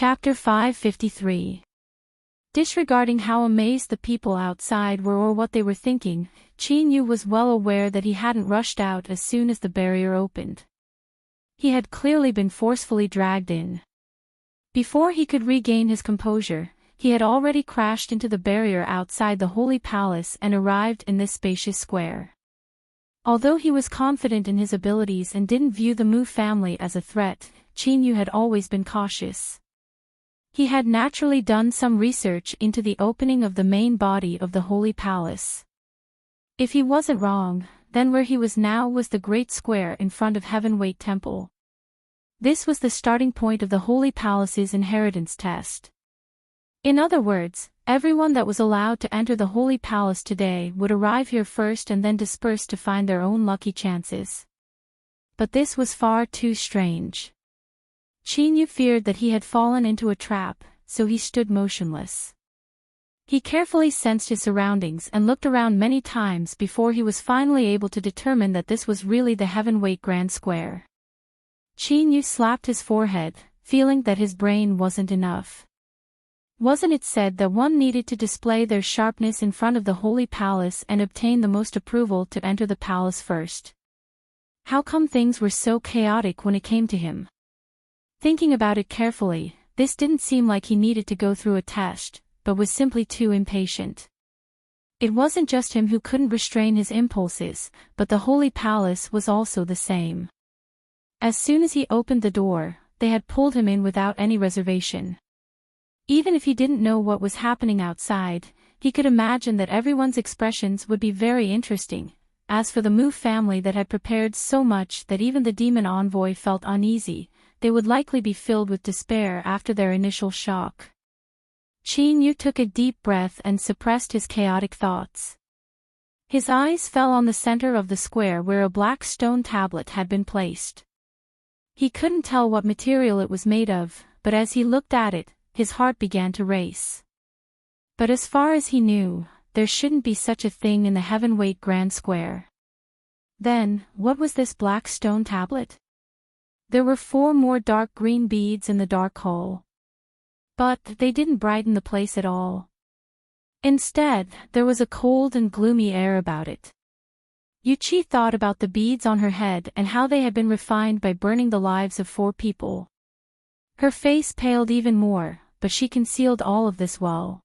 Chapter 553. Disregarding how amazed the people outside were or what they were thinking, Qin was well aware that he hadn't rushed out as soon as the barrier opened. He had clearly been forcefully dragged in. Before he could regain his composure, he had already crashed into the barrier outside the Holy Palace and arrived in this spacious square. Although he was confident in his abilities and didn't view the Mu family as a threat, Qin had always been cautious. He had naturally done some research into the opening of the main body of the Holy Palace. If he wasn't wrong, then where he was now was the great square in front of Heavenweight Temple. This was the starting point of the Holy Palace's inheritance test. In other words, everyone that was allowed to enter the Holy Palace today would arrive here first and then disperse to find their own lucky chances. But this was far too strange. Qin feared that he had fallen into a trap, so he stood motionless. He carefully sensed his surroundings and looked around many times before he was finally able to determine that this was really the Heavenweight Grand Square. Qin slapped his forehead, feeling that his brain wasn't enough. Wasn't it said that one needed to display their sharpness in front of the Holy Palace and obtain the most approval to enter the palace first? How come things were so chaotic when it came to him? Thinking about it carefully, this didn't seem like he needed to go through a test, but was simply too impatient. It wasn't just him who couldn't restrain his impulses, but the Holy Palace was also the same. As soon as he opened the door, they had pulled him in without any reservation. Even if he didn't know what was happening outside, he could imagine that everyone's expressions would be very interesting. As for the Mu family that had prepared so much that even the demon envoy felt uneasy, they would likely be filled with despair after their initial shock. Qin took a deep breath and suppressed his chaotic thoughts. His eyes fell on the center of the square where a black stone tablet had been placed. He couldn't tell what material it was made of, but as he looked at it, his heart began to race. But as far as he knew, there shouldn't be such a thing in the Heavenweight Grand Square. Then, what was this black stone tablet? There were 4 more dark green beads in the dark hole. But they didn't brighten the place at all. Instead, there was a cold and gloomy air about it. Yuqi thought about the beads on her head and how they had been refined by burning the lives of 4 people. Her face paled even more, but she concealed all of this well.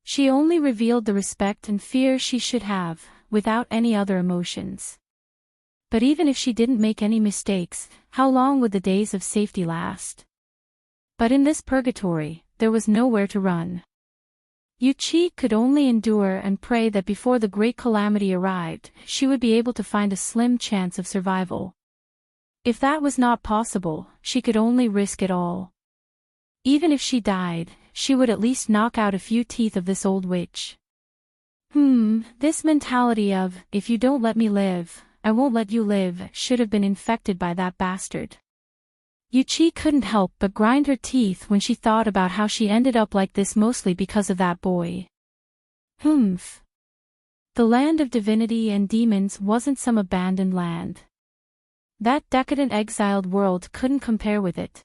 She only revealed the respect and fear she should have, without any other emotions. But even if she didn't make any mistakes, how long would the days of safety last? But in this purgatory, there was nowhere to run. Yuqi could only endure and pray that before the great calamity arrived, she would be able to find a slim chance of survival. If that was not possible, she could only risk it all. Even if she died, she would at least knock out a few teeth of this old witch. This mentality of, if you don't let me live, I won't let you live, should have been infected by that bastard. Yuqi couldn't help but grind her teeth when she thought about how she ended up like this mostly because of that boy. The land of divinity and demons wasn't some abandoned land. That decadent exiled world couldn't compare with it.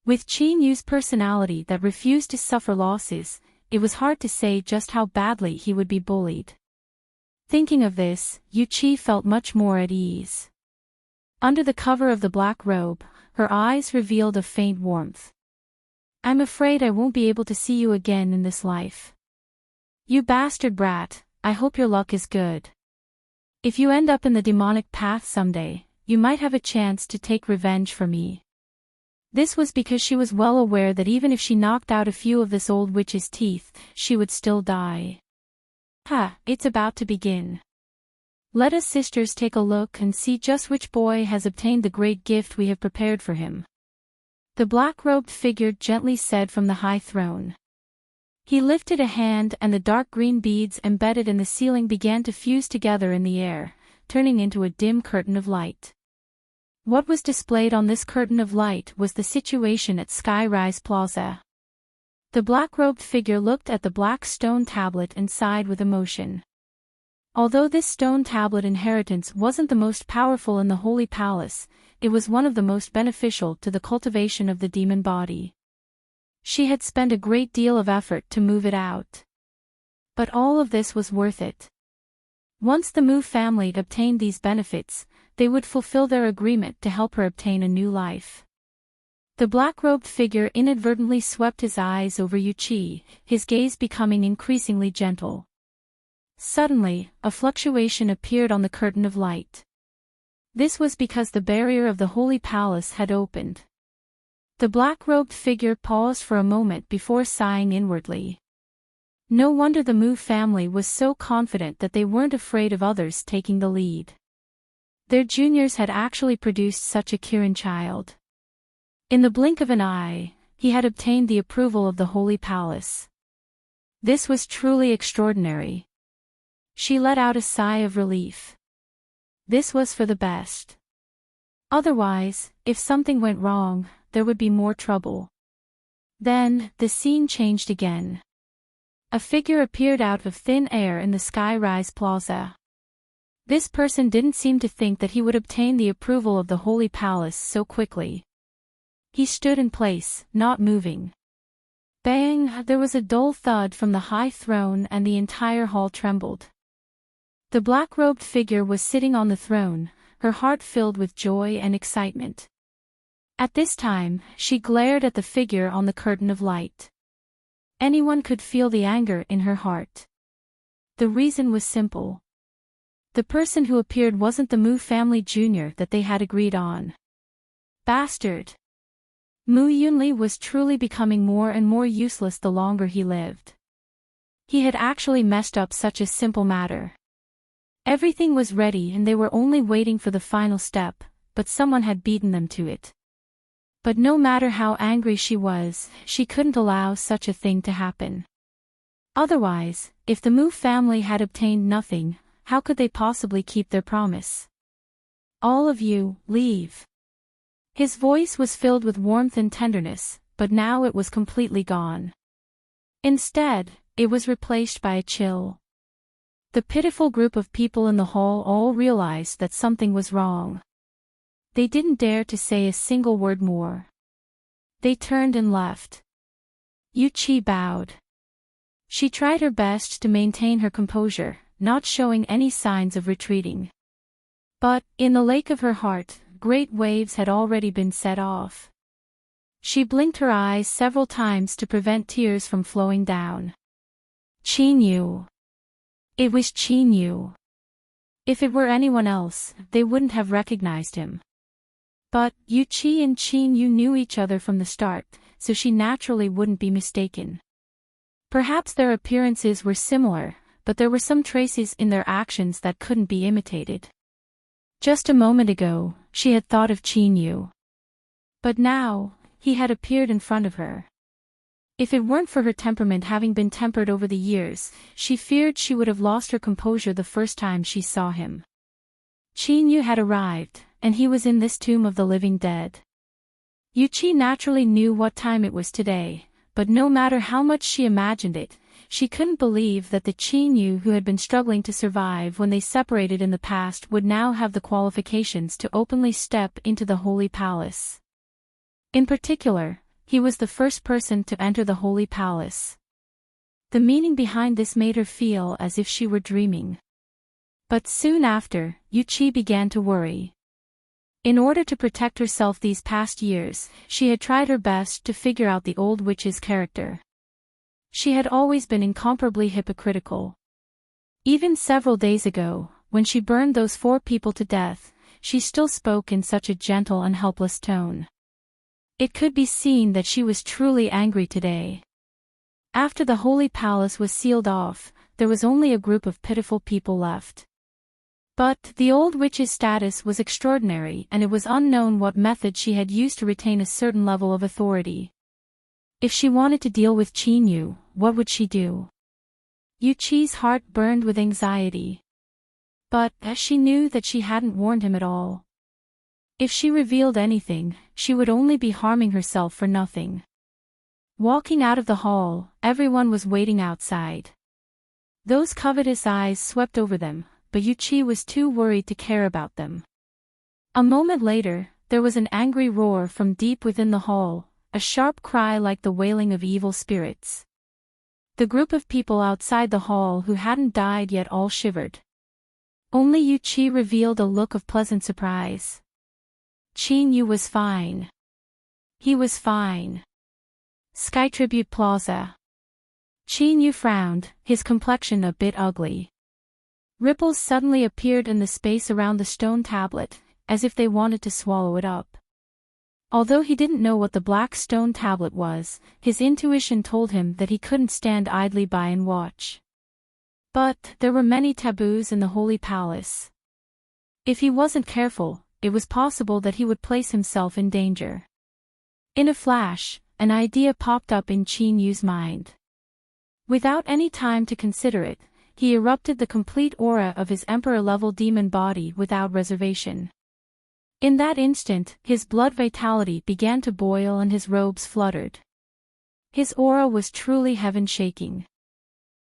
With Qin personality that refused to suffer losses, it was hard to say just how badly he would be bullied. Thinking of this, Yuqi felt much more at ease. Under the cover of the black robe, her eyes revealed a faint warmth. I'm afraid I won't be able to see you again in this life. You bastard brat, I hope your luck is good. If you end up in the demonic path someday, you might have a chance to take revenge for me. This was because she was well aware that even if she knocked out a few of this old witch's teeth, she would still die. It's about to begin. Let us sisters take a look and see just which boy has obtained the great gift we have prepared for him. The black-robed figure gently said from the high throne. He lifted a hand and the dark green beads embedded in the ceiling began to fuse together in the air, turning into a dim curtain of light. What was displayed on this curtain of light was the situation at Skyrise Plaza. The black-robed figure looked at the black stone tablet and sighed with emotion. Although this stone tablet inheritance wasn't the most powerful in the Holy Palace, it was one of the most beneficial to the cultivation of the demon body. She had spent a great deal of effort to move it out. But all of this was worth it. Once the Mu family obtained these benefits, they would fulfill their agreement to help her obtain a new life. The black-robed figure inadvertently swept his eyes over Yuchi, his gaze becoming increasingly gentle. Suddenly, a fluctuation appeared on the curtain of light. This was because the barrier of the Holy Palace had opened. The black-robed figure paused for a moment before sighing inwardly. No wonder the Mu family was so confident that they weren't afraid of others taking the lead. Their juniors had actually produced such a Kirin child. In the blink of an eye, he had obtained the approval of the Holy Palace. This was truly extraordinary. She let out a sigh of relief. This was for the best. Otherwise, if something went wrong, there would be more trouble. Then, the scene changed again. A figure appeared out of thin air in the Skyrise Plaza. This person didn't seem to think that he would obtain the approval of the Holy Palace so quickly. He stood in place, not moving. Bang! There was a dull thud from the high throne and the entire hall trembled. The black-robed figure was sitting on the throne, her heart filled with joy and excitement. At this time, she glared at the figure on the curtain of light. Anyone could feel the anger in her heart. The reason was simple. The person who appeared wasn't the Mu family junior that they had agreed on. Bastard! Mu Yunli was truly becoming more and more useless the longer he lived. He had actually messed up such a simple matter. Everything was ready and they were only waiting for the final step, but someone had beaten them to it. But no matter how angry she was, she couldn't allow such a thing to happen. Otherwise, if the Mu family had obtained nothing, how could they possibly keep their promise? All of you, leave. His voice was filled with warmth and tenderness, but now it was completely gone. Instead, it was replaced by a chill. The pitiful group of people in the hall all realized that something was wrong. They didn't dare to say a single word more. They turned and left. Yuchi bowed. She tried her best to maintain her composure, not showing any signs of retreating. But, in the lake of her heart, great waves had already been set off. She blinked her eyes several times to prevent tears from flowing down. Qinyu. It was Qinyu. If it were anyone else, they wouldn't have recognized him. But, Yuchi and Qinyu knew each other from the start, so she naturally wouldn't be mistaken. Perhaps their appearances were similar, but there were some traces in their actions that couldn't be imitated. Just a moment ago, she had thought of Qinyu. But now, he had appeared in front of her. If it weren't for her temperament having been tempered over the years, she feared she would have lost her composure the first time she saw him. Qinyu had arrived, and he was in this tomb of the living dead. Yuchi naturally knew what time it was today, but no matter how much she imagined it, she couldn't believe that the Qinyu who had been struggling to survive when they separated in the past would now have the qualifications to openly step into the Holy Palace. In particular, he was the first person to enter the Holy Palace. The meaning behind this made her feel as if she were dreaming. But soon after, Yuchi began to worry. In order to protect herself these past years, she had tried her best to figure out the old witch's character. She had always been incomparably hypocritical. Even several days ago, when she burned those 4 people to death, she still spoke in such a gentle and helpless tone. It could be seen that she was truly angry today. After the Holy Palace was sealed off, there was only a group of pitiful people left. But the old witch's status was extraordinary and it was unknown what method she had used to retain a certain level of authority. If she wanted to deal with Qinyu, what would she do? Yuchi's heart burned with anxiety. But, as she knew that she hadn't warned him at all. If she revealed anything, she would only be harming herself for nothing. Walking out of the hall, everyone was waiting outside. Those covetous eyes swept over them, but Yuchi was too worried to care about them. A moment later, there was an angry roar from deep within the hall, a sharp cry like the wailing of evil spirits. The group of people outside the hall who hadn't died yet all shivered. Only Yu Chi revealed a look of pleasant surprise. Qin Yu was fine. He was fine. Sky Tribute Plaza. Qin Yu frowned, his complexion a bit ugly. Ripples suddenly appeared in the space around the stone tablet, as if they wanted to swallow it up. Although he didn't know what the black stone tablet was, his intuition told him that he couldn't stand idly by and watch. But there were many taboos in the Holy Palace. If he wasn't careful, it was possible that he would place himself in danger. In a flash, an idea popped up in Qin Yu's mind. Without any time to consider it, he erupted the complete aura of his Emperor-level demon body without reservation. In that instant, his blood vitality began to boil and his robes fluttered. His aura was truly heaven-shaking.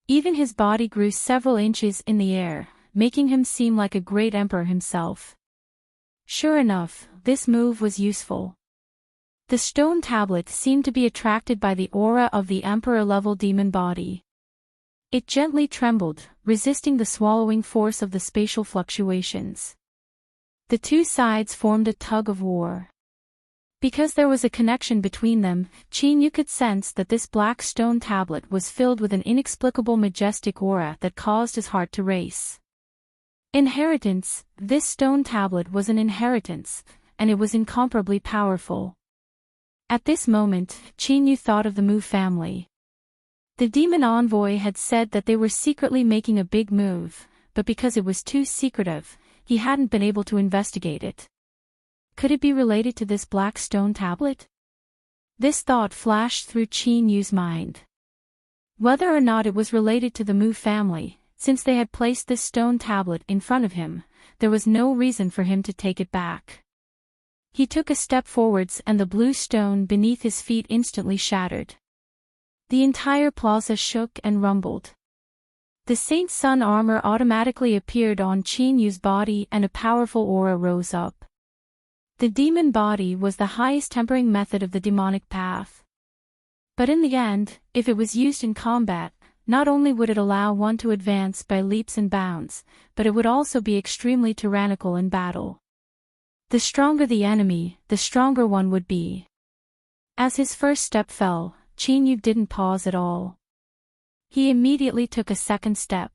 Even his body grew several inches in the air, making him seem like a great emperor himself. Sure enough, this move was useful. The stone tablet seemed to be attracted by the aura of the Emperor-level demon body. It gently trembled, resisting the swallowing force of the spatial fluctuations. The two sides formed a tug-of-war. Because there was a connection between them, Qin Yu could sense that this black stone tablet was filled with an inexplicable majestic aura that caused his heart to race. Inheritance, this stone tablet was an inheritance, and it was incomparably powerful. At this moment, Qin Yu thought of the Mu family. The demon envoy had said that they were secretly making a big move, but because it was too secretive, he hadn't been able to investigate it. Could it be related to this black stone tablet? This thought flashed through Qin Yu's mind. Whether or not it was related to the Mu family, since they had placed this stone tablet in front of him, there was no reason for him to take it back. He took a step forwards and the blue stone beneath his feet instantly shattered. The entire plaza shook and rumbled. The Saint Sun armor automatically appeared on Qin Yu's body and a powerful aura rose up. The demon body was the highest tempering method of the demonic path. But in the end, if it was used in combat, not only would it allow one to advance by leaps and bounds, but it would also be extremely tyrannical in battle. The stronger the enemy, the stronger one would be. As his first step fell, Qin Yu didn't pause at all. He immediately took a second step.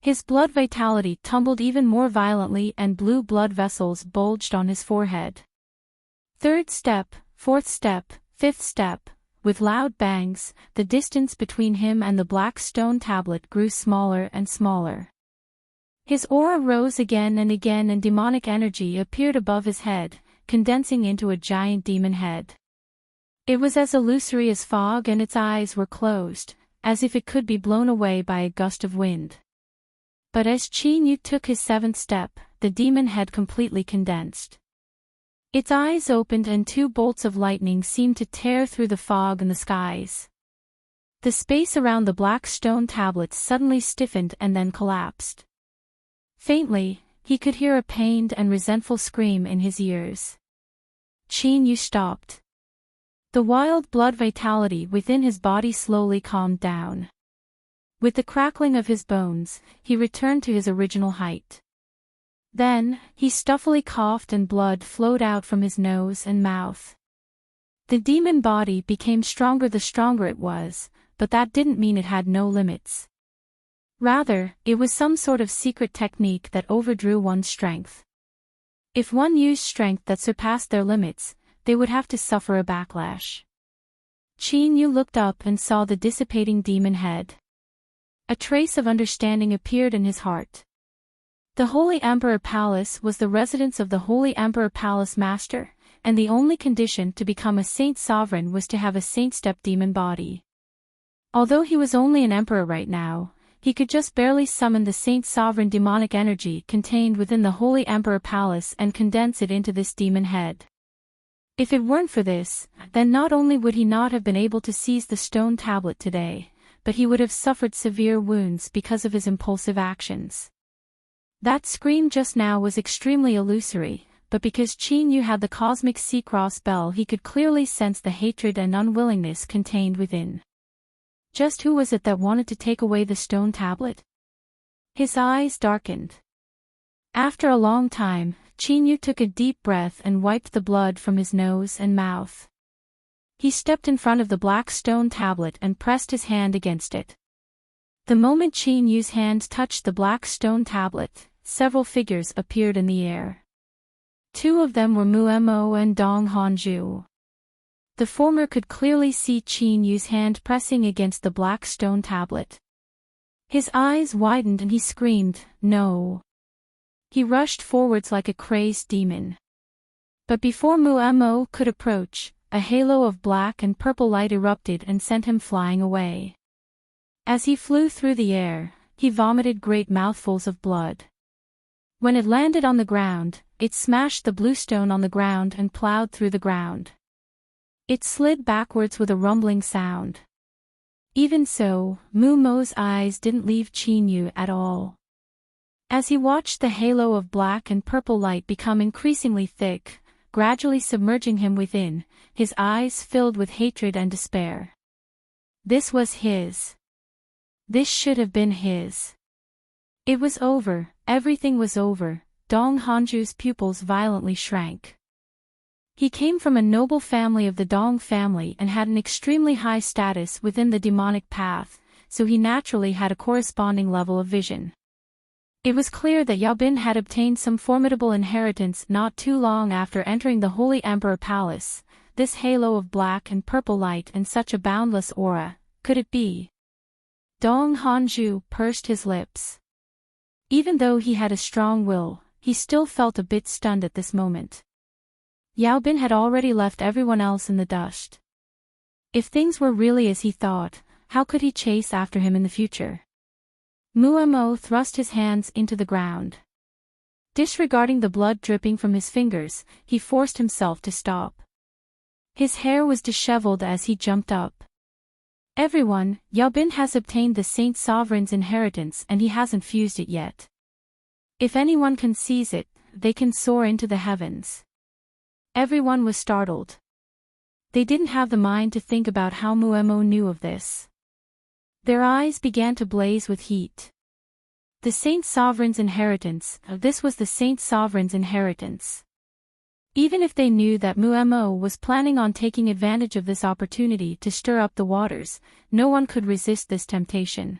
His blood vitality tumbled even more violently and blue blood vessels bulged on his forehead. Third step, fourth step, fifth step, with loud bangs, the distance between him and the black stone tablet grew smaller and smaller. His aura rose again and demonic energy appeared above his head, condensing into a giant demon head. It was as illusory as fog and its eyes were closed, as if it could be blown away by a gust of wind. But as Qin Yu took his seventh step, the demon head completely condensed. Its eyes opened and two bolts of lightning seemed to tear through the fog and the skies. The space around the black stone tablet suddenly stiffened and then collapsed. Faintly, he could hear a pained and resentful scream in his ears. Qin Yu stopped. The wild blood vitality within his body slowly calmed down. With the crackling of his bones, he returned to his original height. Then, he stuffily coughed and blood flowed out from his nose and mouth. The demon body became stronger the stronger it was, but that didn't mean it had no limits. Rather, it was some sort of secret technique that overdrew one's strength. If one used strength that surpassed their limits, they would have to suffer a backlash. Qin Yu looked up and saw the dissipating demon head. A trace of understanding appeared in his heart. The Holy Emperor Palace was the residence of the Holy Emperor Palace Master, and the only condition to become a Saint Sovereign was to have a Saint-step demon body. Although he was only an emperor right now, he could just barely summon the Saint Sovereign demonic energy contained within the Holy Emperor Palace and condense it into this demon head. If it weren't for this, then not only would he not have been able to seize the stone tablet today, but he would have suffered severe wounds because of his impulsive actions. That scream just now was extremely illusory, but because Qin Yu had the cosmic Sea-Cross spell, he could clearly sense the hatred and unwillingness contained within. Just who was it that wanted to take away the stone tablet? His eyes darkened. After a long time, Qin Yu took a deep breath and wiped the blood from his nose and mouth. He stepped in front of the black stone tablet and pressed his hand against it. The moment Qin Yu's hand touched the black stone tablet, several figures appeared in the air. Two of them were Mu Mo and Dong Hanju. The former could clearly see Qin Yu's hand pressing against the black stone tablet. His eyes widened and he screamed, "No!" He rushed forwards like a crazed demon. But before Mu Mo could approach, a halo of black and purple light erupted and sent him flying away. As he flew through the air, he vomited great mouthfuls of blood. When it landed on the ground, it smashed the blue stone on the ground and plowed through the ground. It slid backwards with a rumbling sound. Even so, Mu Mo's eyes didn't leave Qin Yu at all. As he watched the halo of black and purple light become increasingly thick, gradually submerging him within, his eyes filled with hatred and despair. This was his. This should have been his. It was over, everything was over. Dong Hanju's pupils violently shrank. He came from a noble family of the Dong family and had an extremely high status within the demonic path, so he naturally had a corresponding level of vision. It was clear that Yao Bin had obtained some formidable inheritance not too long after entering the Holy Emperor Palace. This halo of black and purple light and such a boundless aura, could it be? Dong Hanju pursed his lips. Even though he had a strong will, he still felt a bit stunned at this moment. Yao Bin had already left everyone else in the dust. If things were really as he thought, how could he chase after him in the future? Mu Mo thrust his hands into the ground. Disregarding the blood dripping from his fingers, he forced himself to stop. His hair was disheveled as he jumped up. Everyone, Yao Bin has obtained the Saint Sovereign's inheritance and he hasn't fused it yet. If anyone can seize it, they can soar into the heavens. Everyone was startled. They didn't have the mind to think about how Mu Mo knew of this. Their eyes began to blaze with heat. The Saint Sovereign's inheritance, this was the Saint Sovereign's inheritance. Even if they knew that Mu Mo was planning on taking advantage of this opportunity to stir up the waters, no one could resist this temptation.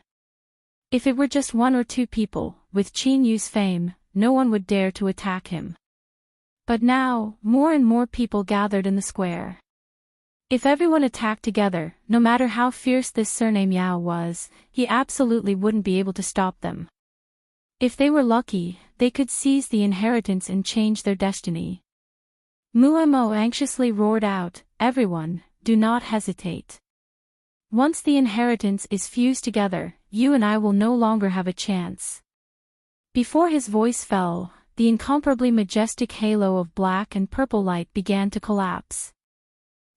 If it were just one or two people, with Qin Yu's fame, no one would dare to attack him. But now, more and more people gathered in the square. If everyone attacked together, no matter how fierce this surname Yao was, he absolutely wouldn't be able to stop them. If they were lucky, they could seize the inheritance and change their destiny. Mu Mo anxiously roared out, "Everyone, do not hesitate. Once the inheritance is fused together, you and I will no longer have a chance." Before his voice fell, the incomparably majestic halo of black and purple light began to collapse.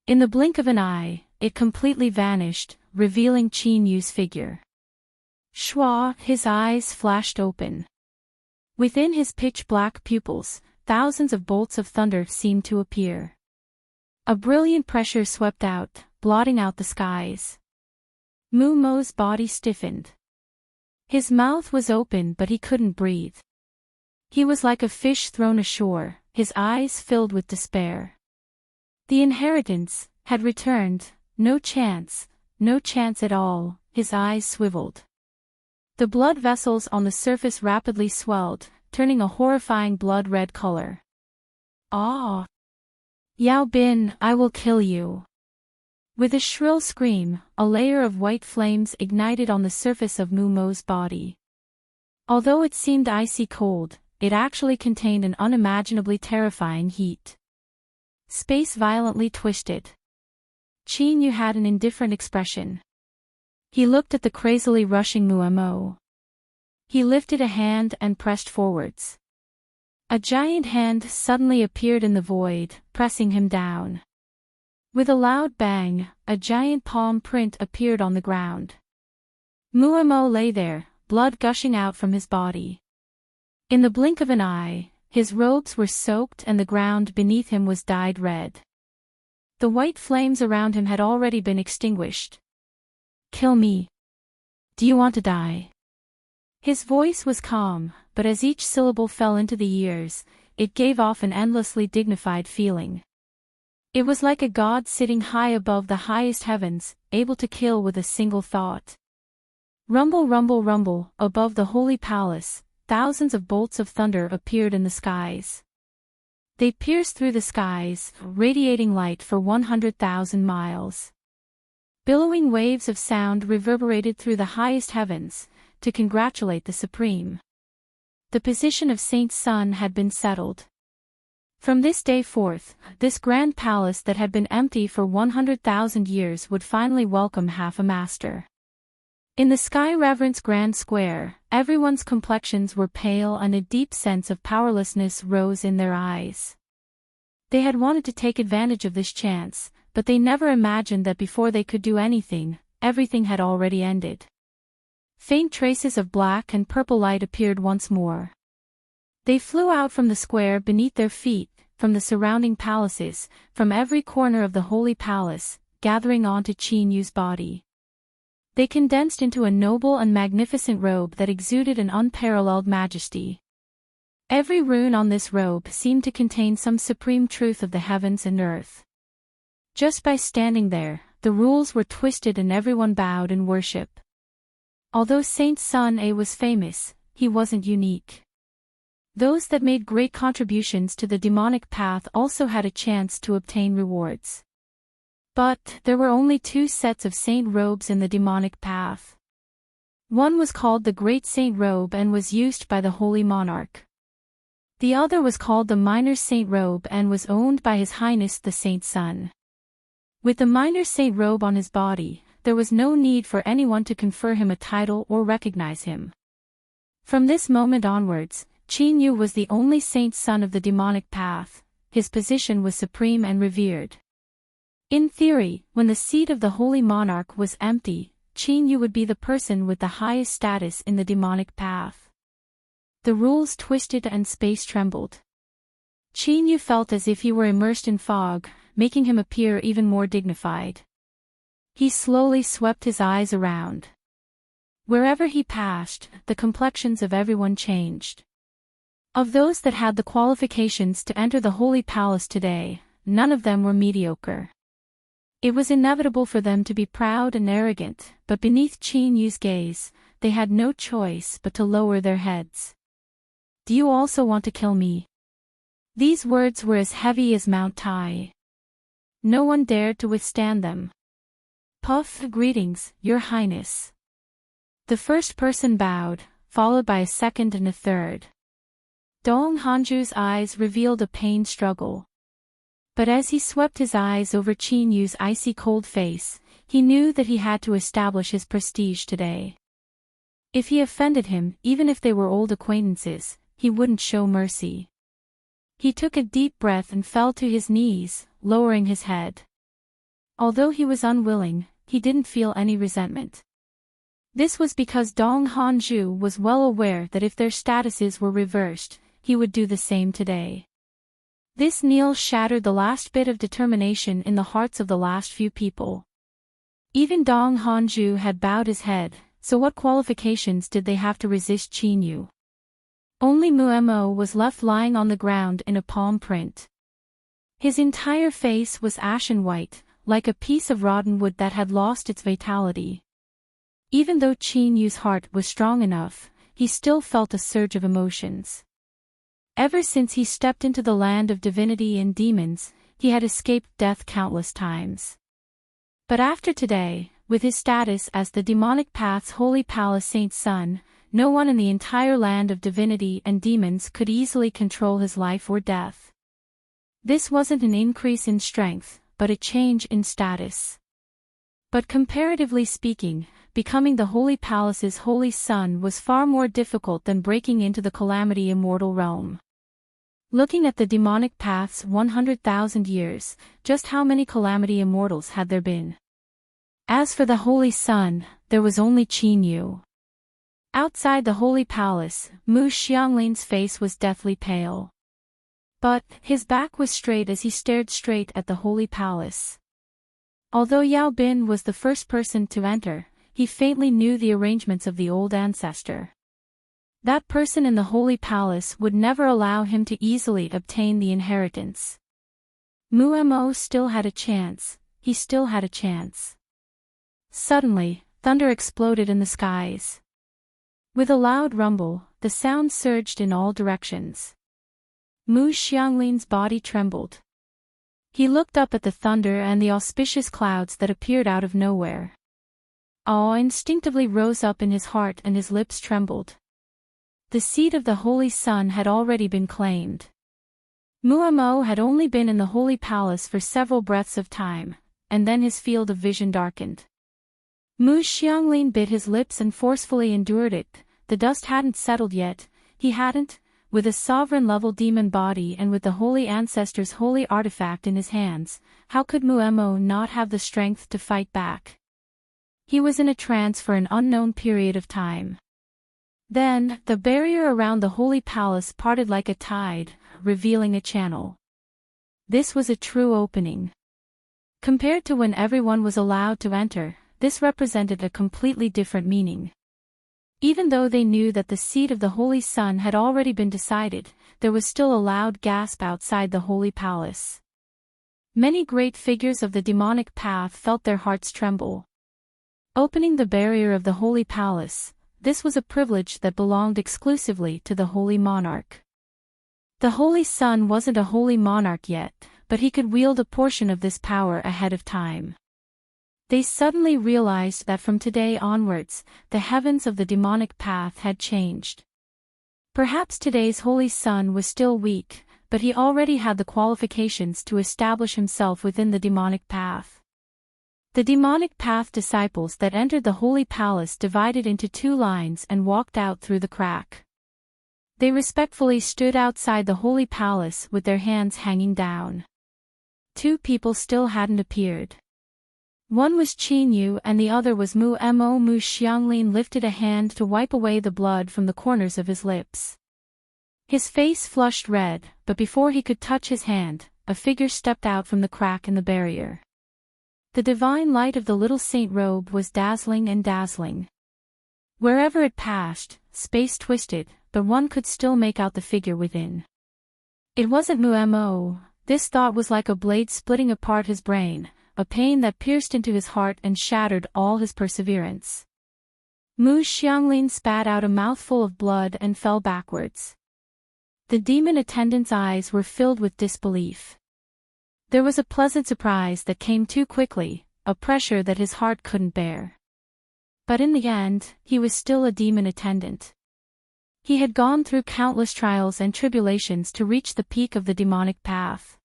In the blink of an eye, it completely vanished, revealing Qin Yu's figure. Shua, his eyes flashed open. Within his pitch-black pupils, thousands of bolts of thunder seemed to appear. A brilliant pressure swept out, blotting out the skies. Mu Mo's body stiffened. His mouth was open but he couldn't breathe. He was like a fish thrown ashore, his eyes filled with despair. The inheritance had returned, no chance at all, his eyes swiveled. The blood vessels on the surface rapidly swelled, turning a horrifying blood-red color. "Ah! Yao Bin, I will kill you!" With a shrill scream, a layer of white flames ignited on the surface of Mu Mo's body. Although it seemed icy cold, it actually contained an unimaginably terrifying heat. Space violently twisted. Qin Yu had an indifferent expression. He looked at the crazily rushing Mu Mo. He lifted a hand and pressed forwards. A giant hand suddenly appeared in the void, pressing him down. With a loud bang, a giant palm print appeared on the ground. Mu Mo lay there, blood gushing out from his body. In the blink of an eye, his robes were soaked and the ground beneath him was dyed red. The white flames around him had already been extinguished. "Kill me. Do you want to die?" His voice was calm, but as each syllable fell into the ears, it gave off an endlessly dignified feeling. It was like a god sitting high above the highest heavens, able to kill with a single thought. Rumble, rumble, rumble, above the holy palace, thousands of bolts of thunder appeared in the skies. They pierced through the skies, radiating light for 100,000 miles. Billowing waves of sound reverberated through the highest heavens, to congratulate the Supreme. The position of Saint's son had been settled. From this day forth, this grand palace that had been empty for 100,000 years would finally welcome half a master. In the Sky Reverence Grand Square, everyone's complexions were pale and a deep sense of powerlessness rose in their eyes. They had wanted to take advantage of this chance, but they never imagined that before they could do anything, everything had already ended. Faint traces of black and purple light appeared once more. They flew out from the square beneath their feet, from the surrounding palaces, from every corner of the holy palace, gathering onto Qin Yu's body. They condensed into a noble and magnificent robe that exuded an unparalleled majesty. Every rune on this robe seemed to contain some supreme truth of the heavens and earth. Just by standing there, the rules were twisted and everyone bowed in worship. Although Saint Sun A was famous, he wasn't unique. Those that made great contributions to the demonic path also had a chance to obtain rewards. But there were only two sets of saint robes in the demonic path. One was called the Great Saint Robe and was used by the Holy Monarch. The other was called the Minor Saint Robe and was owned by His Highness the Saint Sun. With the Minor Saint Robe on his body, there was no need for anyone to confer him a title or recognize him. From this moment onwards, Qin Yu was the only saint son of the demonic path. His position was supreme and revered. In theory, when the seat of the Holy Monarch was empty, Qin Yu would be the person with the highest status in the demonic path. The rules twisted and space trembled. Qin Yu felt as if he were immersed in fog, making him appear even more dignified. He slowly swept his eyes around. Wherever he passed, the complexions of everyone changed. Of those that had the qualifications to enter the Holy Palace today, none of them were mediocre. It was inevitable for them to be proud and arrogant, but beneath Qin Yu's gaze, they had no choice but to lower their heads. "Do you also want to kill me?" These words were as heavy as Mount Tai. No one dared to withstand them. "Puff, greetings, Your Highness." The first person bowed, followed by a second and a third. Dong Hanju's eyes revealed a pained struggle. But as he swept his eyes over Qin Yu's icy cold face, he knew that he had to establish his prestige today. If he offended him, even if they were old acquaintances, he wouldn't show mercy. He took a deep breath and fell to his knees, lowering his head. Although he was unwilling, he didn't feel any resentment. This was because Dong Hanju was well aware that if their statuses were reversed, he would do the same today. This kneel shattered the last bit of determination in the hearts of the last few people. Even Dong Hanju had bowed his head, so what qualifications did they have to resist Qin Yu? Only Muemo was left lying on the ground in a palm print. His entire face was ashen white, like a piece of rotten wood that had lost its vitality. Even though Qin Yu's heart was strong enough, he still felt a surge of emotions. Ever since he stepped into the land of divinity and demons, he had escaped death countless times. But after today, with his status as the demonic path's holy palace saint's son, no one in the entire land of divinity and demons could easily control his life or death. This wasn't an increase in strength, but a change in status. But comparatively speaking, becoming the holy palace's holy son was far more difficult than breaking into the calamity immortal realm. Looking at the demonic path's 100,000 years, just how many calamity immortals had there been? As for the holy son, there was only Qin Yu. Outside the holy palace, Mu Xianglin's face was deathly pale. But his back was straight as he stared straight at the holy palace. Although Yao Bin was the first person to enter, he faintly knew the arrangements of the old ancestor. That person in the holy palace would never allow him to easily obtain the inheritance. Mu Mo still had a chance, he still had a chance. Suddenly, thunder exploded in the skies. With a loud rumble, the sound surged in all directions. Mu Xianglin's body trembled. He looked up at the thunder and the auspicious clouds that appeared out of nowhere. Awe instinctively rose up in his heart and his lips trembled. The seat of the Holy Sun had already been claimed. Mu Mo had only been in the Holy Palace for several breaths of time, and then his field of vision darkened. Mu Xianglin bit his lips and forcefully endured it. The dust hadn't settled yet, he hadn't, with a sovereign-level demon body and with the Holy Ancestor's holy artifact in his hands, how could Mu Mo not have the strength to fight back? He was in a trance for an unknown period of time. Then, the barrier around the Holy Palace parted like a tide, revealing a channel. This was a true opening. Compared to when everyone was allowed to enter, this represented a completely different meaning. Even though they knew that the seat of the Holy Sun had already been decided, there was still a loud gasp outside the Holy Palace. Many great figures of the demonic path felt their hearts tremble. Opening the barrier of the Holy Palace, this was a privilege that belonged exclusively to the Holy Monarch. The Holy Sun wasn't a holy monarch yet, but he could wield a portion of this power ahead of time. They suddenly realized that from today onwards, the heavens of the demonic path had changed. Perhaps today's Holy Sun was still weak, but he already had the qualifications to establish himself within the demonic path. The demonic path disciples that entered the Holy Palace divided into two lines and walked out through the crack. They respectfully stood outside the Holy Palace with their hands hanging down. Two people still hadn't appeared. One was Qin Yu and the other was Mu Mo. Mu Xianglin lifted a hand to wipe away the blood from the corners of his lips. His face flushed red, but before he could touch his hand, a figure stepped out from the crack in the barrier. The divine light of the little saint robe was dazzling and dazzling. Wherever it passed, space twisted, but one could still make out the figure within. It wasn't Mu Mo. This thought was like a blade splitting apart his brain, a pain that pierced into his heart and shattered all his perseverance. Mu Xianglin spat out a mouthful of blood and fell backwards. The demon attendant's eyes were filled with disbelief. There was a pleasant surprise that came too quickly, a pressure that his heart couldn't bear. But in the end, he was still a demon attendant. He had gone through countless trials and tribulations to reach the peak of the demonic path.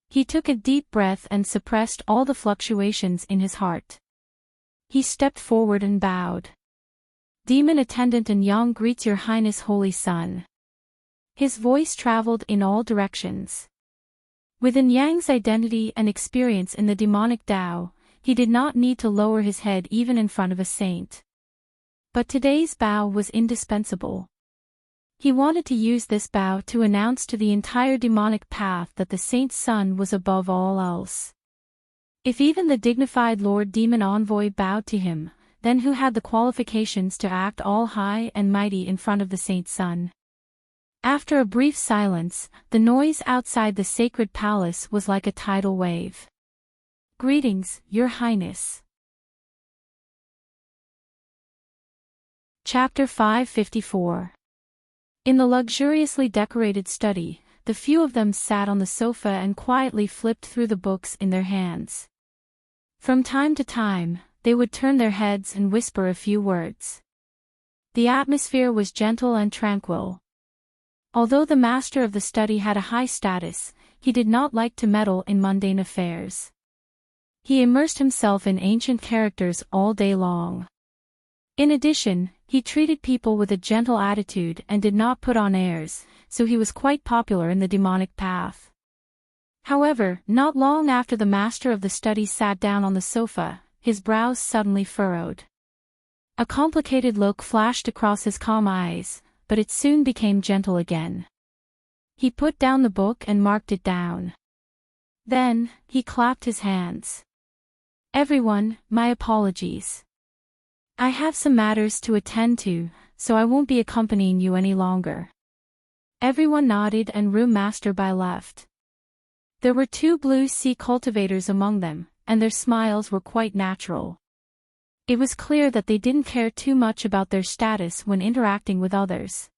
He took a deep breath and suppressed all the fluctuations in his heart. He stepped forward and bowed. Demon attendant and Yang greets your highness Holy Sun. His voice traveled in all directions. Within Yang's identity and experience in the demonic Tao, he did not need to lower his head even in front of a saint. But today's bow was indispensable. He wanted to use this bow to announce to the entire demonic path that the saint's son was above all else. If even the dignified Lord Demon Envoy bowed to him, then who had the qualifications to act all high and mighty in front of the saint's son? After a brief silence, the noise outside the sacred palace was like a tidal wave. Greetings, Your Highness. Chapter 554. In the luxuriously decorated study, the few of them sat on the sofa and quietly flipped through the books in their hands. From time to time, they would turn their heads and whisper a few words. The atmosphere was gentle and tranquil. Although the master of the study had a high status, he did not like to meddle in mundane affairs. He immersed himself in ancient characters all day long. In addition, he treated people with a gentle attitude and did not put on airs, so he was quite popular in the demonic path. However, not long after the master of the study sat down on the sofa, his brows suddenly furrowed. A complicated look flashed across his calm eyes, but it soon became gentle again. He put down the book and marked it down. Then, he clapped his hands. Everyone, my apologies. I have some matters to attend to, so I won't be accompanying you any longer. Everyone nodded and Room Master Bai left. There were 2 blue sea cultivators among them, and their smiles were quite natural. It was clear that they didn't care too much about their status when interacting with others.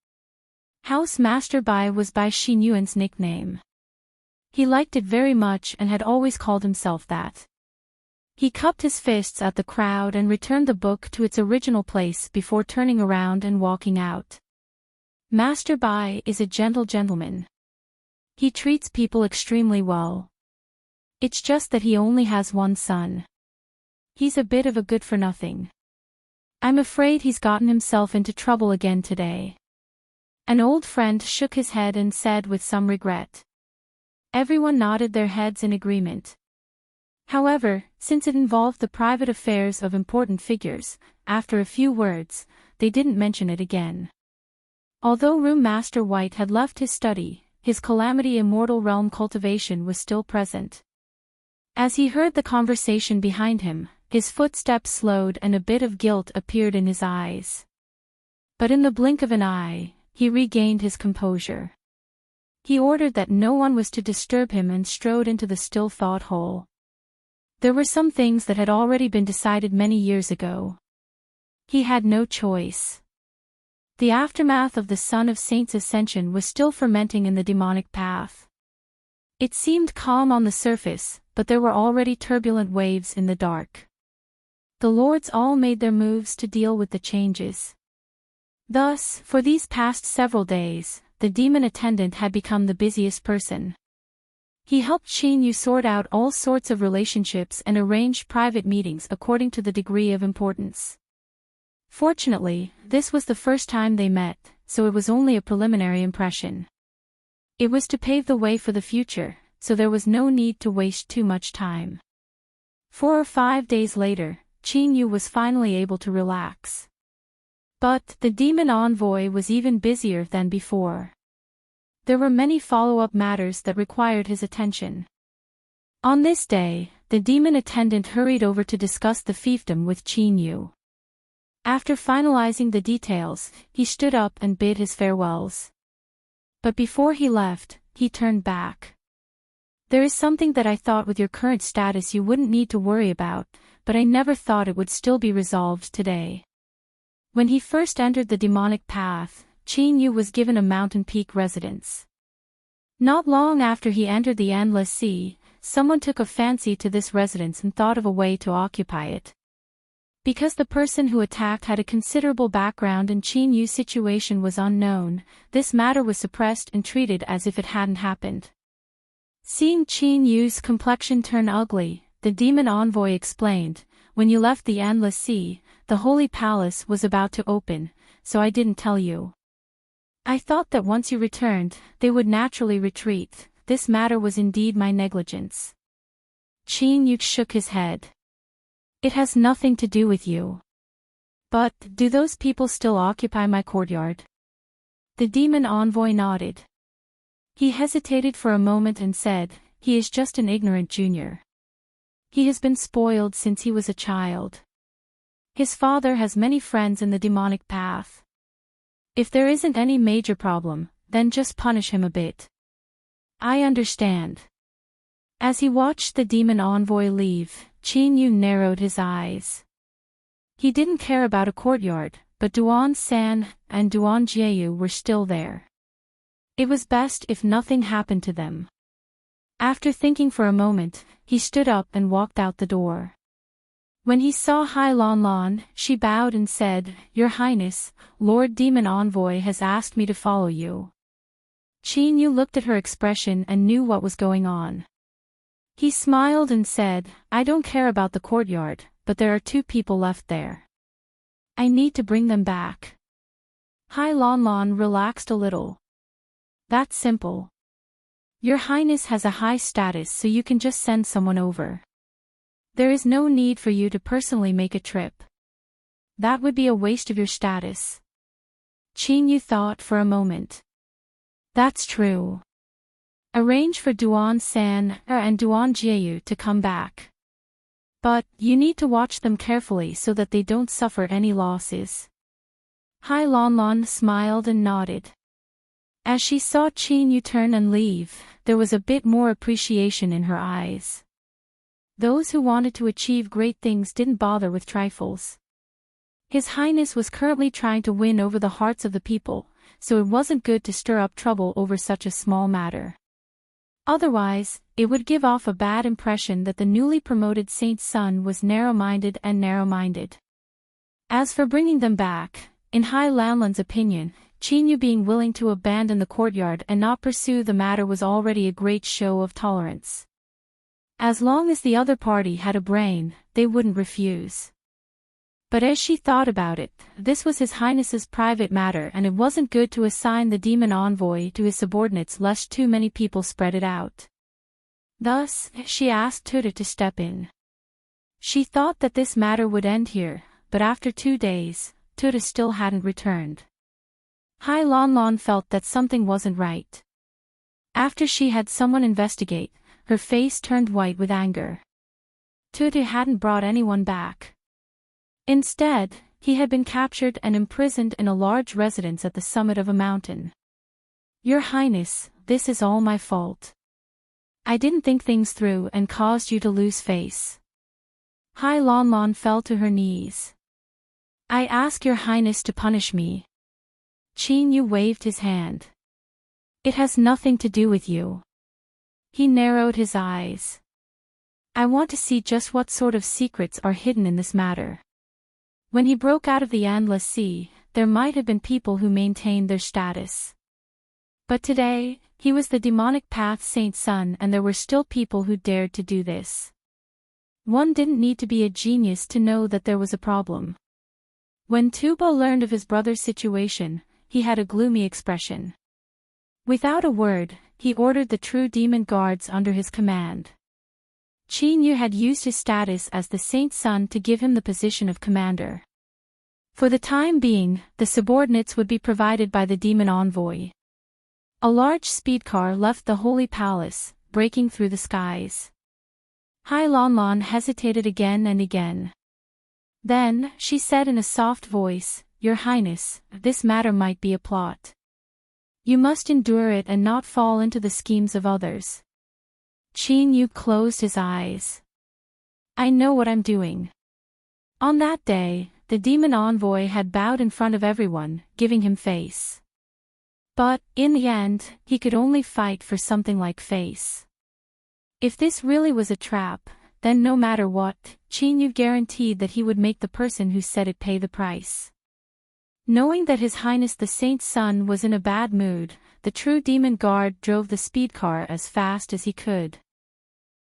House Master Bai was Bai Xinyuan's nickname. He liked it very much and had always called himself that. He cupped his fists at the crowd and returned the book to its original place before turning around and walking out. Master Bai is a gentle gentleman. He treats people extremely well. It's just that he only has one son. He's a bit of a good-for-nothing. I'm afraid he's gotten himself into trouble again today. An old friend shook his head and said with some regret. Everyone nodded their heads in agreement. However, since it involved the private affairs of important figures, after a few words, they didn't mention it again. Although Room Master White had left his study, his Calamity Immortal Realm cultivation was still present. As he heard the conversation behind him, his footsteps slowed and a bit of guilt appeared in his eyes. But in the blink of an eye, he regained his composure. He ordered that no one was to disturb him and strode into the still thought hole. There were some things that had already been decided many years ago. He had no choice. The aftermath of the Son of Saint's ascension was still fermenting in the demonic path. It seemed calm on the surface, but there were already turbulent waves in the dark. The lords all made their moves to deal with the changes. Thus, for these past several days, the demon attendant had become the busiest person. He helped Xinyu sort out all sorts of relationships and arranged private meetings according to the degree of importance. Fortunately, this was the first time they met, so it was only a preliminary impression. It was to pave the way for the future, so there was no need to waste too much time. 4 or 5 days later, Xinyu was finally able to relax. But the demon envoy was even busier than before. There were many follow-up matters that required his attention. On this day, the demon attendant hurried over to discuss the fiefdom with Xinyu. After finalizing the details, he stood up and bid his farewells. But before he left, he turned back. There is something that I thought with your current status you wouldn't need to worry about, but I never thought it would still be resolved today. When he first entered the demonic path, Xinyu was given a mountain peak residence. Not long after he entered the Endless Sea, someone took a fancy to this residence and thought of a way to occupy it. Because the person who attacked had a considerable background and Qinyu's situation was unknown, this matter was suppressed and treated as if it hadn't happened. Seeing Qinyu's complexion turn ugly, the demon envoy explained, "When you left the Endless Sea, the Holy Palace was about to open, so I didn't tell you. I thought that once you returned, they would naturally retreat. This matter was indeed my negligence." Qinyu shook his head. "It has nothing to do with you. But, do those people still occupy my courtyard?" The demon envoy nodded. He hesitated for a moment and said, "He is just an ignorant junior. He has been spoiled since he was a child. His father has many friends in the demonic path. If there isn't any major problem, then just punish him a bit." "I understand." As he watched the demon envoy leave, Qinyu narrowed his eyes. He didn't care about a courtyard, but Duan San and Duan Jieyu were still there. It was best if nothing happened to them. After thinking for a moment, he stood up and walked out the door. When he saw Hai Lon Lon, she bowed and said, "Your Highness, Lord Demon Envoy has asked me to follow you." Qinyu looked at her expression and knew what was going on. He smiled and said, "I don't care about the courtyard, but there are 2 people left there. I need to bring them back." Hai Lon Lon relaxed a little. "That's simple. Your Highness has a high status, so you can just send someone over. There is no need for you to personally make a trip. That would be a waste of your status." Qinyu thought for a moment. "That's true. Arrange for Duan San and Duan Jieyu to come back. But, you need to watch them carefully so that they don't suffer any losses. Hai Lanlan smiled and nodded. As she saw Qin Yu turn and leave, there was a bit more appreciation in her eyes. Those who wanted to achieve great things didn't bother with trifles. His Highness was currently trying to win over the hearts of the people, so it wasn't good to stir up trouble over such a small matter. Otherwise, it would give off a bad impression that the newly promoted saint's son was narrow-minded and narrow-minded. As for bringing them back, in Hai Lanlan's opinion, Qin Yu being willing to abandon the courtyard and not pursue the matter was already a great show of tolerance. As long as the other party had a brain, they wouldn't refuse. But as she thought about it, this was His Highness's private matter and it wasn't good to assign the demon envoy to his subordinates lest too many people spread it out. Thus, she asked Tuta to step in. She thought that this matter would end here, but after 2 days, Tuta still hadn't returned. Hai Lanlan felt that something wasn't right. After she had someone investigate, her face turned white with anger. Tuta hadn't brought anyone back. Instead, he had been captured and imprisoned in a large residence at the summit of a mountain. Your Highness, this is all my fault. I didn't think things through and caused you to lose face. Hai Lanlan fell to her knees. I ask your Highness to punish me. Qin Yu waved his hand. It has nothing to do with you. He narrowed his eyes. I want to see just what sort of secrets are hidden in this matter. When he broke out of the Endless Sea, there might have been people who maintained their status. But today, he was the demonic path saint's son and there were still people who dared to do this. One didn't need to be a genius to know that there was a problem. When Tuba learned of his brother's situation, he had a gloomy expression. Without a word, he ordered the true demon guards under his command. Qin Yu had used his status as the saint's son to give him the position of commander. For the time being, the subordinates would be provided by the demon envoy. A large speedcar left the holy palace, breaking through the skies. Hai Lanlan hesitated again and again. Then, she said in a soft voice, Your Highness, this matter might be a plot. You must endure it and not fall into the schemes of others. Qin Yu closed his eyes. I know what I'm doing. On that day, the demon envoy had bowed in front of everyone, giving him face. But, in the end, he could only fight for something like face. If this really was a trap, then no matter what, Qin Yu guaranteed that he would make the person who said it pay the price. Knowing that His Highness the Saint's son was in a bad mood, the true demon guard drove the speedcar as fast as he could.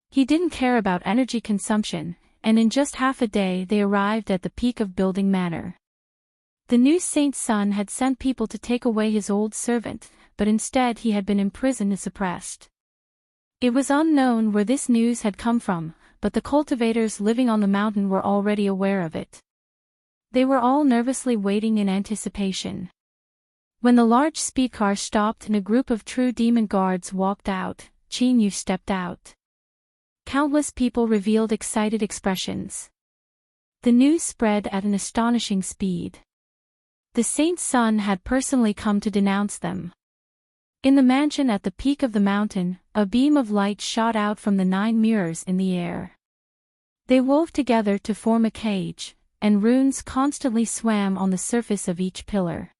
He didn't care about energy consumption, and in just half a day they arrived at the peak of Building Manor. The new saint's son had sent people to take away his old servant, but instead he had been imprisoned and suppressed. It was unknown where this news had come from, but the cultivators living on the mountain were already aware of it. They were all nervously waiting in anticipation. When the large speedcar stopped and a group of true demon guards walked out, Qin Yu stepped out. Countless people revealed excited expressions. The news spread at an astonishing speed. The saint's son had personally come to denounce them. In the mansion at the peak of the mountain, a beam of light shot out from the 9 mirrors in the air. They wove together to form a cage, and runes constantly swam on the surface of each pillar.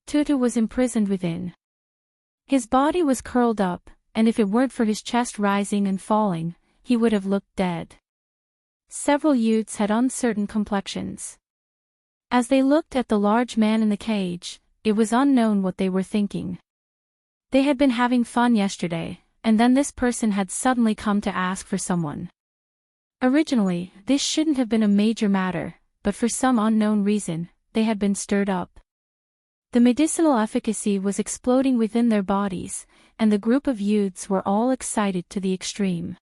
Tutu was imprisoned within. His body was curled up, and if it weren't for his chest rising and falling, he would have looked dead. Several youths had uncertain complexions. As they looked at the large man in the cage, it was unknown what they were thinking. They had been having fun yesterday, and then this person had suddenly come to ask for someone. Originally, this shouldn't have been a major matter, but for some unknown reason, they had been stirred up. The medicinal efficacy was exploding within their bodies, and the group of youths were all excited to the extreme.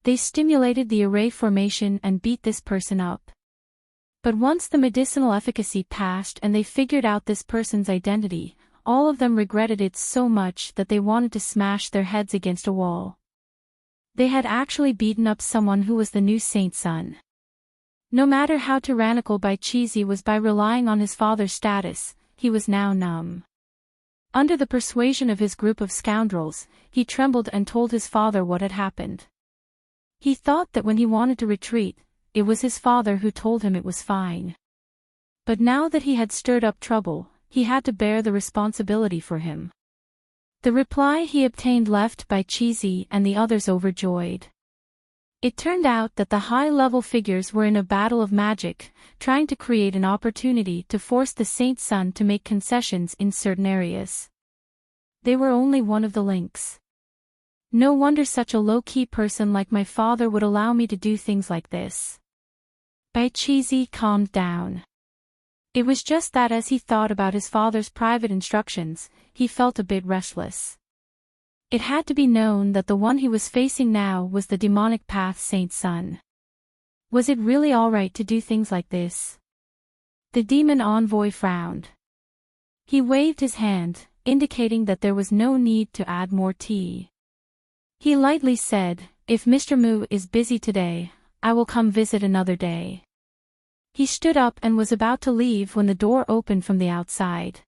They stimulated the array formation and beat this person up. But once the medicinal efficacy passed and they figured out this person's identity, all of them regretted it so much that they wanted to smash their heads against a wall. They had actually beaten up someone who was the new saint's son. No matter how tyrannical Cheesy was by relying on his father's status, he was now numb. Under the persuasion of his group of scoundrels, he trembled and told his father what had happened. He thought that when he wanted to retreat, it was his father who told him it was fine. But now that he had stirred up trouble, he had to bear the responsibility for him. The reply he obtained left Cheesy and the others overjoyed. It turned out that the high-level figures were in a battle of magic, trying to create an opportunity to force the saint's son to make concessions in certain areas. They were only one of the links. No wonder such a low-key person like my father would allow me to do things like this. Cheesy calmed down. It was just that as he thought about his father's private instructions, he felt a bit restless. It had to be known that the one he was facing now was the demonic path saint's son. Was it really alright to do things like this? The demon envoy frowned. He waved his hand, indicating that there was no need to add more tea. He lightly said, "If Mr. Moo is busy today, I will come visit another day." He stood up and was about to leave when the door opened from the outside.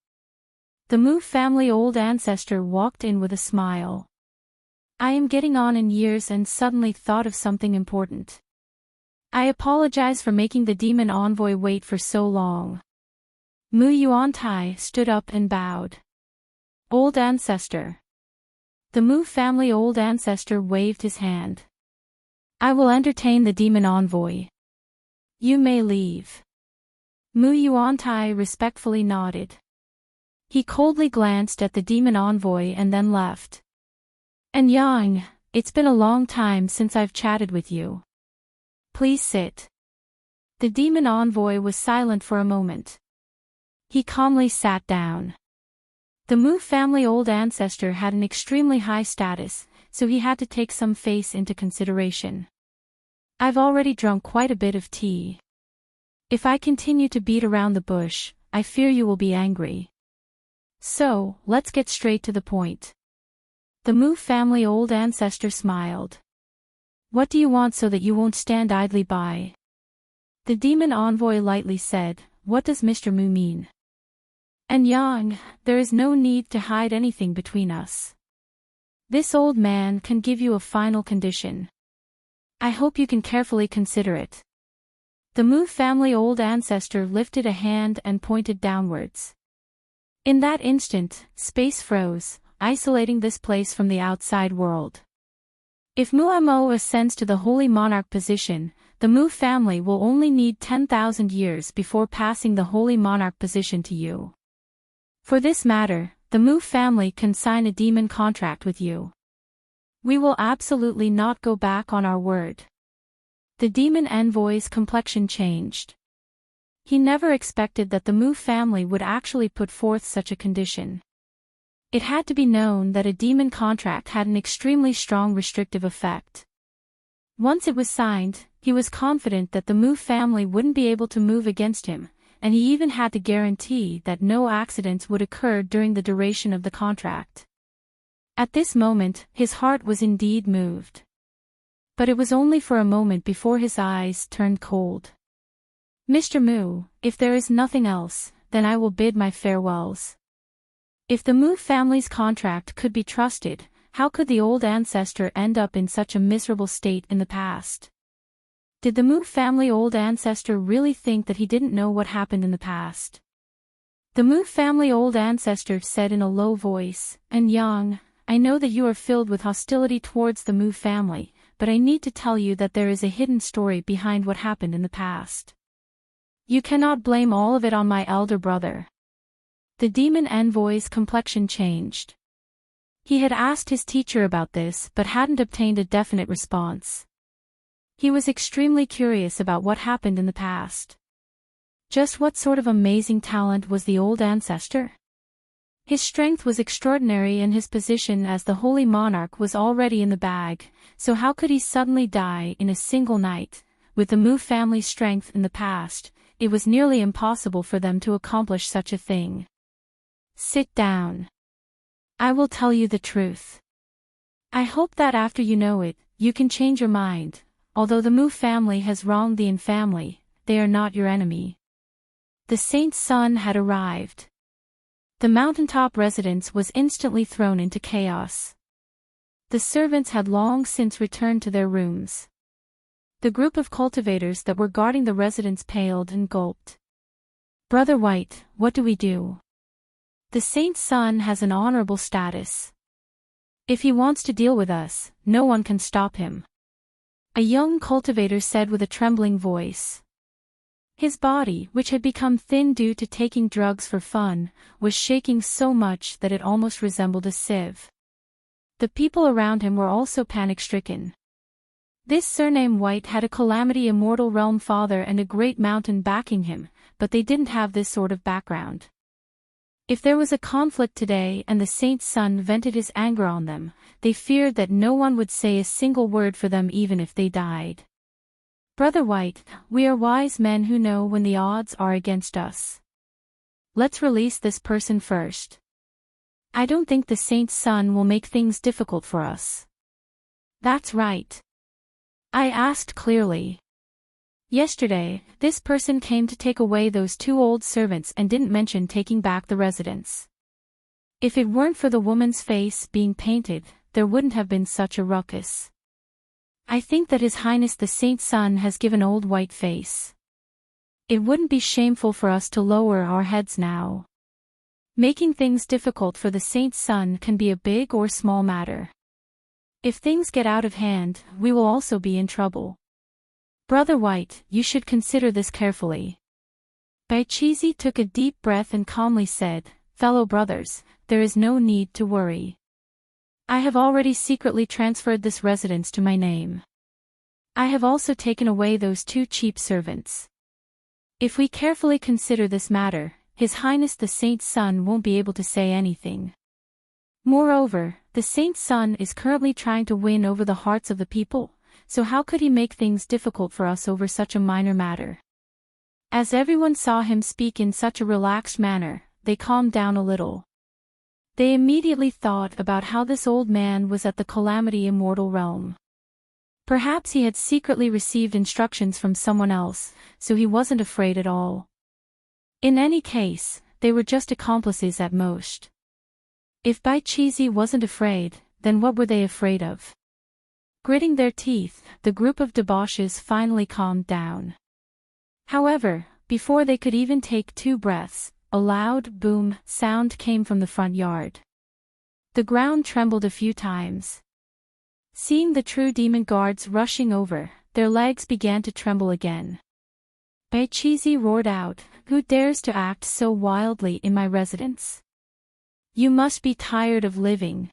The Moo family old ancestor walked in with a smile. "I am getting on in years and suddenly thought of something important. I apologize for making the demon envoy wait for so long." Moo Yuantai stood up and bowed. "Old ancestor." The Moo family old ancestor waved his hand. "I will entertain the demon envoy. You may leave." Moo Yuantai respectfully nodded. He coldly glanced at the demon envoy and then left. "And Yang, it's been a long time since I've chatted with you. Please sit." The demon envoy was silent for a moment. He calmly sat down. The Moo family old ancestor had an extremely high status, so he had to take some face into consideration. "I've already drunk quite a bit of tea. If I continue to beat around the bush, I fear you will be angry. So, let's get straight to the point." The Moo family old ancestor smiled. "What do you want so that you won't stand idly by?" The demon envoy lightly said, "What does Mr. Moo mean?" "And Yang, there is no need to hide anything between us. This old man can give you a final condition. I hope you can carefully consider it." The Moo family old ancestor lifted a hand and pointed downwards. In that instant, space froze, isolating this place from the outside world. If Muamo ascends to the Holy Monarch position, the Moo family will only need 10,000 years before passing the Holy Monarch position to you. For this matter, the Moo family can sign a demon contract with you. We will absolutely not go back on our word." The demon envoy's complexion changed. He never expected that the Moo family would actually put forth such a condition. It had to be known that a demon contract had an extremely strong restrictive effect. Once it was signed, he was confident that the Moo family wouldn't be able to move against him, and he even had to guarantee that no accidents would occur during the duration of the contract. At this moment, his heart was indeed moved. But it was only for a moment before his eyes turned cold. "Mr. Moo, if there is nothing else, then I will bid my farewells." If the Moo family's contract could be trusted, how could the old ancestor end up in such a miserable state in the past? Did the Moo family old ancestor really think that he didn't know what happened in the past? The Moo family old ancestor said in a low voice, "And Yang, I know that you are filled with hostility towards the Moo family, but I need to tell you that there is a hidden story behind what happened in the past. You cannot blame all of it on my elder brother." The demon envoy's complexion changed. He had asked his teacher about this but hadn't obtained a definite response. He was extremely curious about what happened in the past. Just what sort of amazing talent was the old ancestor? His strength was extraordinary and his position as the Holy Monarch was already in the bag, so how could he suddenly die in a single night? With the Moo family's strength in the past, it was nearly impossible for them to accomplish such a thing. Sit down. I will tell you the truth. I hope that after you know it, you can change your mind. Although the Mu family has wronged the In family, they are not your enemy. The saint's son had arrived. The mountaintop residence was instantly thrown into chaos. The servants had long since returned to their rooms. The group of cultivators that were guarding the residence paled and gulped. Brother White, what do we do? The saint's son has an honorable status. If he wants to deal with us, no one can stop him. A young cultivator said with a trembling voice. His body, which had become thin due to taking drugs for fun, was shaking so much that it almost resembled a sieve. The people around him were also panic-stricken. This surname White had a calamity immortal realm father and a great mountain backing him, but they didn't have this sort of background. If there was a conflict today and the saint's son vented his anger on them, they feared that no one would say a single word for them even if they died. Brother White, we are wise men who know when the odds are against us. Let's release this person first. I don't think the saint's son will make things difficult for us. That's right. I asked clearly. Yesterday, this person came to take away those two old servants and didn't mention taking back the residence. If it weren't for the woman's face being painted, there wouldn't have been such a ruckus. I think that His Highness the Saint's son has given old White face. It wouldn't be shameful for us to lower our heads now. Making things difficult for the Saint's son can be a big or small matter. If things get out of hand, we will also be in trouble. Brother White, you should consider this carefully. Baichizi took a deep breath and calmly said, Fellow brothers, there is no need to worry. I have already secretly transferred this residence to my name. I have also taken away those two cheap servants. If we carefully consider this matter, His Highness the Saint's son won't be able to say anything. Moreover, the Saint's son is currently trying to win over the hearts of the people. So how could he make things difficult for us over such a minor matter? As everyone saw him speak in such a relaxed manner, they calmed down a little. They immediately thought about how this old man was at the Calamity Immortal Realm. Perhaps he had secretly received instructions from someone else, so he wasn't afraid at all. In any case, they were just accomplices at most. If Baichizi wasn't afraid, then what were they afraid of? Gritting their teeth, the group of debauches finally calmed down. However, before they could even take 2 breaths, a loud boom sound came from the front yard. The ground trembled a few times. Seeing the true demon guards rushing over, their legs began to tremble again. Baichizi roared out, Who dares to act so wildly in my residence? You must be tired of living.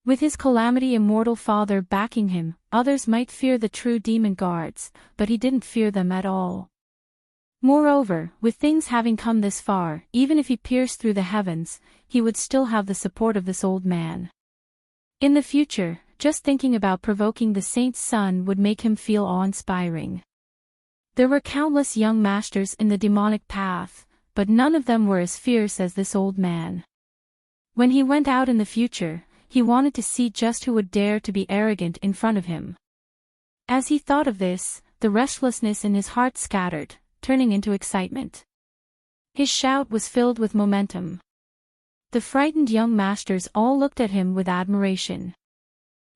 With his calamity immortal father backing him, others might fear the true demon guards, but he didn't fear them at all. Moreover, with things having come this far, even if he pierced through the heavens, he would still have the support of this old man. In the future, just thinking about provoking the saint's son would make him feel awe-inspiring. There were countless young masters in the demonic path, but none of them were as fierce as this old man. When he went out in the future, he wanted to see just who would dare to be arrogant in front of him. As he thought of this, the restlessness in his heart scattered, turning into excitement. His shout was filled with momentum. The frightened young masters all looked at him with admiration.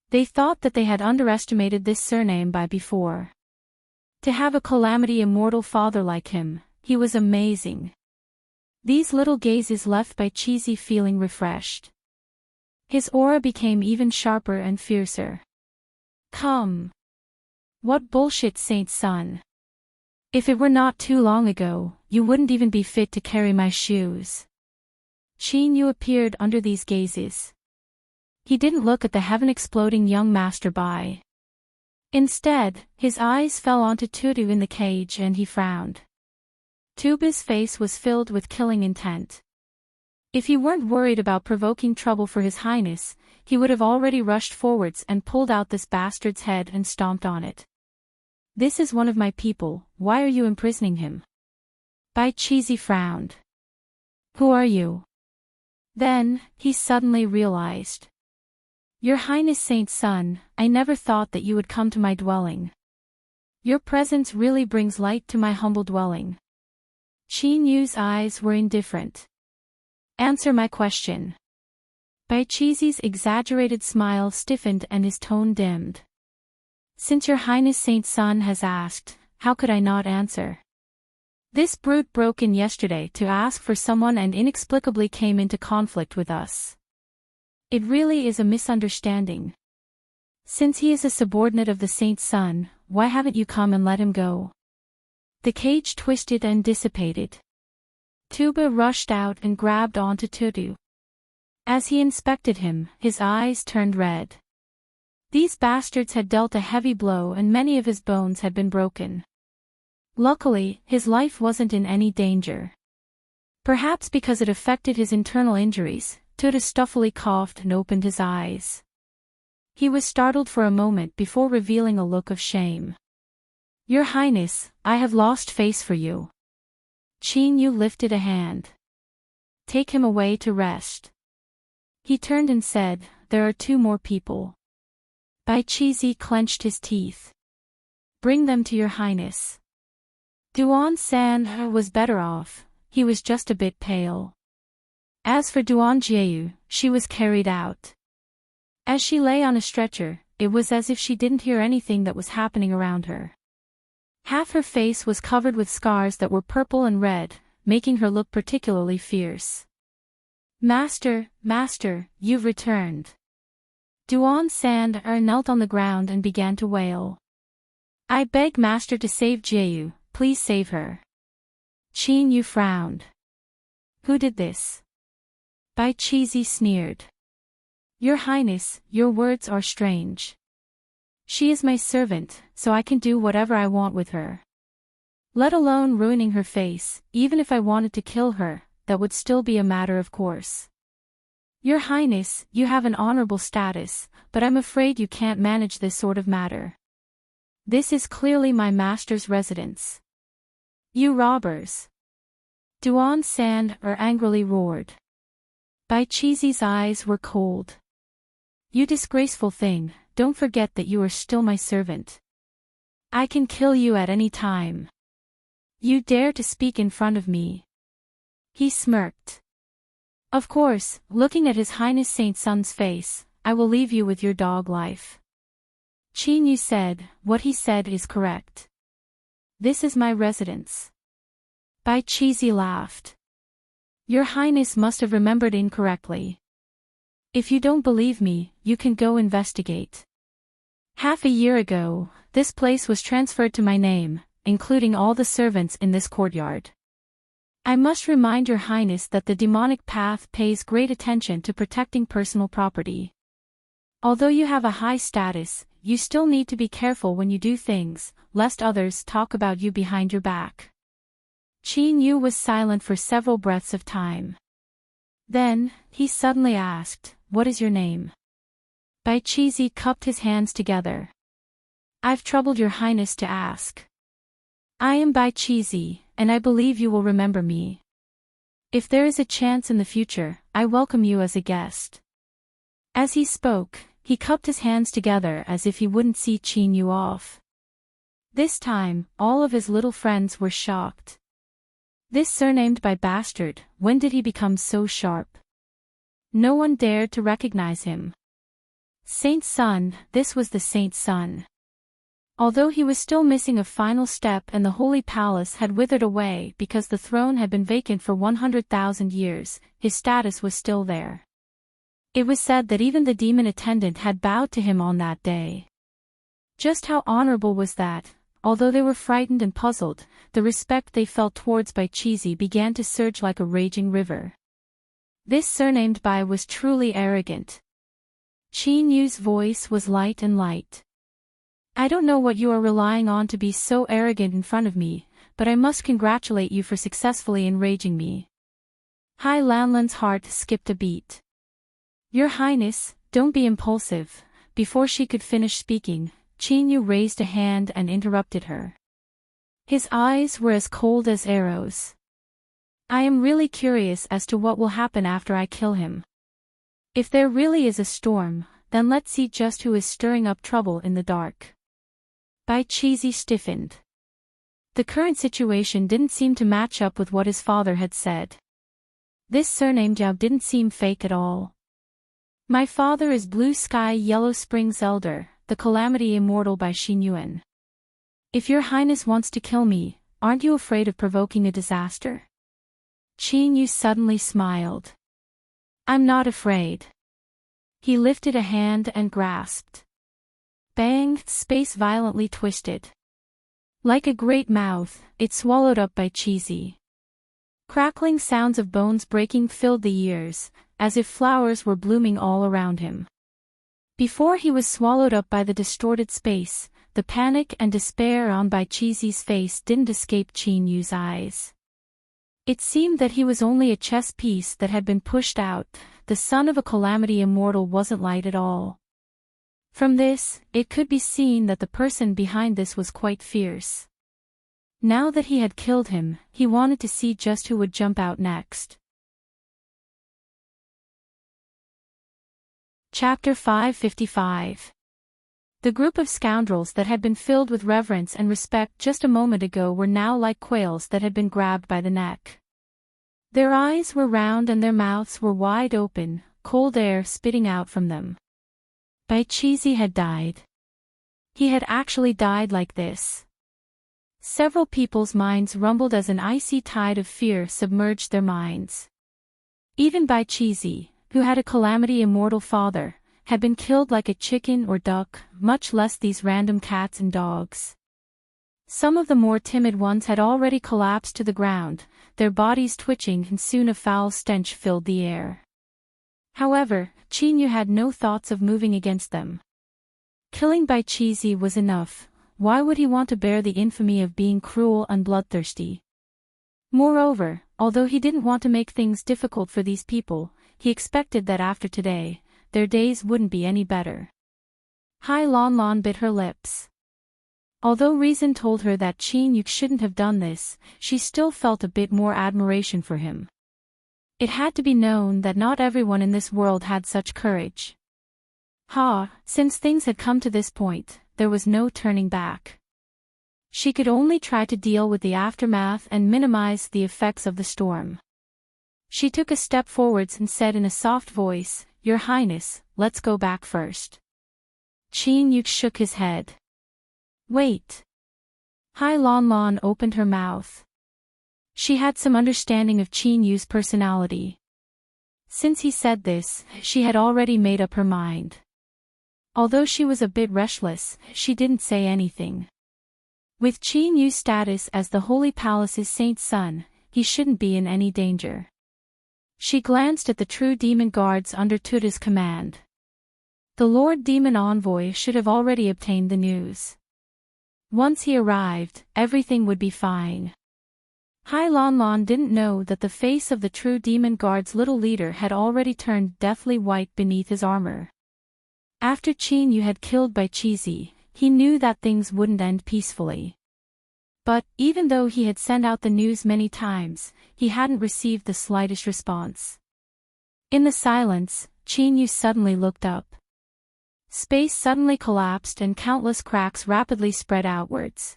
They thought that they had underestimated this surname by before. To have a calamity immortal father like him, he was amazing. These little gazes left Baichizi feeling refreshed. His aura became even sharper and fiercer. Come. What bullshit, saint's son. If it were not too long ago, you wouldn't even be fit to carry my shoes. Qin Yu appeared under these gazes. He didn't look at the heaven-exploding young master by. Instead, his eyes fell onto Tutu in the cage and he frowned. Tuba's face was filled with killing intent. If he weren't worried about provoking trouble for His Highness, he would have already rushed forwards and pulled out this bastard's head and stomped on it. This is one of my people, why are you imprisoning him? Baichizi frowned. Who are you? Then, he suddenly realized. Your Highness Saint Sun, I never thought that you would come to my dwelling. Your presence really brings light to my humble dwelling. Qin Yu's eyes were indifferent. Answer my question. Bai Qizi's exaggerated smile stiffened and his tone dimmed. Since your Highness Saint Sun has asked, how could I not answer? This brute broke in yesterday to ask for someone and inexplicably came into conflict with us. It really is a misunderstanding. Since he is a subordinate of the Saint Sun, why haven't you come and let him go? The cage twisted and dissipated. Tuba rushed out and grabbed onto Tutu. As he inspected him, his eyes turned red. These bastards had dealt a heavy blow and many of his bones had been broken. Luckily, his life wasn't in any danger. Perhaps because it affected his internal injuries, Tutu stuffily coughed and opened his eyes. He was startled for a moment before revealing a look of shame. Your Highness, I have lost face for you. Qin Yu lifted a hand. Take him away to rest. He turned and said, there are 2 more people. Bai Qizi clenched his teeth. Bring them to your Highness. Duan San was better off, he was just a bit pale. As for Duan Jieyu, she was carried out. As she lay on a stretcher, it was as if she didn't hear anything that was happening around her. Half her face was covered with scars that were purple and red, making her look particularly fierce. Master, you've returned. Duan San knelt on the ground and began to wail. I beg Master to save Jieyu, please save her. Qin Yu frowned. Who did this? Bai Qizi sneered. Your Highness, your words are strange. She is my servant, so I can do whatever I want with her. Let alone ruining her face, even if I wanted to kill her, that would still be a matter of course. Your Highness, you have an honorable status, but I'm afraid you can't manage this sort of matter. This is clearly my master's residence. You robbers! Duan San angrily roared. Bai Qizi's eyes were cold. You disgraceful thing, don't forget that you are still my servant. I can kill you at any time. You dare to speak in front of me. He smirked. Of course, looking at His Highness Saint Sun's face, I will leave you with your dog life. Qin Yu said, what he said is correct. This is my residence. Bai Qizi laughed. Your Highness must have remembered incorrectly. If you don't believe me, you can go investigate. Half a year ago, this place was transferred to my name, including all the servants in this courtyard. I must remind your Highness that the demonic path pays great attention to protecting personal property. Although you have a high status, you still need to be careful when you do things, lest others talk about you behind your back. Qin Yu was silent for several breaths of time. Then, he suddenly asked, what is your name? Bai Qizi cupped his hands together. I've troubled your Highness to ask. I am Bai Qizi, and I believe you will remember me. If there is a chance in the future, I welcome you as a guest. As he spoke, he cupped his hands together as if he wouldn't see Qin Yu off. This time, all of his little friends were shocked. This surnamed by bastard, when did he become so sharp? No one dared to recognize him. Saint Sun, this was the Saint Sun. Although he was still missing a final step and the holy palace had withered away because the throne had been vacant for 100,000 years, his status was still there. It was said that even the demon attendant had bowed to him on that day. Just how honorable was that? Although they were frightened and puzzled, the respect they felt towards Bai Qizi began to surge like a raging river. This surnamed Bai was truly arrogant. Qin Yu's voice was light and light. I don't know what you are relying on to be so arrogant in front of me, but I must congratulate you for successfully enraging me. Hai Lanlan's heart skipped a beat. Your Highness, don't be impulsive. Before she could finish speaking, Qin Yu raised a hand and interrupted her. His eyes were as cold as arrows. I am really curious as to what will happen after I kill him. If there really is a storm, then let's see just who is stirring up trouble in the dark. Bai Cheesy stiffened. The current situation didn't seem to match up with what his father had said. This surname Jiao didn't seem fake at all. My father is Blue Sky Yellow Springs Elder, the Calamity Immortal by Xin Yuan. If your highness wants to kill me, aren't you afraid of provoking a disaster? Qin Yu suddenly smiled. I'm not afraid. He lifted a hand and grasped. Bang! Space violently twisted. Like a great mouth, it swallowed up Bai Cheesy. Crackling sounds of bones breaking filled the ears, as if flowers were blooming all around him. Before he was swallowed up by the distorted space, the panic and despair on Bai Cheesy's face didn't escape Qin Yu's eyes. It seemed that he was only a chess piece that had been pushed out. The son of a calamity immortal wasn't light at all. From this, it could be seen that the person behind this was quite fierce. Now that he had killed him, he wanted to see just who would jump out next. Chapter 555. The group of scoundrels that had been filled with reverence and respect just a moment ago were now like quails that had been grabbed by the neck. Their eyes were round and their mouths were wide open, cold air spitting out from them. Bai Cheesy had died. He had actually died like this. Several people's minds rumbled as an icy tide of fear submerged their minds. Even Bai Cheesy, who had a calamity immortal father, had been killed like a chicken or duck, much less these random cats and dogs. Some of the more timid ones had already collapsed to the ground, their bodies twitching, and soon a foul stench filled the air. However, Qin Yu had no thoughts of moving against them. Killing Bai Cheesy was enough. Why would he want to bear the infamy of being cruel and bloodthirsty? Moreover, although he didn't want to make things difficult for these people, he expected that after today, their days wouldn't be any better. Hai Lon Lon bit her lips. Although reason told her that Qin Yu shouldn't have done this, she still felt a bit more admiration for him. It had to be known that not everyone in this world had such courage. Since things had come to this point, there was no turning back. She could only try to deal with the aftermath and minimize the effects of the storm. She took a step forwards and said in a soft voice, "Your Highness, let's go back first." Qin Yu shook his head. Wait. Hai Lon Lon opened her mouth. She had some understanding of Qin Yu's personality. Since he said this, she had already made up her mind. Although she was a bit restless, she didn't say anything. With Qin Yu's status as the Holy Palace's saint's son, he shouldn't be in any danger. She glanced at the true demon guards under Tuda's command. The Lord Demon Envoy should have already obtained the news. Once he arrived, everything would be fine. Hai Lon Lon didn't know that the face of the true demon guard's little leader had already turned deathly white beneath his armor. After Qin Yu had killed Bai Cheesy, he knew that things wouldn't end peacefully. But, even though he had sent out the news many times, he hadn't received the slightest response. In the silence, Qin Yu suddenly looked up. Space suddenly collapsed and countless cracks rapidly spread outwards.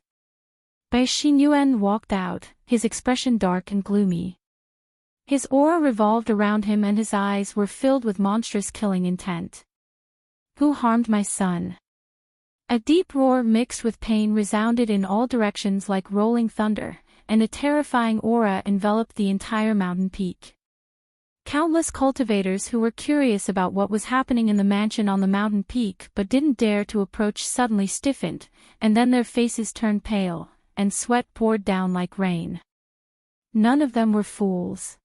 Bai Xinyuan walked out, his expression dark and gloomy. His aura revolved around him and his eyes were filled with monstrous killing intent. Who harmed my son? A deep roar mixed with pain resounded in all directions like rolling thunder, and a terrifying aura enveloped the entire mountain peak. Countless cultivators who were curious about what was happening in the mansion on the mountain peak but didn't dare to approach suddenly stiffened, and then their faces turned pale, and sweat poured down like rain. None of them were fools.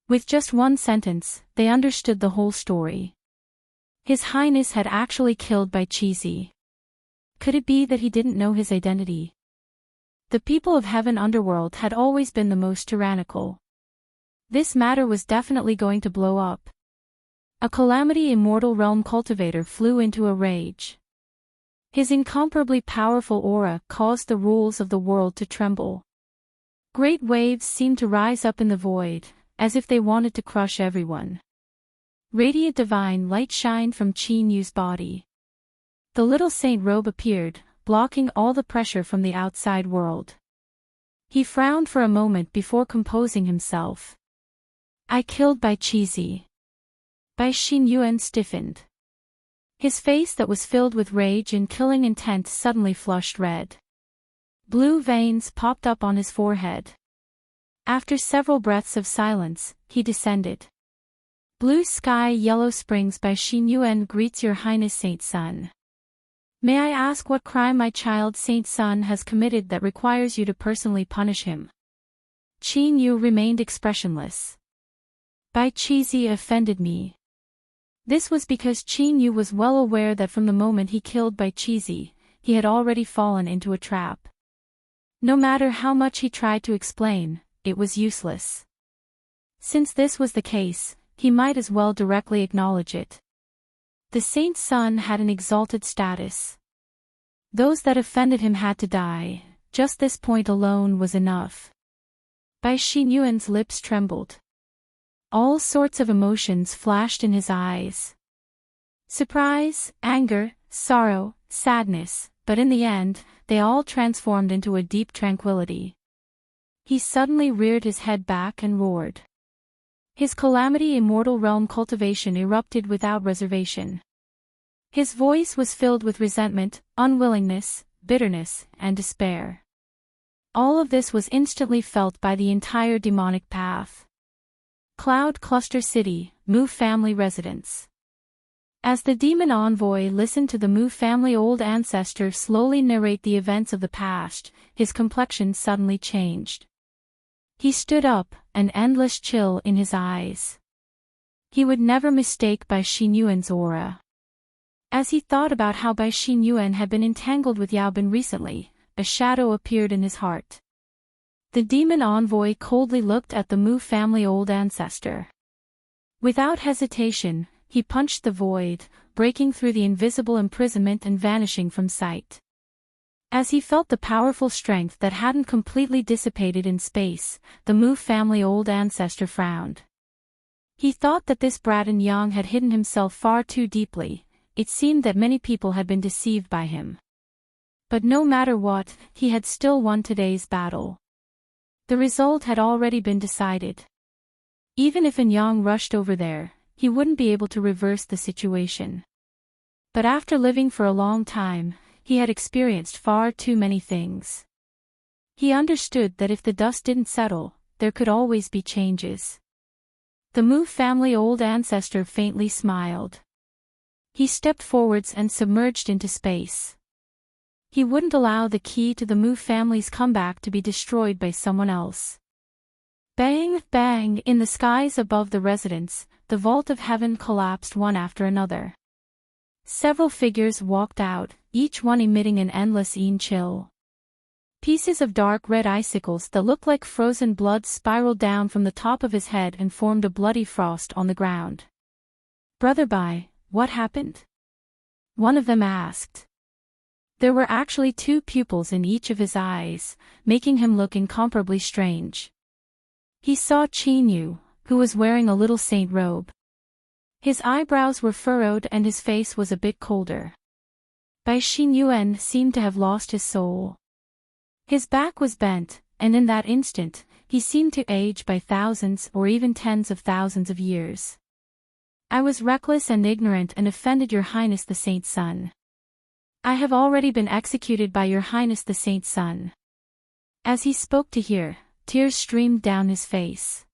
With just one sentence, they understood the whole story. His Highness had actually killed Bai Cheesy. Could it be that he didn't know his identity? The people of Heaven Underworld had always been the most tyrannical. This matter was definitely going to blow up. A calamity immortal realm cultivator flew into a rage. His incomparably powerful aura caused the rules of the world to tremble. Great waves seemed to rise up in the void, as if they wanted to crush everyone. Radiant divine light shined from Qin Yu's body. The little saint robe appeared, blocking all the pressure from the outside world. He frowned for a moment before composing himself. I killed Bai Qizi. Bai Xinyuan stiffened. His face that was filled with rage and killing intent suddenly flushed red. Blue veins popped up on his forehead. After several breaths of silence, he descended. Blue sky, yellow springs. Bai Xinyuan greets Your Highness Saint Sun. May I ask what crime my child Saint Sun has committed that requires you to personally punish him? Qin Yu remained expressionless. Bai Qizi offended me. This was because Qin Yu was well aware that from the moment he killed Bai Qizi, he had already fallen into a trap. No matter how much he tried to explain, it was useless. Since this was the case, he might as well directly acknowledge it. The Saint's son had an exalted status. Those that offended him had to die. Just this point alone was enough. Bai Xinyuan's lips trembled. All sorts of emotions flashed in his eyes. Surprise, anger, sorrow, sadness, but in the end, they all transformed into a deep tranquility. He suddenly reared his head back and roared. His calamity immortal realm cultivation erupted without reservation. His voice was filled with resentment, unwillingness, bitterness, and despair. All of this was instantly felt by the entire demonic path. Cloud Cluster City, Mu family residence. As the demon envoy listened to the Mu family old ancestor slowly narrate the events of the past, his complexion suddenly changed. He stood up, an endless chill in his eyes. He would never mistake Bai Xinyuan's aura. As he thought about how Bai Xinyuan had been entangled with Yaobin recently, a shadow appeared in his heart. The demon envoy coldly looked at the Mu family old ancestor. Without hesitation, he punched the void, breaking through the invisible imprisonment and vanishing from sight. As he felt the powerful strength that hadn't completely dissipated in space, the Mu family old ancestor frowned. He thought that this Braden Yang had hidden himself far too deeply. It seemed that many people had been deceived by him. But no matter what, he had still won today's battle. The result had already been decided. Even if Yang rushed over there, he wouldn't be able to reverse the situation. But after living for a long time, he had experienced far too many things. He understood that if the dust didn't settle, there could always be changes. The Mu family old ancestor faintly smiled. He stepped forwards and submerged into space. He wouldn't allow the key to the Mu family's comeback to be destroyed by someone else. Bang, bang, in the skies above the residence, the vault of heaven collapsed one after another. Several figures walked out, each one emitting an endless chill. Pieces of dark red icicles that looked like frozen blood spiraled down from the top of his head and formed a bloody frost on the ground. Brother Bai, what happened? One of them asked. There were actually two pupils in each of his eyes, making him look incomparably strange. He saw Qin Yu, who was wearing a little saint robe. His eyebrows were furrowed and his face was a bit colder. Bai Xinyuan seemed to have lost his soul. His back was bent, and in that instant, he seemed to age by thousands or even tens of thousands of years. I was reckless and ignorant and offended Your Highness the Saint Sun. I have already been executed by Your Highness the Saint Sun. As he spoke to her, tears streamed down his face.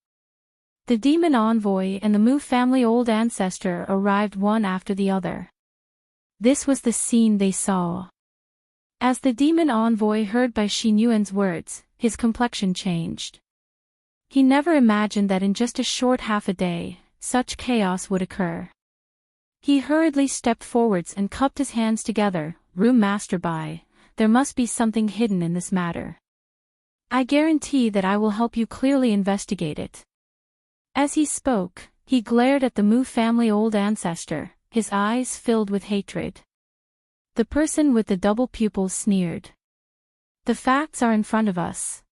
The demon envoy and the Mu family old ancestor arrived one after the other. This was the scene they saw. As the demon envoy heard Bai Xinyuan's words, his complexion changed. He never imagined that in just a short half a day, such chaos would occur. He hurriedly stepped forwards and cupped his hands together. Room Master Bai, there must be something hidden in this matter. I guarantee that I will help you clearly investigate it. As he spoke, he glared at the Mu family old ancestor, his eyes filled with hatred. The person with the double pupils sneered. The facts are in front of us.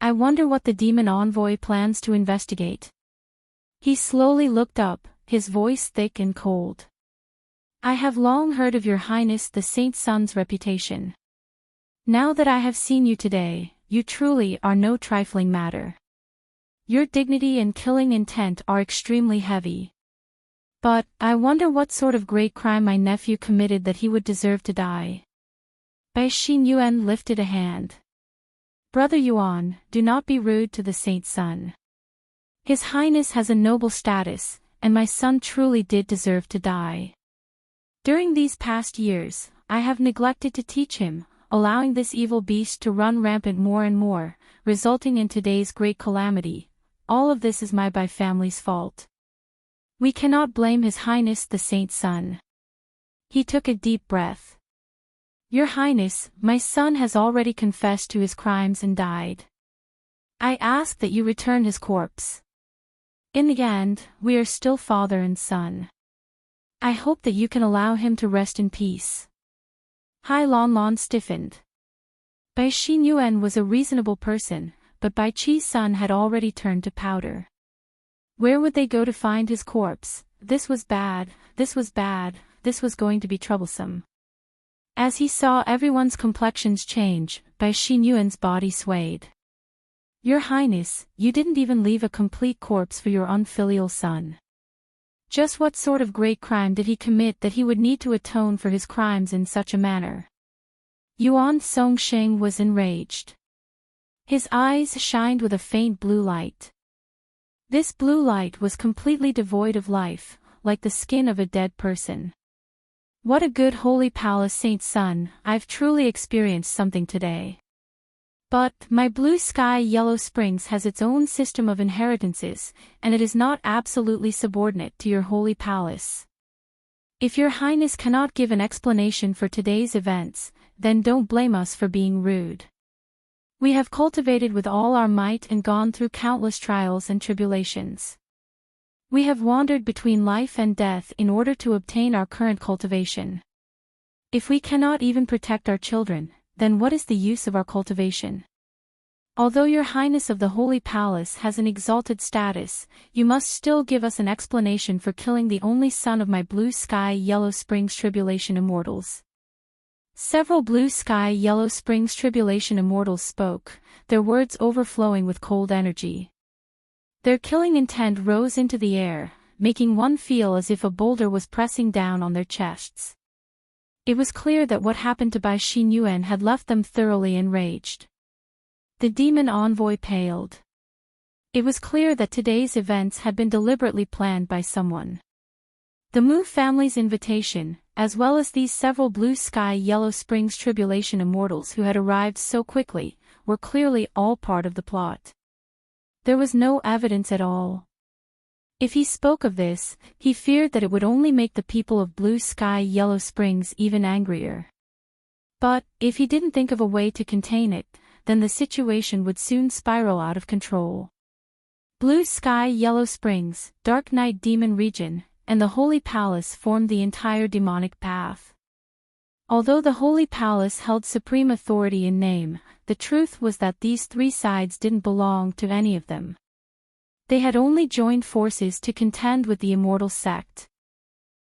I wonder what the demon envoy plans to investigate. He slowly looked up, his voice thick and cold. I have long heard of your highness the Saint Sun's reputation. Now that I have seen you today, you truly are no trifling matter. Your dignity and killing intent are extremely heavy. But, I wonder what sort of great crime my nephew committed that he would deserve to die. Bai Xin Yuan lifted a hand. Brother Yuan, do not be rude to the Saint Sun. His Highness has a noble status, and my son truly did deserve to die. During these past years, I have neglected to teach him, allowing this evil beast to run rampant more and more, resulting in today's great calamity. All of this is my Bai family's fault. We cannot blame His Highness the Saint Sun. He took a deep breath. Your Highness, my son has already confessed to his crimes and died. I ask that you return his corpse. In the end, we are still father and son. I hope that you can allow him to rest in peace. Hai Lon Lon stiffened. Bai Xin Yuan was a reasonable person, but Bai Chi's son had already turned to powder. Where would they go to find his corpse? This was bad, this was bad, this was going to be troublesome. As he saw everyone's complexions change, Bai Xin Yuan's body swayed. Your Highness, you didn't even leave a complete corpse for your unfilial son. Just what sort of great crime did he commit that he would need to atone for his crimes in such a manner? Yuan Songsheng was enraged. His eyes shined with a faint blue light. This blue light was completely devoid of life, like the skin of a dead person. What a good holy palace Saint Sun, I've truly experienced something today. But, my blue sky Yellow Springs has its own system of inheritances, and it is not absolutely subordinate to your holy palace. If your Highness cannot give an explanation for today's events, then don't blame us for being rude. We have cultivated with all our might and gone through countless trials and tribulations. We have wandered between life and death in order to obtain our current cultivation. If we cannot even protect our children, then what is the use of our cultivation? Although your Highness of the Holy Palace has an exalted status, you must still give us an explanation for killing the only son of my Blue Sky Yellow Springs Tribulation Immortals. Several Blue Sky Yellow Springs Tribulation Immortals spoke, their words overflowing with cold energy. Their killing intent rose into the air, making one feel as if a boulder was pressing down on their chests. It was clear that what happened to Bai Xin Yuan had left them thoroughly enraged. The demon envoy paled. It was clear that today's events had been deliberately planned by someone. The Mu family's invitation, as well as these several Blue Sky Yellow Springs Tribulation Immortals who had arrived so quickly, were clearly all part of the plot. There was no evidence at all. If he spoke of this, he feared that it would only make the people of Blue Sky Yellow Springs even angrier. But, if he didn't think of a way to contain it, then the situation would soon spiral out of control. Blue Sky Yellow Springs, Dark Night Demon Region, and the Holy Palace formed the entire demonic path. Although the Holy Palace held supreme authority in name, the truth was that these three sides didn't belong to any of them. They had only joined forces to contend with the Immortal Sect.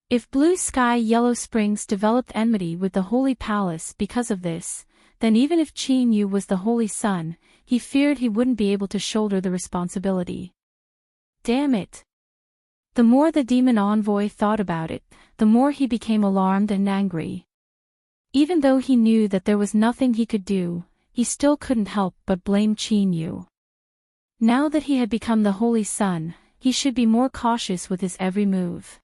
If Blue Sky Yellow Springs developed enmity with the Holy Palace because of this, then even if Qin Yu was the Holy Son, he feared he wouldn't be able to shoulder the responsibility. Damn it! The more the demon envoy thought about it, the more he became alarmed and angry. Even though he knew that there was nothing he could do, he still couldn't help but blame Qin Yu. Now that he had become the Holy Son, he should be more cautious with his every move.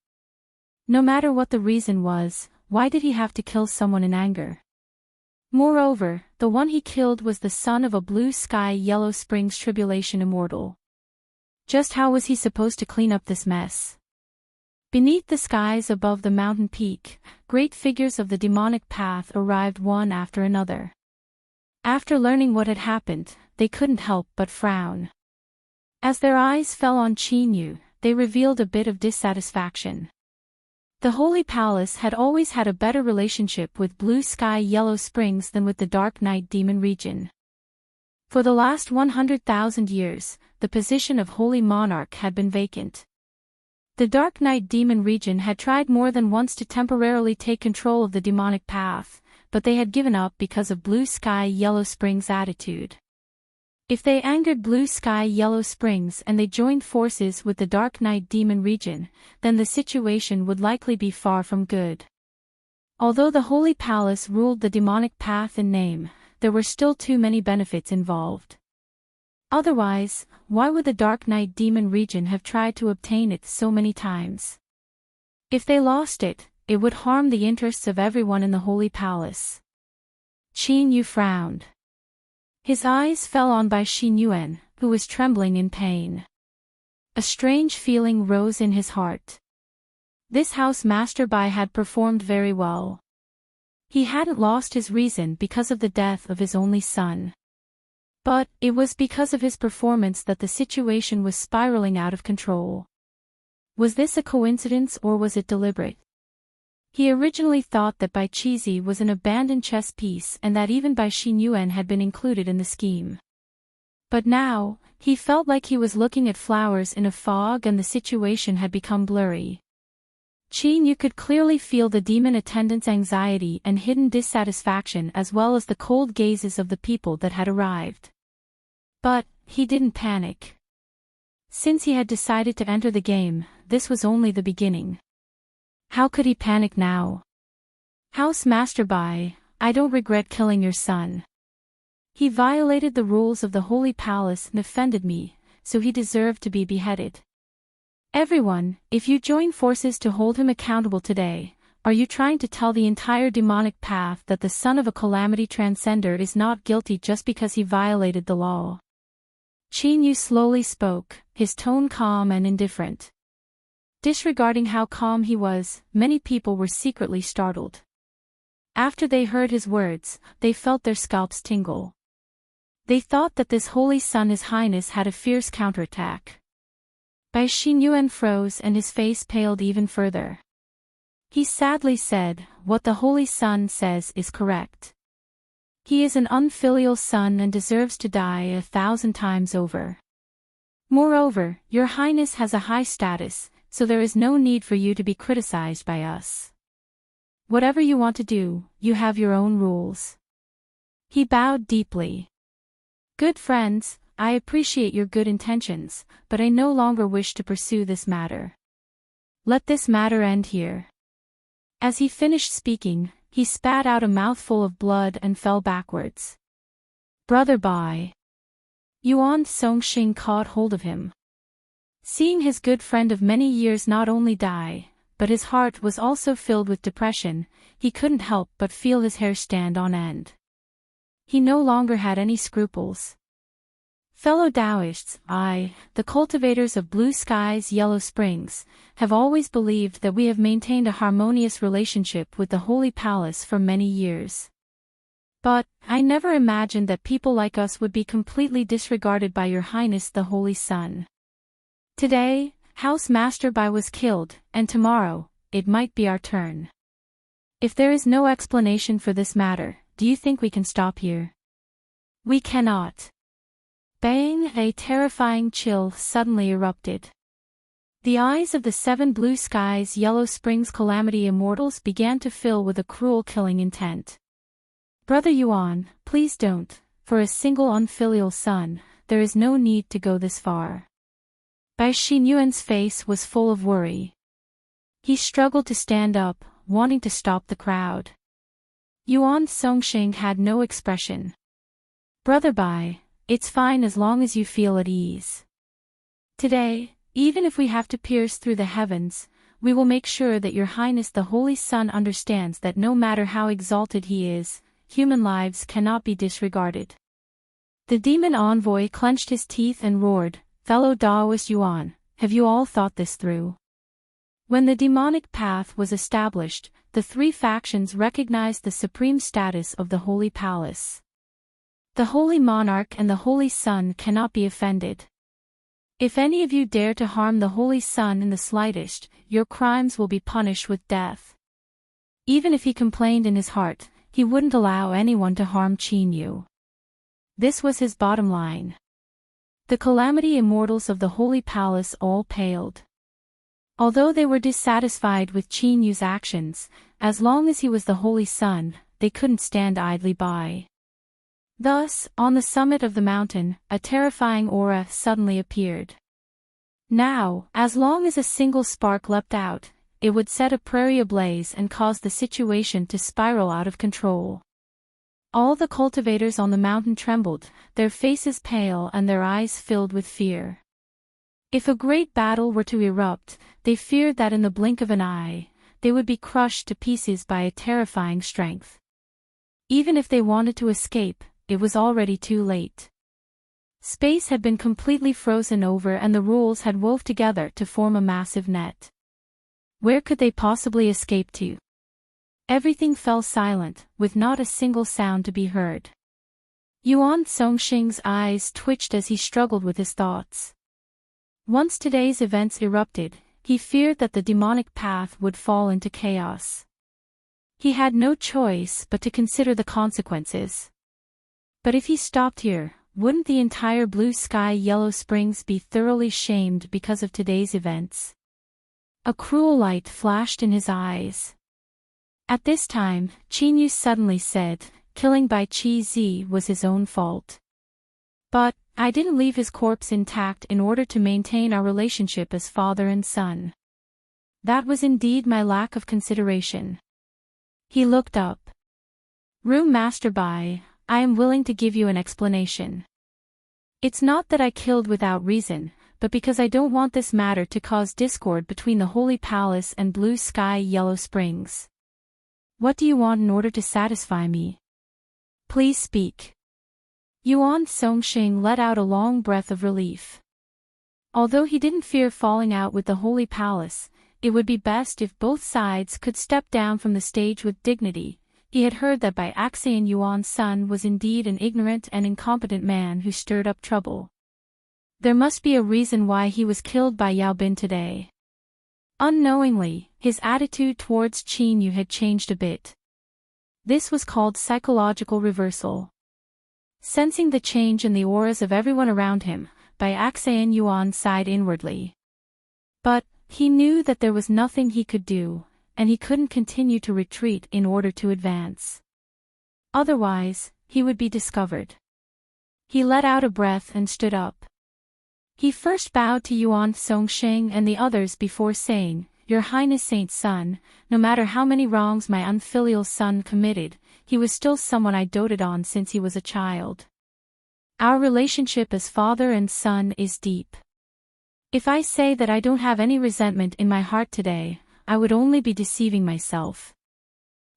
No matter what the reason was, why did he have to kill someone in anger? Moreover, the one he killed was the son of a Blue Sky Yellow Springs Tribulation Immortal. Just how was he supposed to clean up this mess? Beneath the skies above the mountain peak, great figures of the demonic path arrived one after another. After learning what had happened, they couldn't help but frown. As their eyes fell on Qin Yu, they revealed a bit of dissatisfaction. The Holy Palace had always had a better relationship with Blue Sky Yellow Springs than with the Dark Night Demon Region. For the last 100,000 years, the position of Holy Monarch had been vacant. The Dark Knight demon region had tried more than once to temporarily take control of the demonic path, but they had given up because of Blue Sky Yellow Springs' attitude. If they angered Blue Sky Yellow Springs and they joined forces with the Dark Knight demon region, then the situation would likely be far from good. Although the Holy Palace ruled the demonic path in name, there were still too many benefits involved. Otherwise, why would the Dark Knight demon region have tried to obtain it so many times? If they lost it, it would harm the interests of everyone in the Holy Palace. Qin Yu frowned. His eyes fell on Bai Xinyuan, who was trembling in pain. A strange feeling rose in his heart. This house master Bai had performed very well. He hadn't lost his reason because of the death of his only son. But it was because of his performance that the situation was spiraling out of control. Was this a coincidence or was it deliberate? He originally thought that Bai Qizi was an abandoned chess piece and that even Bai Xinyuan had been included in the scheme. But now, he felt like he was looking at flowers in a fog and the situation had become blurry. Qin Yu could clearly feel the demon attendant's anxiety and hidden dissatisfaction as well as the cold gazes of the people that had arrived. But he didn't panic. Since he had decided to enter the game, this was only the beginning. How could he panic now? House Master Bai, I don't regret killing your son. He violated the rules of the Holy Palace and offended me, so he deserved to be beheaded. Everyone, if you join forces to hold him accountable today, are you trying to tell the entire demonic path that the son of a calamity transcender is not guilty just because he violated the law? Qin Yu slowly spoke, his tone calm and indifferent. Disregarding how calm he was, many people were secretly startled. After they heard his words, they felt their scalps tingle. They thought that this holy son His Highness had a fierce counterattack. Bai Xinyuan froze and his face paled even further. He sadly said, "What the Holy Son says is correct. He is an unfilial son and deserves to die 1,000 times over. Moreover, your Highness has a high status, so there is no need for you to be criticized by us. Whatever you want to do, you have your own rules." He bowed deeply. "Good friends, I appreciate your good intentions, but I no longer wish to pursue this matter. Let this matter end here." As he finished speaking, he spat out a mouthful of blood and fell backwards. Brother Bai. Yuan Songxing caught hold of him. Seeing his good friend of many years not only die, but his heart was also filled with depression, he couldn't help but feel his hair stand on end. He no longer had any scruples. Fellow Taoists, I, the cultivators of Blue Skies Yellow Springs, have always believed that we have maintained a harmonious relationship with the Holy Palace for many years. But, I never imagined that people like us would be completely disregarded by Your Highness the Holy Sun. Today, House Master Bai was killed, and tomorrow, it might be our turn. If there is no explanation for this matter, do you think we can stop here? We cannot. Bang! A terrifying chill suddenly erupted. The eyes of the 7 Blue Skies Yellow Springs Calamity Immortals began to fill with a cruel killing intent. Brother Yuan, please don't, for a single unfilial son, there is no need to go this far. Bai Xinyuan's face was full of worry. He struggled to stand up, wanting to stop the crowd. Yuan Songxing had no expression. Brother Bai, it's fine as long as you feel at ease. Today, even if we have to pierce through the heavens, we will make sure that Your Highness the Holy Sun understands that no matter how exalted he is, human lives cannot be disregarded. The demon envoy clenched his teeth and roared, "Fellow Taoist Yuan, have you all thought this through?" When the demonic path was established, the 3 factions recognized the supreme status of the Holy Palace. The Holy Monarch and the Holy Sun cannot be offended. If any of you dare to harm the Holy Sun in the slightest, your crimes will be punished with death. Even if he complained in his heart, he wouldn't allow anyone to harm Qin Yu. This was his bottom line. The calamity immortals of the Holy Palace all paled. Although they were dissatisfied with Qin Yu's actions, as long as he was the Holy Sun, they couldn't stand idly by. Thus, on the summit of the mountain, a terrifying aura suddenly appeared. Now, as long as a single spark leapt out, it would set a prairie ablaze and cause the situation to spiral out of control. All the cultivators on the mountain trembled, their faces pale and their eyes filled with fear. If a great battle were to erupt, they feared that in the blink of an eye, they would be crushed to pieces by a terrifying strength. Even if they wanted to escape, it was already too late. Space had been completely frozen over and the rules had wove together to form a massive net. Where could they possibly escape to? Everything fell silent, with not a single sound to be heard. Yuan Songxing's eyes twitched as he struggled with his thoughts. Once today's events erupted, he feared that the demonic path would fall into chaos. He had no choice but to consider the consequences. But if he stopped here, wouldn't the entire Blue Sky Yellow Springs be thoroughly shamed because of today's events? A cruel light flashed in his eyes. At this time, Qin Yu suddenly said, killing Bai Qi Zi was his own fault. But, I didn't leave his corpse intact in order to maintain our relationship as father and son. That was indeed my lack of consideration. He looked up. Room Master Bai, I am willing to give you an explanation. It's not that I killed without reason, but because I don't want this matter to cause discord between the Holy Palace and Blue Sky Yellow Springs. What do you want in order to satisfy me? Please speak. Yuan Songxing let out a long breath of relief. Although he didn't fear falling out with the Holy Palace, it would be best if both sides could step down from the stage with dignity. He had heard that Bai Axian Yuan's son was indeed an ignorant and incompetent man who stirred up trouble. There must be a reason why he was killed by Yao Bin today. Unknowingly, his attitude towards Qin Yu had changed a bit. This was called psychological reversal. Sensing the change in the auras of everyone around him, Bai Axian Yuan sighed inwardly. But, he knew that there was nothing he could do, and he couldn't continue to retreat in order to advance. Otherwise, he would be discovered. He let out a breath and stood up. He first bowed to Yuan Songxing and the others before saying, Your Highness Saint's son, no matter how many wrongs my unfilial son committed, he was still someone I doted on since he was a child. Our relationship as father and son is deep. If I say that I don't have any resentment in my heart today, I would only be deceiving myself.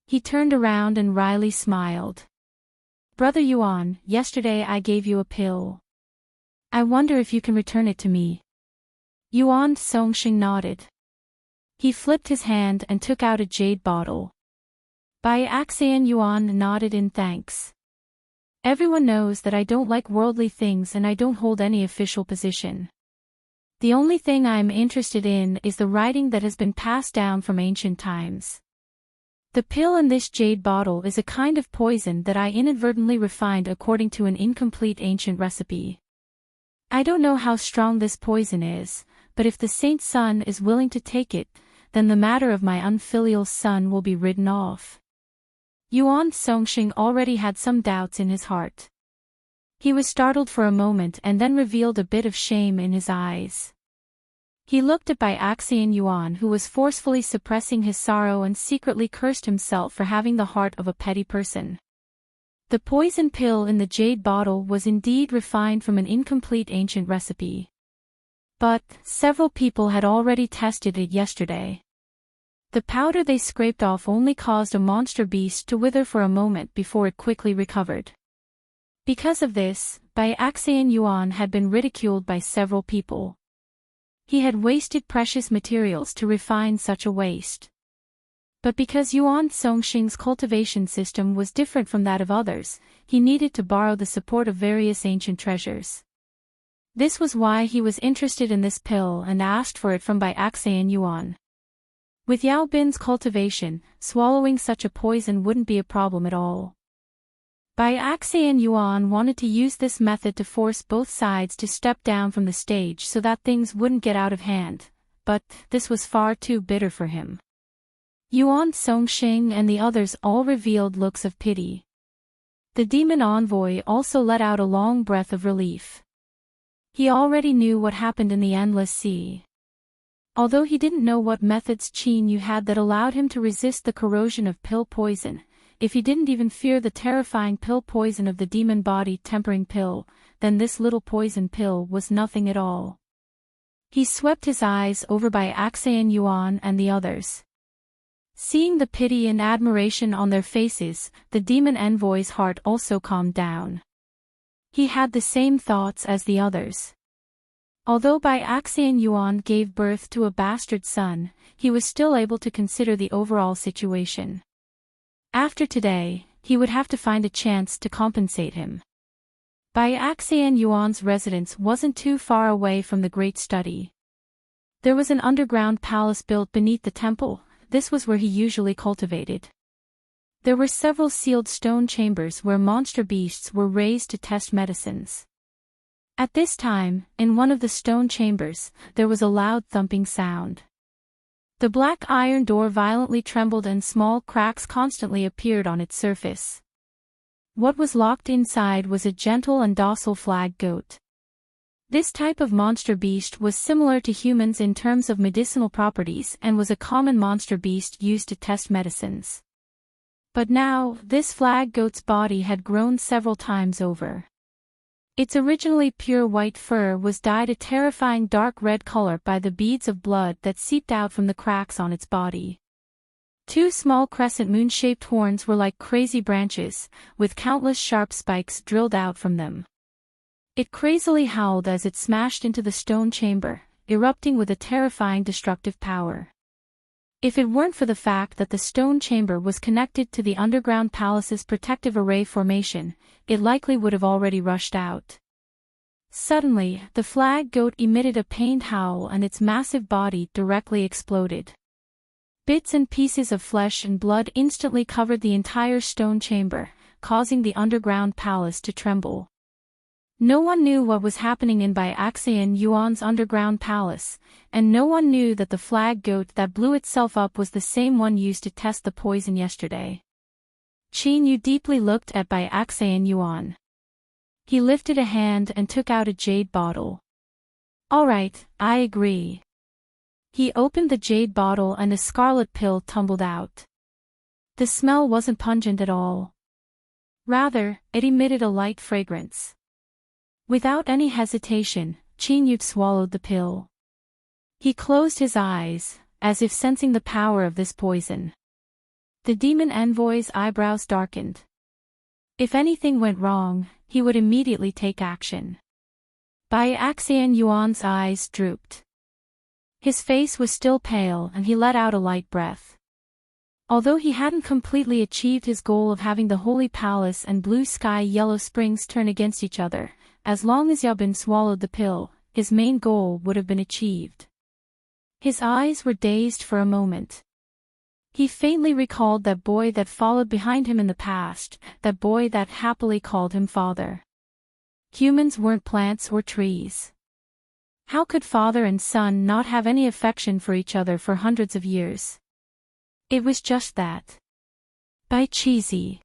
He turned around and wryly smiled. Brother Yuan, yesterday I gave you a pill. I wonder if you can return it to me. Yuan Songxing nodded. He flipped his hand and took out a jade bottle. Bai Axian Yuan nodded in thanks. Everyone knows that I don't like worldly things and I don't hold any official position. The only thing I am interested in is the writing that has been passed down from ancient times. The pill in this jade bottle is a kind of poison that I inadvertently refined according to an incomplete ancient recipe. I don't know how strong this poison is, but if the saint's son is willing to take it, then the matter of my unfilial son will be written off. Yuan Songxing already had some doubts in his heart. He was startled for a moment and then revealed a bit of shame in his eyes. He looked at Bai Axian Yuan, who was forcefully suppressing his sorrow, and secretly cursed himself for having the heart of a petty person. The poison pill in the jade bottle was indeed refined from an incomplete ancient recipe. But, several people had already tested it yesterday. The powder they scraped off only caused a monster beast to wither for a moment before it quickly recovered. Because of this, Bai Axian Yuan had been ridiculed by several people. He had wasted precious materials to refine such a waste. But because Yuan Songxing's cultivation system was different from that of others, he needed to borrow the support of various ancient treasures. This was why he was interested in this pill and asked for it from Bai Axian Yuan. With Yao Bin's cultivation, swallowing such a poison wouldn't be a problem at all. Bai Axe and Yuan wanted to use this method to force both sides to step down from the stage so that things wouldn't get out of hand, but this was far too bitter for him. Yuan Songxing and the others all revealed looks of pity. The demon envoy also let out a long breath of relief. He already knew what happened in the Endless Sea. Although he didn't know what methods Qin Yu had that allowed him to resist the corrosion of pill poison, if he didn't even fear the terrifying pill poison of the demon body tempering pill, then this little poison pill was nothing at all. He swept his eyes over by Axean Yuan and the others. Seeing the pity and admiration on their faces, the demon envoy's heart also calmed down. He had the same thoughts as the others. Although Bai Axian Yuan gave birth to a bastard son, he was still able to consider the overall situation. After today, he would have to find a chance to compensate him. Bai Axian Yuan's residence wasn't too far away from the Great Study. There was an underground palace built beneath the temple. This was where he usually cultivated. There were several sealed stone chambers where monster beasts were raised to test medicines. At this time, in one of the stone chambers, there was a loud thumping sound. The black iron door violently trembled and small cracks constantly appeared on its surface. What was locked inside was a gentle and docile flag goat. This type of monster beast was similar to humans in terms of medicinal properties and was a common monster beast used to test medicines. But now, this flag goat's body had grown several times over. Its originally pure white fur was dyed a terrifying dark red color by the beads of blood that seeped out from the cracks on its body. Two small crescent moon-shaped horns were like crazy branches, with countless sharp spikes drilled out from them. It crazily howled as it smashed into the stone chamber, erupting with a terrifying destructive power. If it weren't for the fact that the stone chamber was connected to the underground palace's protective array formation, it likely would have already rushed out. Suddenly, the flag goat emitted a pained howl and its massive body directly exploded. Bits and pieces of flesh and blood instantly covered the entire stone chamber, causing the underground palace to tremble. No one knew what was happening in Bai Axian Yuan's underground palace, and no one knew that the flag goat that blew itself up was the same one used to test the poison yesterday. Qin Yu deeply looked at Bai Axian Yuan. He lifted a hand and took out a jade bottle. "All right, I agree." He opened the jade bottle and a scarlet pill tumbled out. The smell wasn't pungent at all. Rather, it emitted a light fragrance. Without any hesitation, Qin Yu swallowed the pill. He closed his eyes, as if sensing the power of this poison. The demon envoy's eyebrows darkened. If anything went wrong, he would immediately take action. Bai Axian Yuan's eyes drooped. His face was still pale and he let out a light breath. Although he hadn't completely achieved his goal of having the Holy Palace and Blue Sky Yellow Springs turn against each other, as long as Yabin swallowed the pill, his main goal would have been achieved. His eyes were dazed for a moment. He faintly recalled that boy that followed behind him in the past, that boy that happily called him father. Humans weren't plants or trees. How could father and son not have any affection for each other for hundreds of years? It was just that. Bai Cheesy.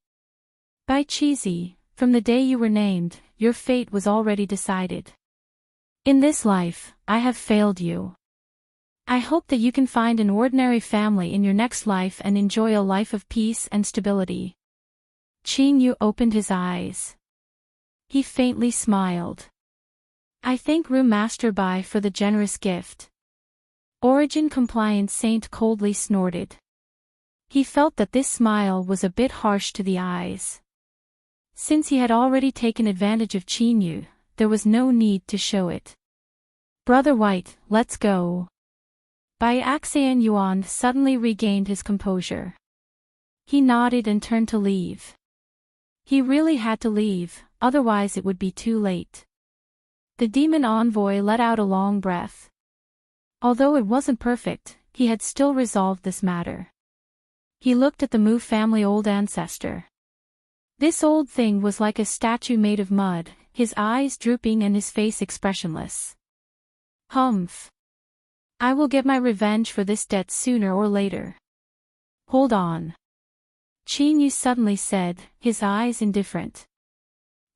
Bai Cheesy, from the day you were named, your fate was already decided. In this life, I have failed you. I hope that you can find an ordinary family in your next life and enjoy a life of peace and stability. Qin Yu opened his eyes. He faintly smiled. I thank Room Master Bai for the generous gift. Origin Compliant Saint coldly snorted. He felt that this smile was a bit harsh to the eyes. Since he had already taken advantage of Qin Yu, there was no need to show it. Brother White, let's go. Bai Axian Yuan suddenly regained his composure. He nodded and turned to leave. He really had to leave, otherwise it would be too late. The demon envoy let out a long breath. Although it wasn't perfect, he had still resolved this matter. He looked at the Mu family old ancestor. This old thing was like a statue made of mud, his eyes drooping and his face expressionless. Humph. I will get my revenge for this debt sooner or later. Hold on. Chinyu suddenly said, his eyes indifferent.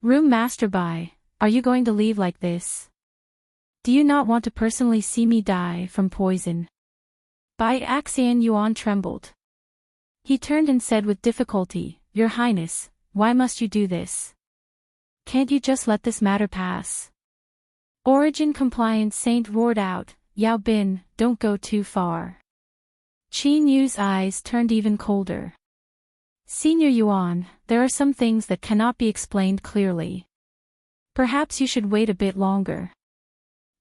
Room Master Bai, are you going to leave like this? Do you not want to personally see me die from poison? Bai Axian Yuan trembled. He turned and said with difficulty, Your Highness, why must you do this? Can't you just let this matter pass? Origin-compliant saint roared out, Yao Bin, don't go too far. Qin Yu's eyes turned even colder. Senior Yuan, there are some things that cannot be explained clearly. Perhaps you should wait a bit longer.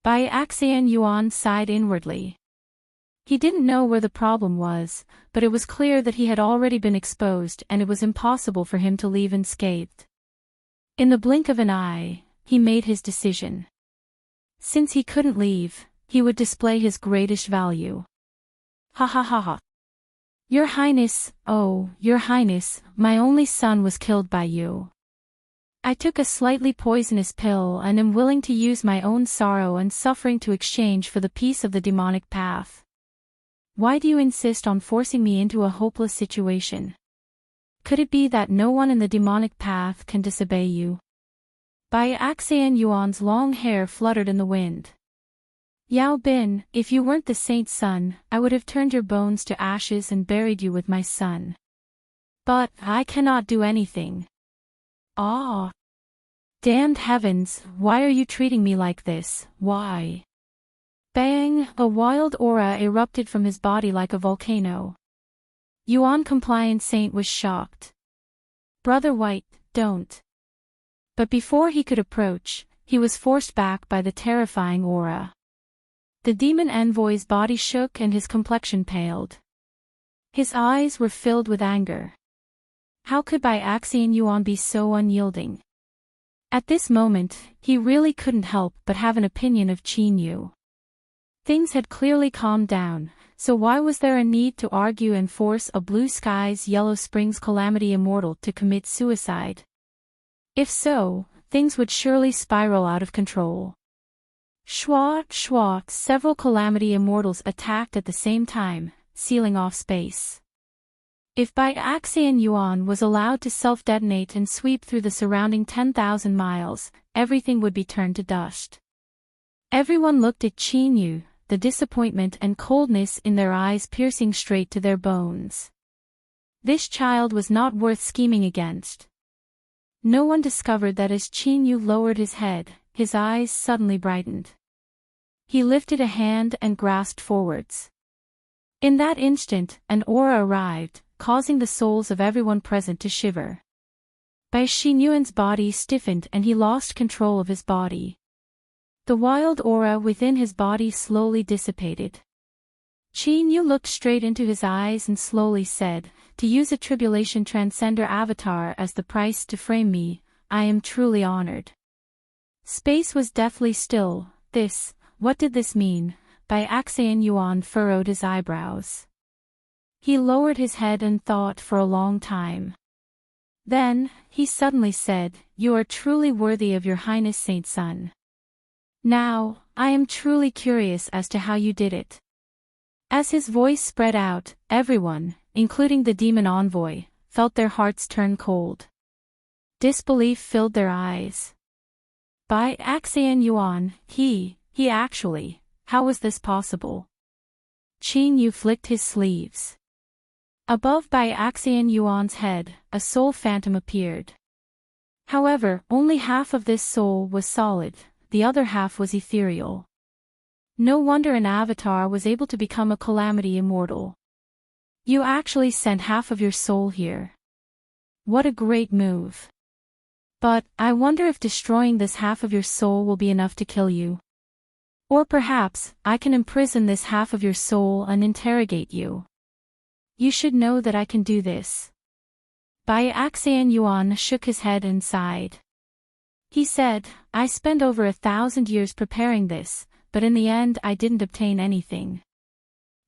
Bai Axian Yuan sighed inwardly. He didn't know where the problem was, but it was clear that he had already been exposed and it was impossible for him to leave unscathed. In the blink of an eye, he made his decision. Since he couldn't leave, he would display his greatest value. Ha ha ha ha. Your Highness, oh, Your Highness, my only son was killed by you. I took a slightly poisonous pill and am willing to use my own sorrow and suffering to exchange for the peace of the demonic path. Why do you insist on forcing me into a hopeless situation? Could it be that no one in the demonic path can disobey you? Bai Axian Yuan's long hair fluttered in the wind. Yao Bin, if you weren't the saint's son, I would have turned your bones to ashes and buried you with my son. But I cannot do anything. Ah! Damned heavens, why are you treating me like this, why? Bang! A wild aura erupted from his body like a volcano. Yuan-compliant saint was shocked. Brother White, don't. But before he could approach, he was forced back by the terrifying aura. The demon envoy's body shook and his complexion paled. His eyes were filled with anger. How could Bai Axian Yuan be so unyielding? At this moment, he really couldn't help but have an opinion of Qin Yu. Things had clearly calmed down, so why was there a need to argue and force a Blue Skies Yellow Springs Calamity Immortal to commit suicide? If so, things would surely spiral out of control. Shwa, shwa, several Calamity Immortals attacked at the same time, sealing off space. If Bai Axian Yuan was allowed to self-detonate and sweep through the surrounding 10,000 miles, everything would be turned to dust. Everyone looked at Qin Yu, the disappointment and coldness in their eyes piercing straight to their bones. This child was not worth scheming against. No one discovered that as Qin Yu lowered his head, his eyes suddenly brightened. He lifted a hand and grasped forwards. In that instant, an aura arrived, causing the souls of everyone present to shiver. Bai Xinyuan's body stiffened and he lost control of his body. The wild aura within his body slowly dissipated. Qin Yu looked straight into his eyes and slowly said, to use a Tribulation Transcender avatar as the price to frame me, I am truly honored. Space was deathly still. What did this mean? Bai Axian Yuan furrowed his eyebrows. He lowered his head and thought for a long time. Then, he suddenly said, You are truly worthy of Your Highness Saint Son. Now, I am truly curious as to how you did it. As his voice spread out, everyone, including the demon envoy, felt their hearts turn cold. Disbelief filled their eyes. Bai Axian Yuan, he actually, how was this possible? Qin Yu flicked his sleeves. Above Bai Axian Yuan's head, a soul phantom appeared. However, only half of this soul was solid, the other half was ethereal. No wonder an avatar was able to become a Calamity Immortal. You actually sent half of your soul here. What a great move. But, I wonder if destroying this half of your soul will be enough to kill you. Or perhaps, I can imprison this half of your soul and interrogate you. You should know that I can do this. Bai Axian Yuan shook his head and sighed. He said, I spent over 1,000 years preparing this, but in the end I didn't obtain anything.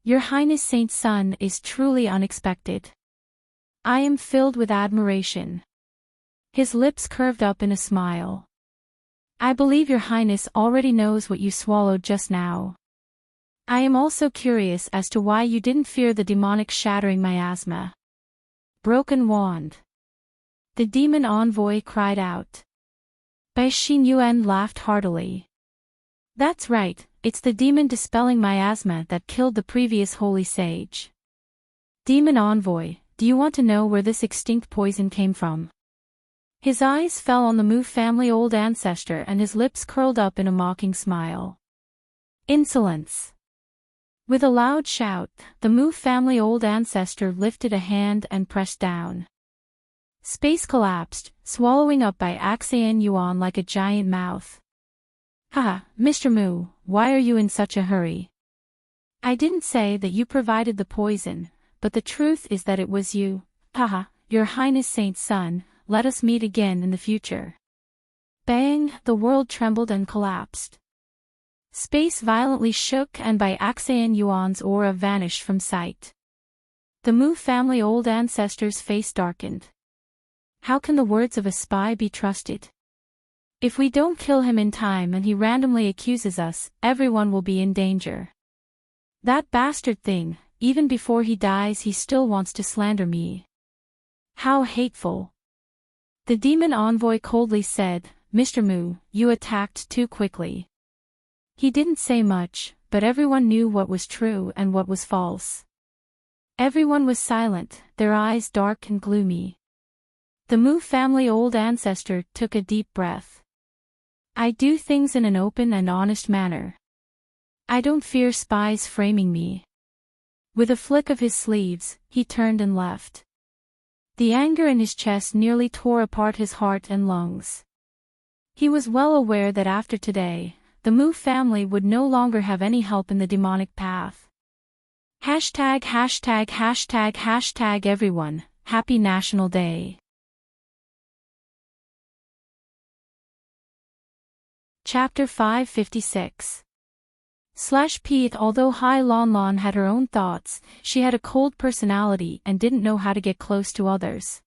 Your Highness Saint Son is truly unexpected. I am filled with admiration. His lips curved up in a smile. I believe your highness already knows what you swallowed just now. I am also curious as to why you didn't fear the demonic shattering miasma. Broken wand. The demon envoy cried out. Bai Xinyuan laughed heartily. That's right, it's the demon dispelling miasma that killed the previous holy sage. Demon envoy, do you want to know where this extinct poison came from? His eyes fell on the Mu family old ancestor and his lips curled up in a mocking smile. Insolence. With a loud shout, the Mu family old ancestor lifted a hand and pressed down. Space collapsed, swallowing up by Axian Yuan like a giant mouth. Haha, Mr. Mu, why are you in such a hurry? I didn't say that you provided the poison, but the truth is that it was you. Haha, your highness Saint's son, let us meet again in the future. Bang, the world trembled and collapsed. Space violently shook and Bai Axian Yuan's aura vanished from sight. The Mu family old ancestor's face darkened. How can the words of a spy be trusted? If we don't kill him in time and he randomly accuses us, everyone will be in danger. That bastard thing, even before he dies he still wants to slander me. How hateful. The demon envoy coldly said, Mr. Mu, you attacked too quickly. He didn't say much, but everyone knew what was true and what was false. Everyone was silent, their eyes dark and gloomy. The Mu family old ancestor took a deep breath. I do things in an open and honest manner. I don't fear spies framing me. With a flick of his sleeves, he turned and left. The anger in his chest nearly tore apart his heart and lungs. He was well aware that after today, the Mu family would no longer have any help in the demonic path. Hashtag everyone, Happy National Day. Chapter 556. Pete. Although Hai Lanlan had her own thoughts, she had a cold personality and didn't know how to get close to others.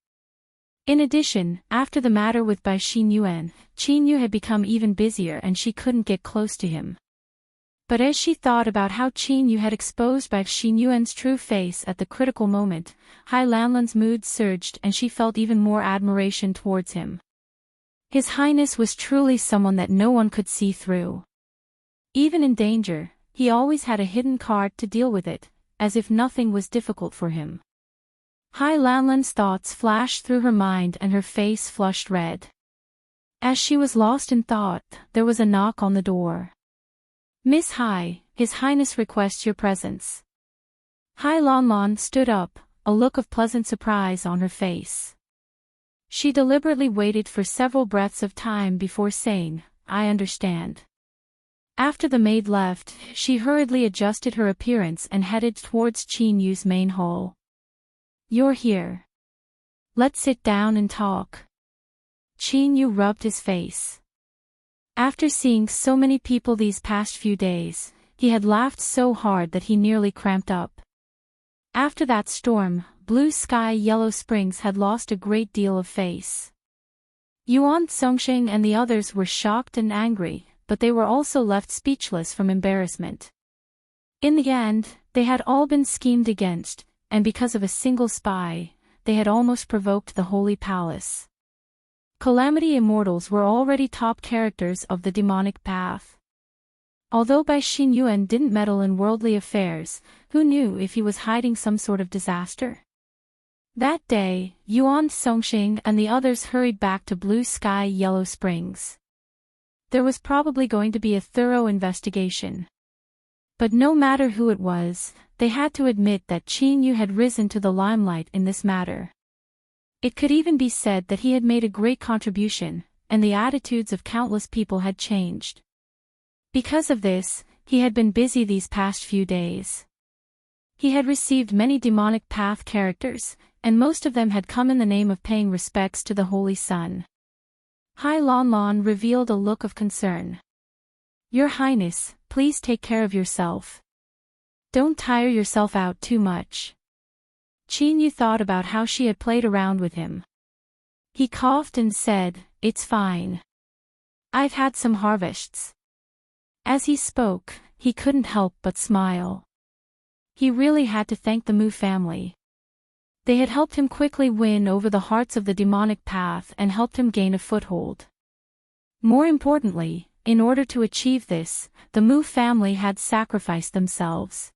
In addition, after the matter with Bai Xinyuan, Qinyu had become even busier and she couldn't get close to him. But as she thought about how Qinyu had exposed Bai Xinyuan's true face at the critical moment, Hai Lanlan's mood surged and she felt even more admiration towards him. His Highness was truly someone that no one could see through. Even in danger, he always had a hidden card to deal with it, as if nothing was difficult for him. Hai Lanlan's thoughts flashed through her mind and her face flushed red. As she was lost in thought, there was a knock on the door. Miss Hai, His Highness requests your presence. Hai Lanlan stood up, a look of pleasant surprise on her face. She deliberately waited for several breaths of time before saying, I understand. After the maid left, she hurriedly adjusted her appearance and headed towards Qinyu's main hall. You're here. Let's sit down and talk. Qinyu rubbed his face. After seeing so many people these past few days, he had laughed so hard that he nearly cramped up. After that storm, Blue Sky Yellow Springs had lost a great deal of face. Yuan Songsheng and the others were shocked and angry, but they were also left speechless from embarrassment. In the end, they had all been schemed against, and because of a single spy, they had almost provoked the Holy Palace. Calamity Immortals were already top characters of the demonic path. Although Bai Xinyuan didn't meddle in worldly affairs, who knew if he was hiding some sort of disaster? That day, Yuan Songsheng and the others hurried back to Blue Sky Yellow Springs. There was probably going to be a thorough investigation. But no matter who it was, they had to admit that Qinyu had risen to the limelight in this matter. It could even be said that he had made a great contribution, and the attitudes of countless people had changed. Because of this, he had been busy these past few days. He had received many demonic path characters, and most of them had come in the name of paying respects to the Holy Sun. Hai Lanlan revealed a look of concern. Your Highness, please take care of yourself. Don't tire yourself out too much. Qinyu thought about how she had played around with him. He coughed and said, "It's fine. I've had some harvests." As he spoke, he couldn't help but smile. He really had to thank the Mu family. They had helped him quickly win over the hearts of the demonic path and helped him gain a foothold. More importantly, in order to achieve this, the Mu family had sacrificed themselves.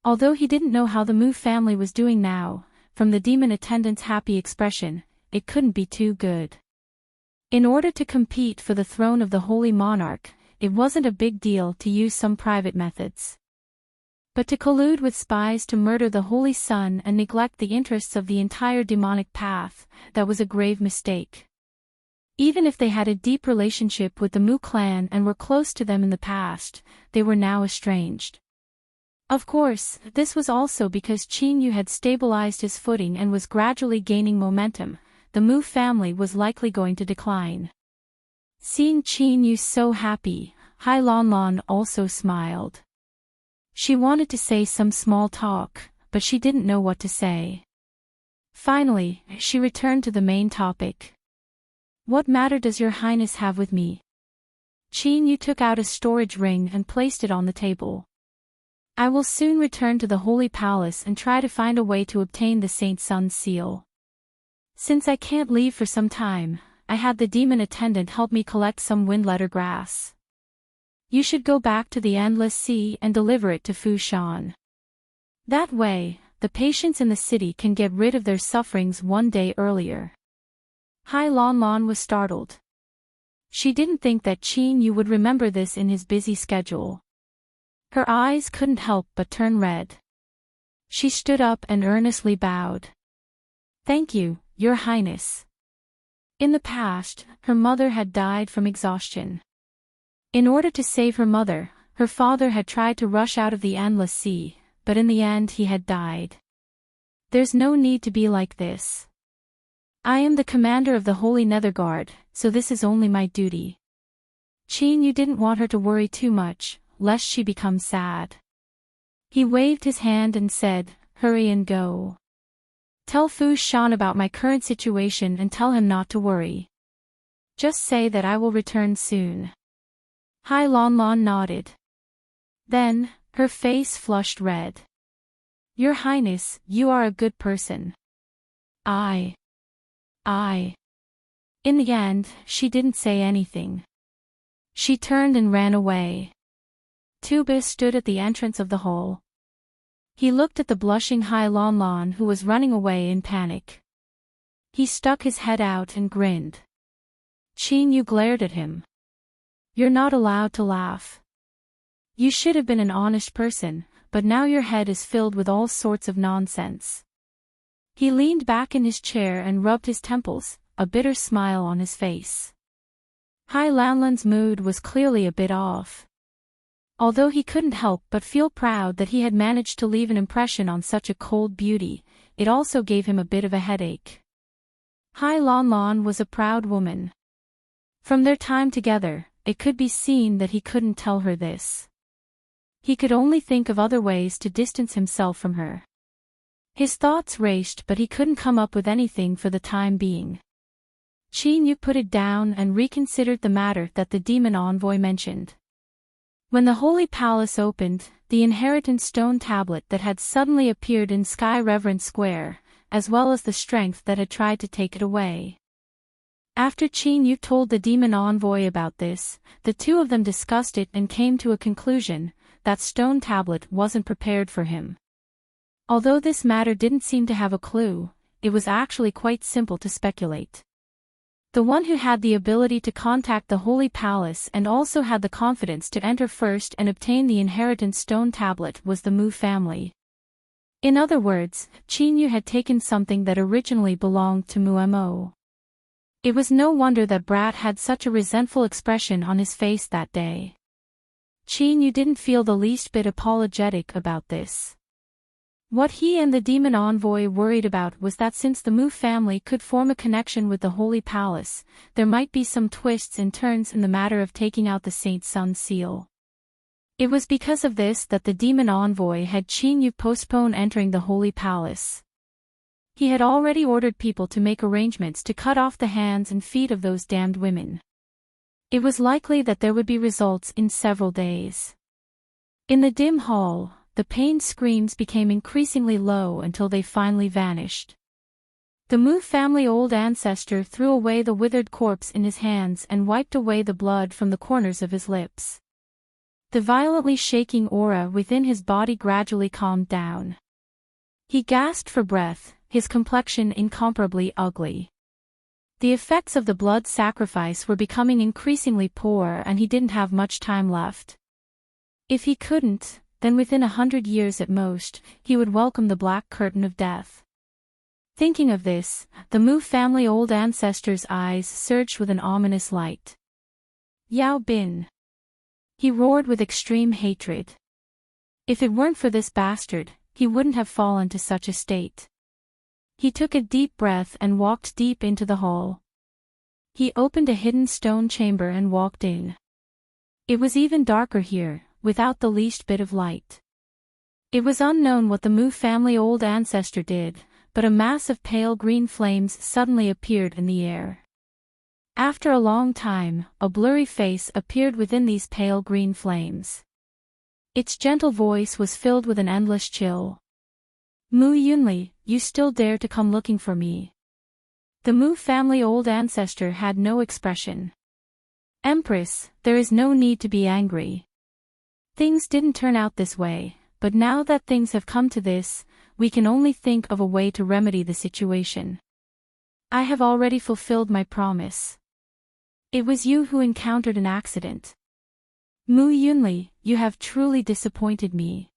Although he didn't know how the Mu family was doing now, from the demon attendant's happy expression, it couldn't be too good. In order to compete for the throne of the Holy Monarch, it wasn't a big deal to use some private methods. But to collude with spies to murder the Holy Sun and neglect the interests of the entire demonic path, that was a grave mistake. Even if they had a deep relationship with the Mu clan and were close to them in the past, they were now estranged. Of course, this was also because Qin Yu had stabilized his footing and was gradually gaining momentum. The Mu family was likely going to decline. Seeing Qin Yu so happy, Hai Lanlan also smiled. She wanted to say some small talk, but she didn't know what to say. Finally, she returned to the main topic. "What matter does your highness have with me?" Qin Yu took out a storage ring and placed it on the table. "I will soon return to the Holy Palace and try to find a way to obtain the Saint Sun's seal. Since I can't leave for some time, I had the demon attendant help me collect some windletter grass. You should go back to the Endless Sea and deliver it to Fu Shan. That way, the patients in the city can get rid of their sufferings one day earlier." Hai Lanlan was startled. She didn't think that Qin Yu would remember this in his busy schedule. Her eyes couldn't help but turn red. She stood up and earnestly bowed. "Thank you, Your Highness." In the past, her mother had died from exhaustion. In order to save her mother, her father had tried to rush out of the Endless Sea, but in the end he had died. "There's no need to be like this. I am the commander of the Holy Netherguard, so this is only my duty." Qin Yu didn't want her to worry too much, lest she become sad. He waved his hand and said, "Hurry and go. Tell Fu Shan about my current situation and tell him not to worry. Just say that I will return soon." Hai Lanlan nodded. Then, her face flushed red. "Your Highness, you are a good person." I. In the end, she didn't say anything. She turned and ran away. Tuba stood at the entrance of the hall. He looked at the blushing Hai Lanlan who was running away in panic. He stuck his head out and grinned. Qin Yu glared at him. "You're not allowed to laugh. You should have been an honest person, but now your head is filled with all sorts of nonsense." He leaned back in his chair and rubbed his temples, a bitter smile on his face. Hai Lanlan's mood was clearly a bit off. Although he couldn't help but feel proud that he had managed to leave an impression on such a cold beauty, it also gave him a bit of a headache. Hai Lanlan was a proud woman. From their time together, it could be seen that he couldn't tell her this. He could only think of other ways to distance himself from her. His thoughts raced but he couldn't come up with anything for the time being. Qin Yu put it down and reconsidered the matter that the demon envoy mentioned. When the Holy Palace opened, the inheritance stone tablet that had suddenly appeared in Sky Reverend Square, as well as the strength that had tried to take it away. After Qin Yu told the demon envoy about this, the two of them discussed it and came to a conclusion: that stone tablet wasn't prepared for him. Although this matter didn't seem to have a clue, it was actually quite simple to speculate. The one who had the ability to contact the Holy Palace and also had the confidence to enter first and obtain the inheritance stone tablet was the Mu family. In other words, Qin Yu had taken something that originally belonged to Mu Mo. It was no wonder that Brat had such a resentful expression on his face that day. Qin Yu didn't feel the least bit apologetic about this. What he and the demon envoy worried about was that since the Mu family could form a connection with the Holy Palace, there might be some twists and turns in the matter of taking out the Saint Sun seal. It was because of this that the demon envoy had Qin Yu postpone entering the Holy Palace. He had already ordered people to make arrangements to cut off the hands and feet of those damned women. It was likely that there would be results in several days. In the dim hall, the pained screams became increasingly low until they finally vanished. The Mu family old ancestor threw away the withered corpse in his hands and wiped away the blood from the corners of his lips. The violently shaking aura within his body gradually calmed down. He gasped for breath, his complexion incomparably ugly. The effects of the blood sacrifice were becoming increasingly poor and he didn't have much time left. If he couldn't, then within 100 years at most, he would welcome the black curtain of death. Thinking of this, the Mu family old ancestor's eyes surged with an ominous light. Yao Bin! He roared with extreme hatred. If it weren't for this bastard, he wouldn't have fallen to such a state. He took a deep breath and walked deep into the hall. He opened a hidden stone chamber and walked in. It was even darker here, without the least bit of light. It was unknown what the Mu family old ancestor did, but a mass of pale green flames suddenly appeared in the air. After a long time, a blurry face appeared within these pale green flames. Its gentle voice was filled with an endless chill. Mu Yunli, you still dare to come looking for me? The Mu family old ancestor had no expression. Empress, there is no need to be angry. Things didn't turn out this way, but now that things have come to this, we can only think of a way to remedy the situation. I have already fulfilled my promise. It was you who encountered an accident. Mu Yunli, you have truly disappointed me.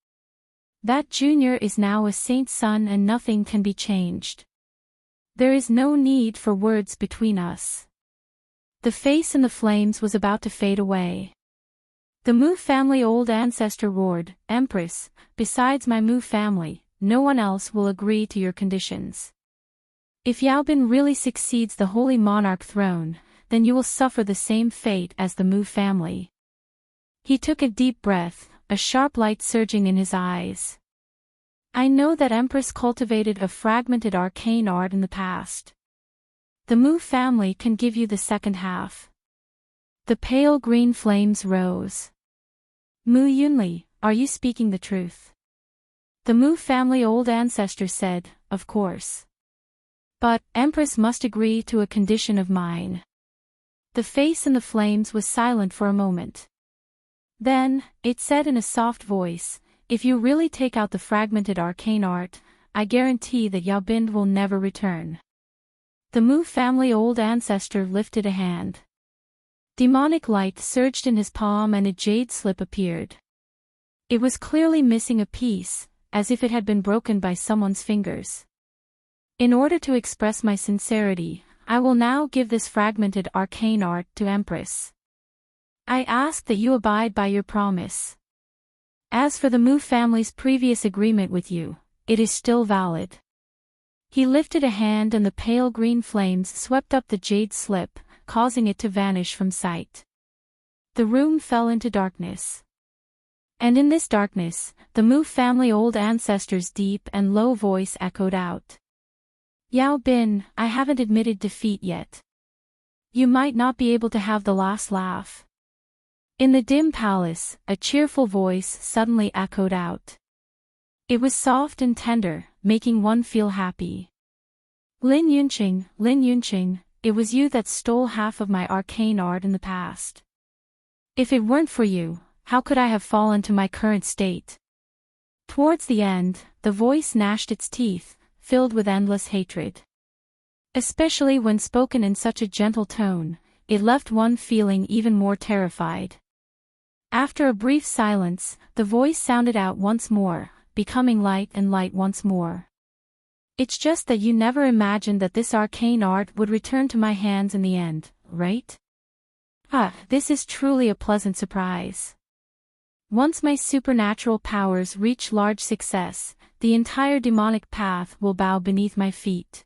That junior is now a saint's son and nothing can be changed. There is no need for words between us. The face in the flames was about to fade away. The Mu family old ancestor roared, Empress, besides my Mu family, no one else will agree to your conditions. If Yao Bin really succeeds the holy monarch throne, then you will suffer the same fate as the Mu family. He took a deep breath, a sharp light surging in his eyes. I know that Empress cultivated a fragmented arcane art in the past. The Mu family can give you the second half. The pale green flames rose. Mu Yunli, are you speaking the truth? The Mu family old ancestor said, of course. But, Empress must agree to a condition of mine. The face in the flames was silent for a moment. Then, it said in a soft voice, if you really take out the fragmented arcane art, I guarantee that Yao Bin will never return. The Mu family old ancestor lifted a hand. Demonic light surged in his palm and a jade slip appeared. It was clearly missing a piece, as if it had been broken by someone's fingers. In order to express my sincerity, I will now give this fragmented arcane art to Empress. I ask that you abide by your promise. As for the Mu family's previous agreement with you, it is still valid. He lifted a hand and the pale green flames swept up the jade slip, causing it to vanish from sight. The room fell into darkness. And in this darkness, the Mu family old ancestor's deep and low voice echoed out. Yao Bin, I haven't admitted defeat yet. You might not be able to have the last laugh. In the dim palace, a cheerful voice suddenly echoed out. It was soft and tender, making one feel happy. Lin Yunqing, it was you that stole half of my arcane art in the past. If it weren't for you, how could I have fallen to my current state? Towards the end, the voice gnashed its teeth, filled with endless hatred. Especially when spoken in such a gentle tone, it left one feeling even more terrified. After a brief silence, the voice sounded out once more, becoming light and light once more. It's just that you never imagined that this arcane art would return to my hands in the end, right? This is truly a pleasant surprise. Once my supernatural powers reach large success, the entire demonic path will bow beneath my feet.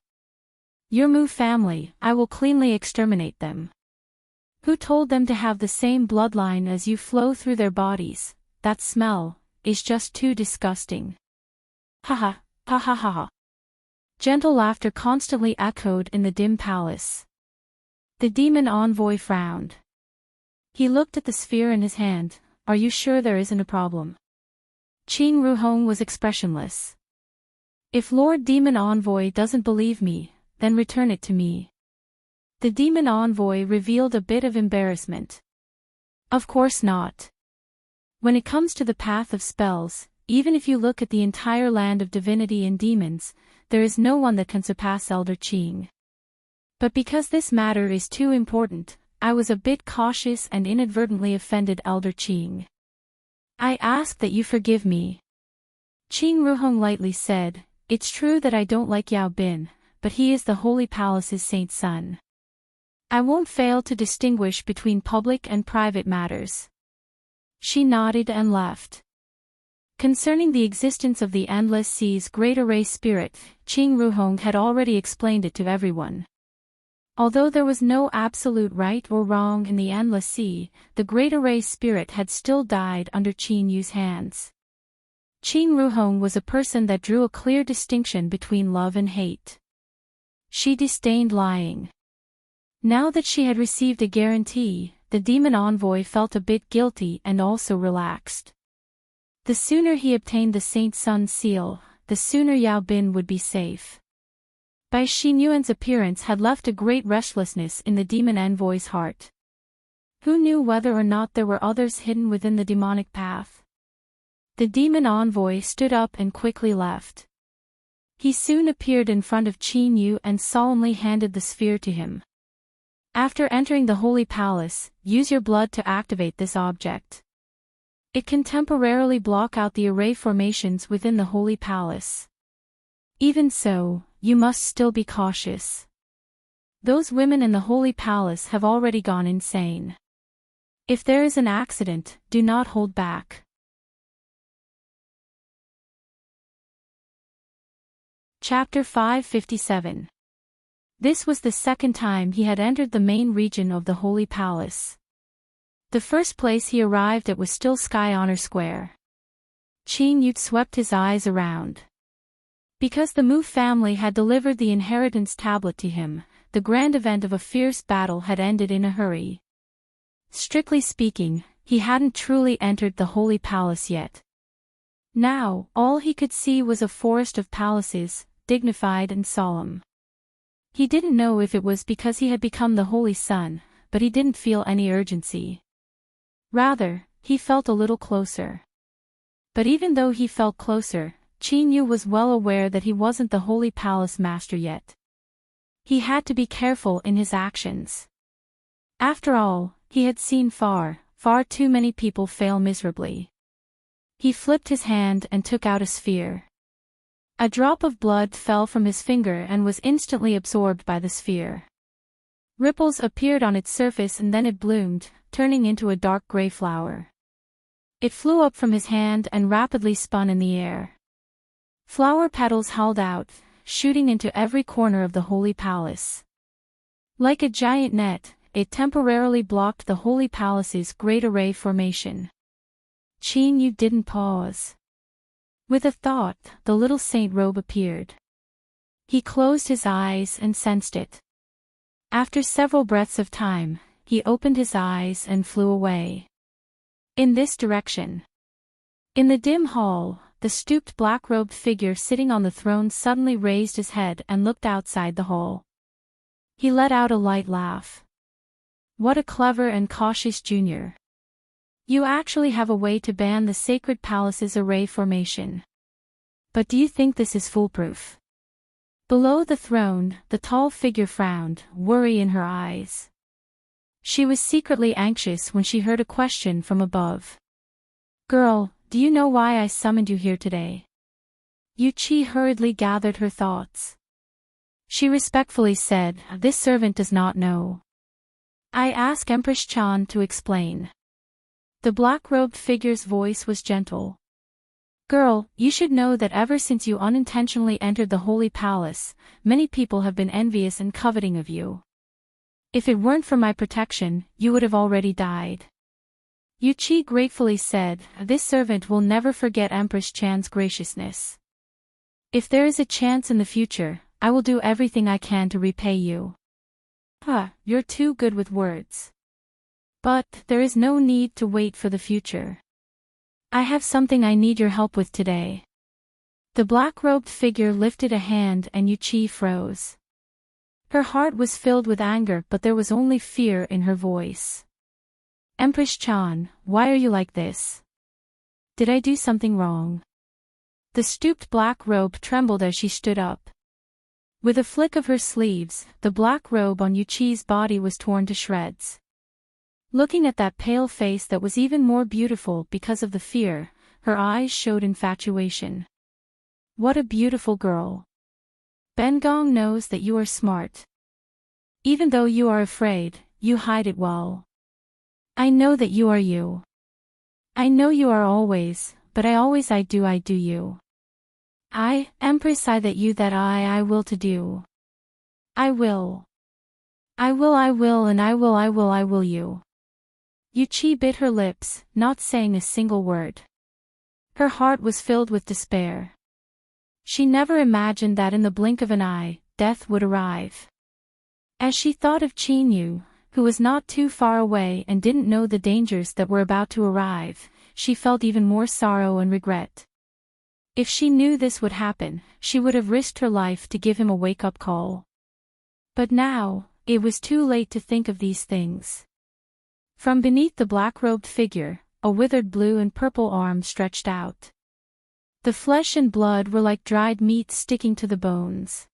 Your Mu family, I will cleanly exterminate them. Who told them to have the same bloodline as you flow through their bodies? That smell is just too disgusting. Ha ha ha ha ha. Gentle laughter constantly echoed in the dim palace. The demon envoy frowned. He looked at the sphere in his hand. Are you sure there isn't a problem? Qing Ruhong was expressionless. If Lord Demon Envoy doesn't believe me, then return it to me. The demon envoy revealed a bit of embarrassment. Of course not. When it comes to the path of spells, even if you look at the entire land of divinity and demons, there is no one that can surpass Elder Qing. But because this matter is too important, I was a bit cautious and inadvertently offended Elder Qing. I ask that you forgive me. Qing Ruhong lightly said, it's true that I don't like Yao Bin, but he is the Holy Palace's saint son. I won't fail to distinguish between public and private matters. She nodded and left. Concerning the existence of the Endless Sea's Great Array Spirit, Qing Ruhong had already explained it to everyone. Although there was no absolute right or wrong in the Endless Sea, the Great Array Spirit had still died under Qin Yu's hands. Qing Ruhong was a person that drew a clear distinction between love and hate. She disdained lying. Now that she had received a guarantee, the demon envoy felt a bit guilty and also relaxed. The sooner he obtained the Saint Sun seal, the sooner Yao Bin would be safe. Bai Xinyuan's appearance had left a great restlessness in the demon envoy's heart. Who knew whether or not there were others hidden within the demonic path? The demon envoy stood up and quickly left. He soon appeared in front of Qin Yu and solemnly handed the sphere to him. After entering the Holy Palace, use your blood to activate this object. It can temporarily block out the array formations within the Holy Palace. Even so, you must still be cautious. Those women in the Holy Palace have already gone insane. If there is an accident, do not hold back. Chapter 557. This was the second time he had entered the main region of the Holy Palace. The first place he arrived at was still Sky Honor Square. Qin Yu swept his eyes around. Because the Mu family had delivered the inheritance tablet to him, the grand event of a fierce battle had ended in a hurry. Strictly speaking, he hadn't truly entered the Holy Palace yet. Now, all he could see was a forest of palaces, dignified and solemn. He didn't know if it was because he had become the Holy Son, but he didn't feel any urgency. Rather, he felt a little closer. But even though he felt closer, Qin Yu was well aware that he wasn't the Holy Palace master yet. He had to be careful in his actions. After all, he had seen far too many people fail miserably. He flipped his hand and took out a sphere. A drop of blood fell from his finger and was instantly absorbed by the sphere. Ripples appeared on its surface and then it bloomed, turning into a dark gray flower. It flew up from his hand and rapidly spun in the air. Flower petals held out, shooting into every corner of the Holy Palace. Like a giant net, it temporarily blocked the Holy Palace's great array formation. Qin Yu didn't pause. With a thought, the little saint robe appeared. He closed his eyes and sensed it. After several breaths of time, he opened his eyes and flew away. In this direction. In the dim hall, the stooped black-robed figure sitting on the throne suddenly raised his head and looked outside the hall. He let out a light laugh. What a clever and cautious junior. You actually have a way to ban the Sacred Palace's array formation. But do you think this is foolproof? Below the throne, the tall figure frowned, worry in her eyes. She was secretly anxious when she heard a question from above. Girl, do you know why I summoned you here today? Yu Qi hurriedly gathered her thoughts. She respectfully said, this servant does not know. I ask Empress Chan to explain. The black-robed figure's voice was gentle. Girl, you should know that ever since you unintentionally entered the Holy Palace, many people have been envious and coveting of you. If it weren't for my protection, you would have already died. Yu Qi gratefully said, this servant will never forget Empress Chan's graciousness. If there is a chance in the future, I will do everything I can to repay you. You're too good with words. But there is no need to wait for the future. I have something I need your help with today. The black-robed figure lifted a hand and Yuchi froze. Her heart was filled with anger, but there was only fear in her voice. Empress-chan, why are you like this? Did I do something wrong? The stooped black robe trembled as she stood up. With a flick of her sleeves, the black robe on Yuchi's body was torn to shreds. Looking at that pale face that was even more beautiful because of the fear, her eyes showed infatuation. What a beautiful girl. Bengong knows that you are smart. Even though you are afraid, you hide it well. I know that you are you. I know you are always, but I do you. I, Empress, I that you that I will to do. I will. I will you. Yuchi bit her lips, not saying a single word. Her heart was filled with despair. She never imagined that in the blink of an eye, death would arrive. As she thought of Chinyu, who was not too far away and didn't know the dangers that were about to arrive, she felt even more sorrow and regret. If she knew this would happen, she would have risked her life to give him a wake-up call. But now, it was too late to think of these things. From beneath the black-robed figure, a withered blue and purple arm stretched out. The flesh and blood were like dried meat sticking to the bones.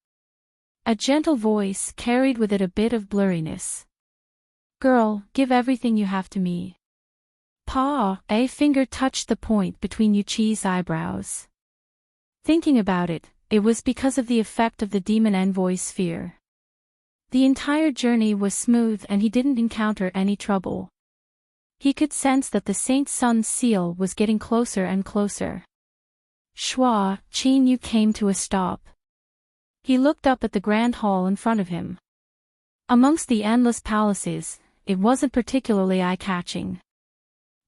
A gentle voice carried with it a bit of blurriness. Girl, give everything you have to me. A finger touched the point between Yuchi's eyebrows. Thinking about it, it was because of the effect of the demon envoy's sphere. The entire journey was smooth and he didn't encounter any trouble. He could sense that the Saint Sun's seal was getting closer and closer. Shua, Chinyu came to a stop. He looked up at the grand hall in front of him. Amongst the endless palaces, it wasn't particularly eye-catching.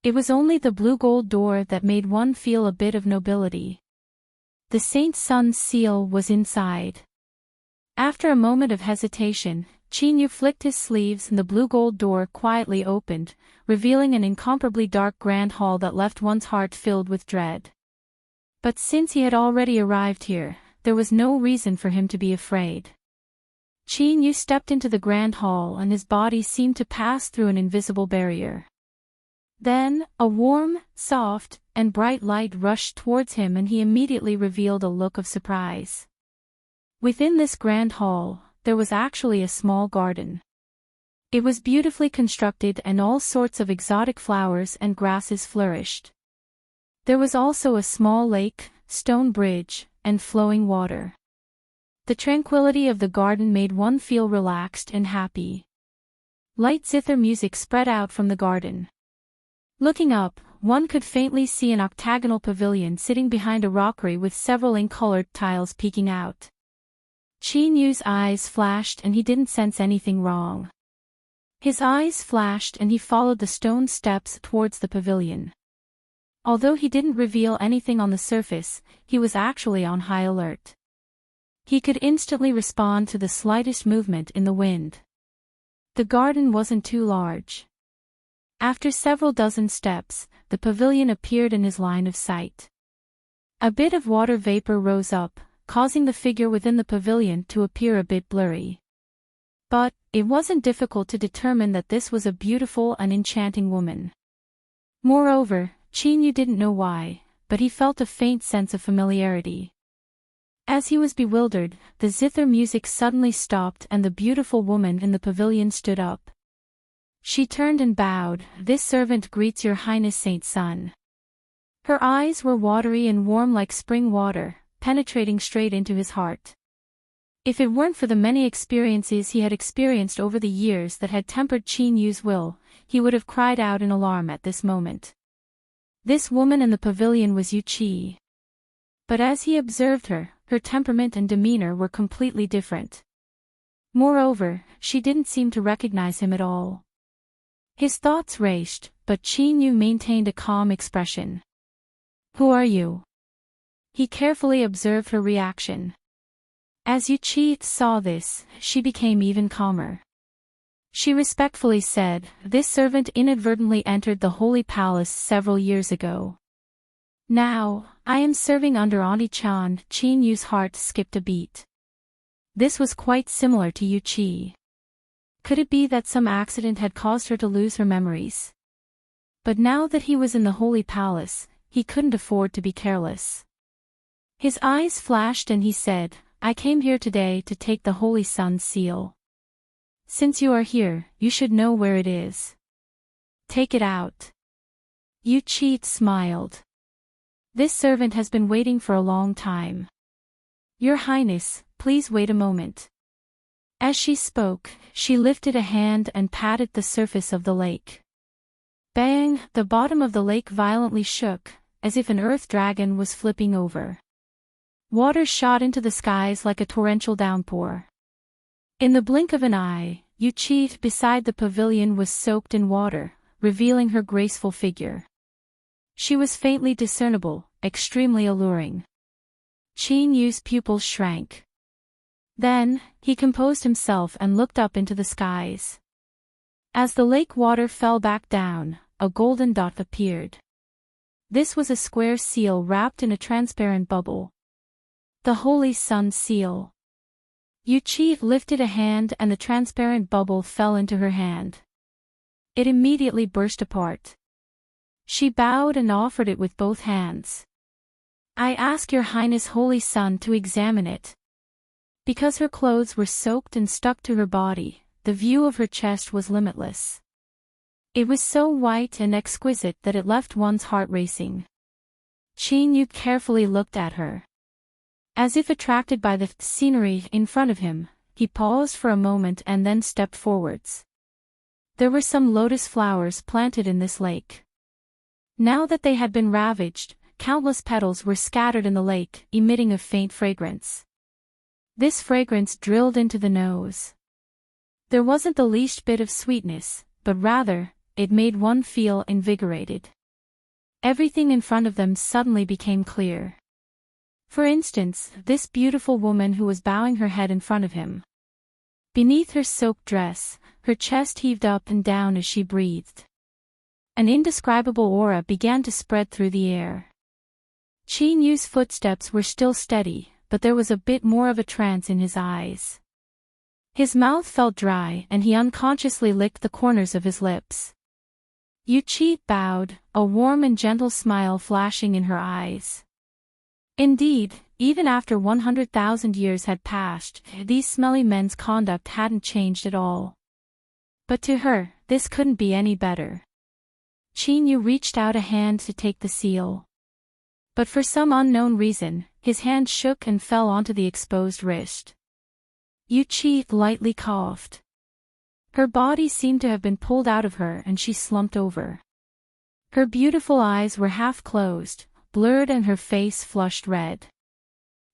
It was only the blue gold door that made one feel a bit of nobility. The Saint Sun's seal was inside. After a moment of hesitation, Chinyu flicked his sleeves and the blue gold door quietly opened, revealing an incomparably dark grand hall that left one's heart filled with dread. But since he had already arrived here, there was no reason for him to be afraid. Chinyu stepped into the grand hall and his body seemed to pass through an invisible barrier. Then, a warm, soft, and bright light rushed towards him and he immediately revealed a look of surprise. Within this grand hall, there was actually a small garden. It was beautifully constructed and all sorts of exotic flowers and grasses flourished. There was also a small lake, stone bridge, and flowing water. The tranquility of the garden made one feel relaxed and happy. Light zither music spread out from the garden. Looking up, one could faintly see an octagonal pavilion sitting behind a rockery with several ink-colored tiles peeking out. Chinyu's eyes flashed and he didn't sense anything wrong. His eyes flashed and he followed the stone steps towards the pavilion. Although he didn't reveal anything on the surface, he was actually on high alert. He could instantly respond to the slightest movement in the wind. The garden wasn't too large. After several dozen steps, the pavilion appeared in his line of sight. A bit of water vapor rose up, causing the figure within the pavilion to appear a bit blurry. But, it wasn't difficult to determine that this was a beautiful and enchanting woman. Moreover, Chinyu didn't know why, but he felt a faint sense of familiarity. As he was bewildered, the zither music suddenly stopped and the beautiful woman in the pavilion stood up. She turned and bowed, "This servant greets your highness Saint Sun." Her eyes were watery and warm like spring water, penetrating straight into his heart. If it weren't for the many experiences he had experienced over the years that had tempered Chinyu's will, he would have cried out in alarm at this moment. This woman in the pavilion was Yuchi. But as he observed her, her temperament and demeanor were completely different. Moreover, she didn't seem to recognize him at all. His thoughts raced, but Chinyu maintained a calm expression. "Who are you?" He carefully observed her reaction. As Yuchi saw this, she became even calmer. She respectfully said, "This servant inadvertently entered the holy palace several years ago. Now, I am serving under Auntie-chan." Chin Yu's heart skipped a beat. This was quite similar to Yuchi. Could it be that some accident had caused her to lose her memories? But now that he was in the holy palace, he couldn't afford to be careless. His eyes flashed and he said, "I came here today to take the Holy Sun's seal. Since you are here, you should know where it is. Take it out." Yuchi smiled. "This servant has been waiting for a long time. Your Highness, please wait a moment." As she spoke, she lifted a hand and patted the surface of the lake. Bang! The bottom of the lake violently shook, as if an earth dragon was flipping over. Water shot into the skies like a torrential downpour. In the blink of an eye, Yuchi beside the pavilion was soaked in water, revealing her graceful figure. She was faintly discernible, extremely alluring. Chin Yu's pupils shrank. Then, he composed himself and looked up into the skies. As the lake water fell back down, a golden dot appeared. This was a square seal wrapped in a transparent bubble. The Holy Sun seal. Yuchi lifted a hand and the transparent bubble fell into her hand. It immediately burst apart. She bowed and offered it with both hands. "I ask your Highness Holy Sun to examine it." Because her clothes were soaked and stuck to her body, the view of her chest was limitless. It was so white and exquisite that it left one's heart racing. Chin Yu carefully looked at her. As if attracted by the scenery in front of him, he paused for a moment and then stepped forwards. There were some lotus flowers planted in this lake. Now that they had been ravaged, countless petals were scattered in the lake, emitting a faint fragrance. This fragrance drilled into the nose. There wasn't the least bit of sweetness, but rather, it made one feel invigorated. Everything in front of them suddenly became clear. For instance, this beautiful woman who was bowing her head in front of him. Beneath her soaked dress, her chest heaved up and down as she breathed. An indescribable aura began to spread through the air. Chin Yu's footsteps were still steady, but there was a bit more of a trance in his eyes. His mouth felt dry and he unconsciously licked the corners of his lips. Yuchi bowed, a warm and gentle smile flashing in her eyes. Indeed, even after 100,000 years had passed, these smelly men's conduct hadn't changed at all. But to her, this couldn't be any better. Chin Yu reached out a hand to take the seal. But for some unknown reason, his hand shook and fell onto the exposed wrist. Yuchi lightly coughed. Her body seemed to have been pulled out of her and she slumped over. Her beautiful eyes were half closed, blurred and her face flushed red.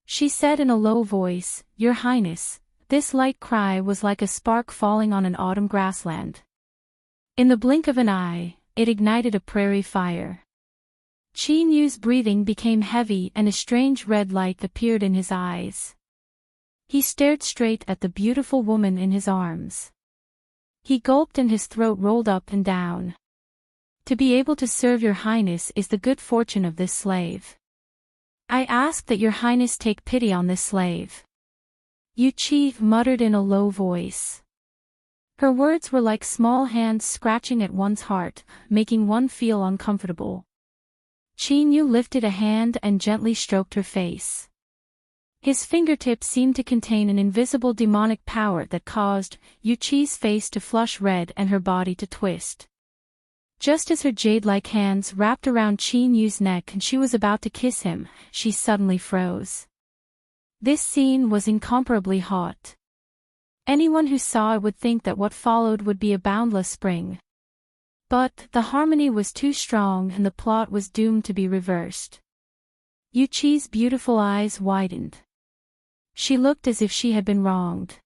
She said in a low voice, "Your Highness," this light cry was like a spark falling on an autumn grassland. In the blink of an eye, it ignited a prairie fire. Chin Yu's breathing became heavy and a strange red light appeared in his eyes. He stared straight at the beautiful woman in his arms. He gulped and his throat rolled up and down. "To be able to serve your Highness is the good fortune of this slave. I ask that your Highness take pity on this slave." Yuchi muttered in a low voice. Her words were like small hands scratching at one's heart, making one feel uncomfortable. Chin Yu lifted a hand and gently stroked her face. His fingertips seemed to contain an invisible demonic power that caused Yuchi's face to flush red and her body to twist. Just as her jade-like hands wrapped around Chin Yu's neck and she was about to kiss him, she suddenly froze. This scene was incomparably hot. Anyone who saw it would think that what followed would be a boundless spring. But the harmony was too strong and the plot was doomed to be reversed. Yuchi's beautiful eyes widened. She looked as if she had been wronged.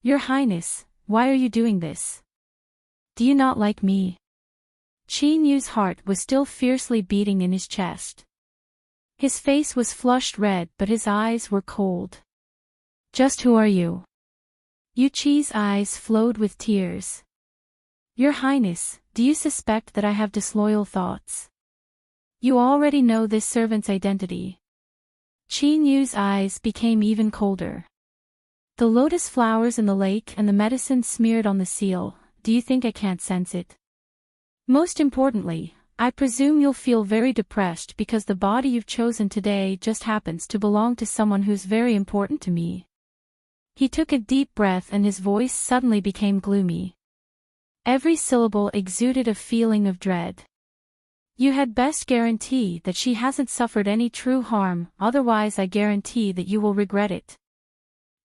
"Your Highness, why are you doing this? Do you not like me?" Chin Yu's heart was still fiercely beating in his chest. His face was flushed red but his eyes were cold. Just who are you? Yuchi's eyes flowed with tears. Your Highness, do you suspect that I have disloyal thoughts? You already know this servant's identity. Qin Yu's eyes became even colder. The lotus flowers in the lake and the medicine smeared on the seal, do you think I can't sense it? Most importantly, I presume you'll feel very depressed because the body you've chosen today just happens to belong to someone who's very important to me. He took a deep breath and his voice suddenly became gloomy. Every syllable exuded a feeling of dread. You had best guarantee that she hasn't suffered any true harm, otherwise I guarantee that you will regret it.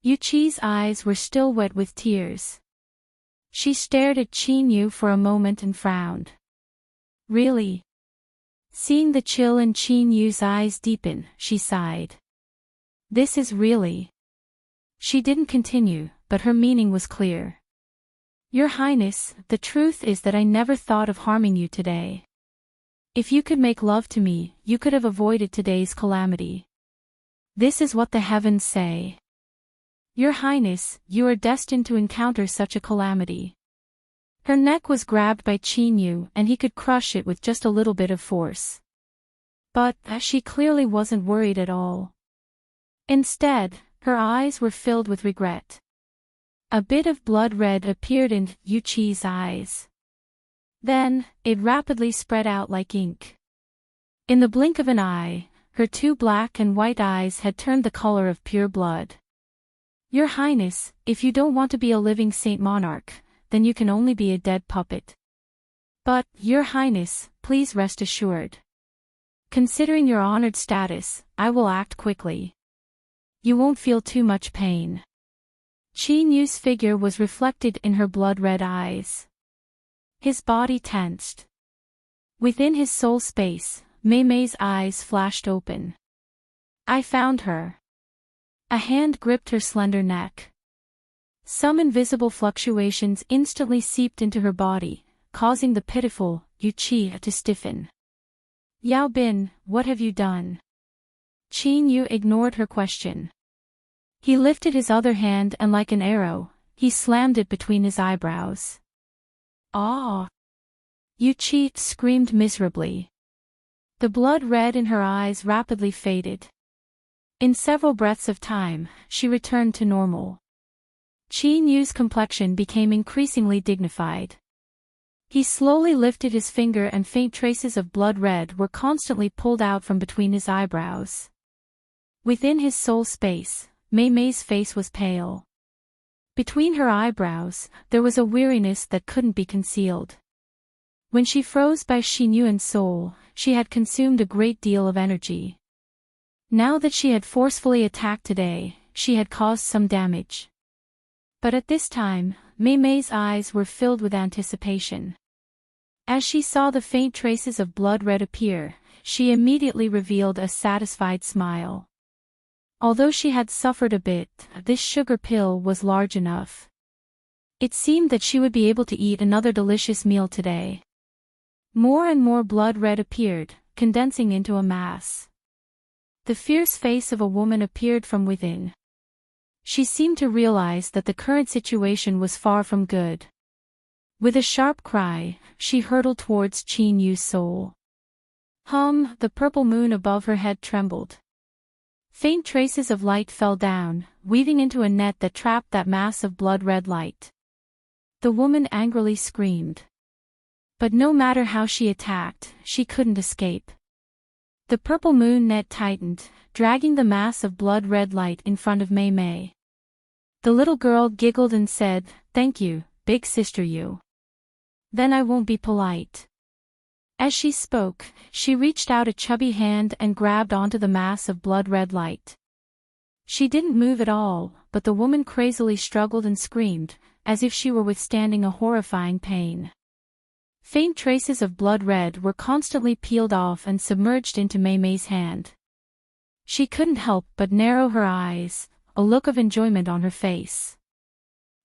Yuchi's eyes were still wet with tears. She stared at Qin Yu for a moment and frowned. Really? Seeing the chill in Qin Yu's eyes deepen, she sighed. This is really... She didn't continue, but her meaning was clear. Your Highness, the truth is that I never thought of harming you today. If you could make love to me, you could have avoided today's calamity. This is what the heavens say. Your Highness, you are destined to encounter such a calamity. Her neck was grabbed by Qin Yu and he could crush it with just a little bit of force. But, she clearly wasn't worried at all. Instead, her eyes were filled with regret. A bit of blood red appeared in Yuchi's eyes. Then, it rapidly spread out like ink. In the blink of an eye, her two black and white eyes had turned the color of pure blood. Your Highness, if you don't want to be a living Saint Monarch, then you can only be a dead puppet. But, Your Highness, please rest assured. Considering your honored status, I will act quickly. You won't feel too much pain. Qin Yu's figure was reflected in her blood-red eyes. His body tensed. Within his soul space, Mei Mei's eyes flashed open. I found her. A hand gripped her slender neck. Some invisible fluctuations instantly seeped into her body, causing the pitiful Yuchi to stiffen. Yao Bin, what have you done? Qin Yu ignored her question. He lifted his other hand and like an arrow, he slammed it between his eyebrows. Ah! Yuchi screamed miserably. The blood red in her eyes rapidly faded. In several breaths of time, she returned to normal. Qin Yu's complexion became increasingly dignified. He slowly lifted his finger and faint traces of blood red were constantly pulled out from between his eyebrows. Within his soul space, Mei Mei's face was pale. Between her eyebrows, there was a weariness that couldn't be concealed. When she froze by Qin Yu's soul, she had consumed a great deal of energy. Now that she had forcefully attacked today, she had caused some damage. But at this time, Mei Mei's eyes were filled with anticipation. As she saw the faint traces of blood red appear, she immediately revealed a satisfied smile. Although she had suffered a bit, this sugar pill was large enough. It seemed that she would be able to eat another delicious meal today. More and more blood red appeared, condensing into a mass. The fierce face of a woman appeared from within. She seemed to realize that the current situation was far from good. With a sharp cry, she hurtled towards Qin Yu's soul. The purple moon above her head trembled. Faint traces of light fell down, weaving into a net that trapped that mass of blood-red light. The woman angrily screamed. But no matter how she attacked, she couldn't escape. The purple moon net tightened, dragging the mass of blood-red light in front of Mei Mei. The little girl giggled and said, "Thank you, big sister Yu. Then I won't be polite." As she spoke, she reached out a chubby hand and grabbed onto the mass of blood-red light. She didn't move at all, but the woman crazily struggled and screamed, as if she were withstanding a horrifying pain. Faint traces of blood red were constantly peeled off and submerged into Mei Mei's hand. She couldn't help but narrow her eyes, a look of enjoyment on her face.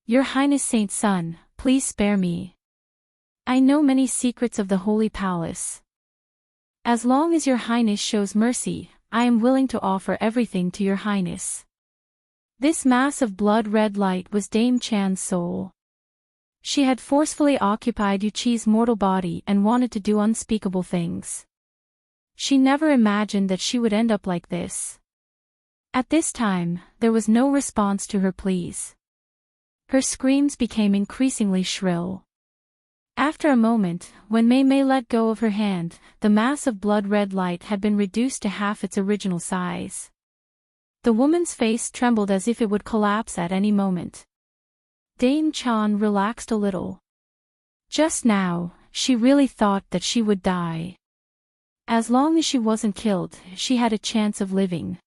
"Your Highness Saint Sun, please spare me. I know many secrets of the Holy Palace. As long as your Highness shows mercy, I am willing to offer everything to your Highness." This mass of blood-red light was Dame Chan's soul. She had forcefully occupied Yuchi's mortal body and wanted to do unspeakable things. She never imagined that she would end up like this. At this time, there was no response to her pleas. Her screams became increasingly shrill. After a moment, when Mei Mei let go of her hand, the mass of blood-red light had been reduced to half its original size. The woman's face trembled as if it would collapse at any moment. Dame Chan relaxed a little. Just now, she really thought that she would die. As long as she wasn't killed, she had a chance of living.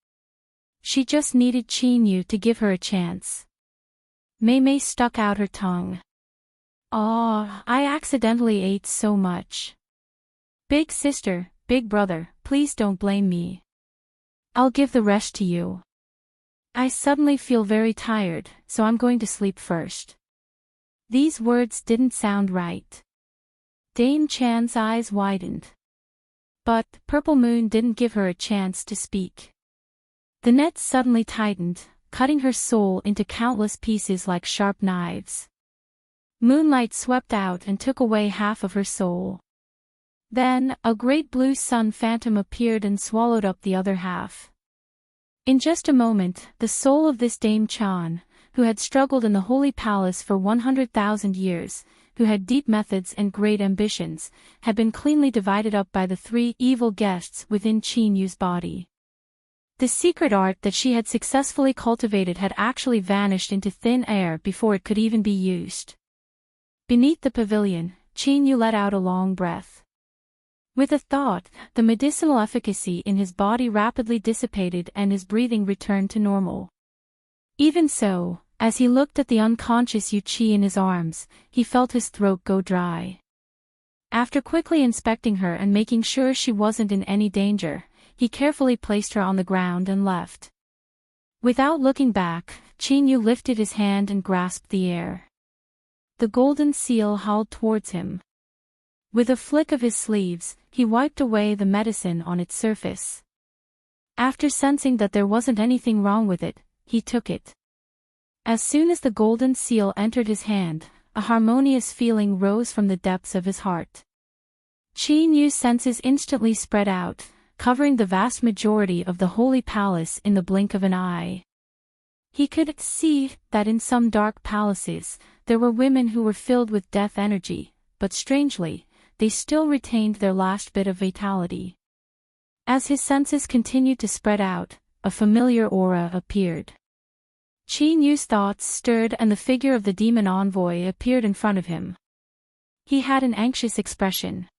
She just needed Qin Yu to give her a chance. Mei Mei stuck out her tongue. "Aw, I accidentally ate so much. Big sister, big brother, please don't blame me. I'll give the rest to you. I suddenly feel very tired, so I'm going to sleep first." These words didn't sound right. Dame Chan's eyes widened. But Purple Moon didn't give her a chance to speak. The net suddenly tightened, cutting her soul into countless pieces like sharp knives. Moonlight swept out and took away half of her soul. Then, a great blue sun phantom appeared and swallowed up the other half. In just a moment, the soul of this Dame Chan, who had struggled in the Holy Palace for 100,000 years, who had deep methods and great ambitions, had been cleanly divided up by the three evil guests within Qin Yu's body. The secret art that she had successfully cultivated had actually vanished into thin air before it could even be used. Beneath the pavilion, Qin Yu let out a long breath. With a thought, the medicinal efficacy in his body rapidly dissipated and his breathing returned to normal. Even so, as he looked at the unconscious Yuchi in his arms, he felt his throat go dry. After quickly inspecting her and making sure she wasn't in any danger, he carefully placed her on the ground and left. Without looking back, Qin Yu lifted his hand and grasped the air. The golden seal hauled towards him. With a flick of his sleeves, he wiped away the medicine on its surface. After sensing that there wasn't anything wrong with it, he took it. As soon as the golden seal entered his hand, a harmonious feeling rose from the depths of his heart. Qin Yu's senses instantly spread out, covering the vast majority of the Holy Palace in the blink of an eye. He could see that in some dark palaces, there were women who were filled with death energy, but strangely, they still retained their last bit of vitality. As his senses continued to spread out, a familiar aura appeared. Qin Yu's thoughts stirred and the figure of the demon envoy appeared in front of him. He had an anxious expression.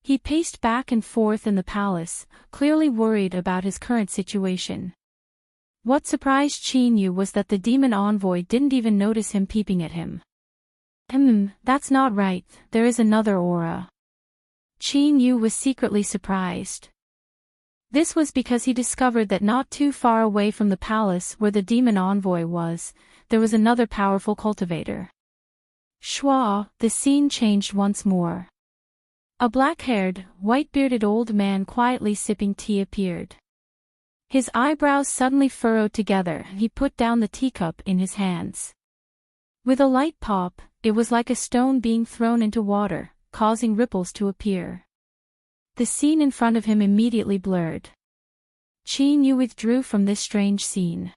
He paced back and forth in the palace, clearly worried about his current situation. What surprised Qin Yu was that the demon envoy didn't even notice him peeping at him. That's not right, there is another aura. Qin Yu was secretly surprised. This was because he discovered that not too far away from the palace where the demon envoy was, there was another powerful cultivator. Shwa, the scene changed once more. A black-haired, white-bearded old man quietly sipping tea appeared. His eyebrows suddenly furrowed together and he put down the teacup in his hands. With a light pop, it was like a stone being thrown into water, causing ripples to appear. The scene in front of him immediately blurred. Qin Yu withdrew from this strange scene.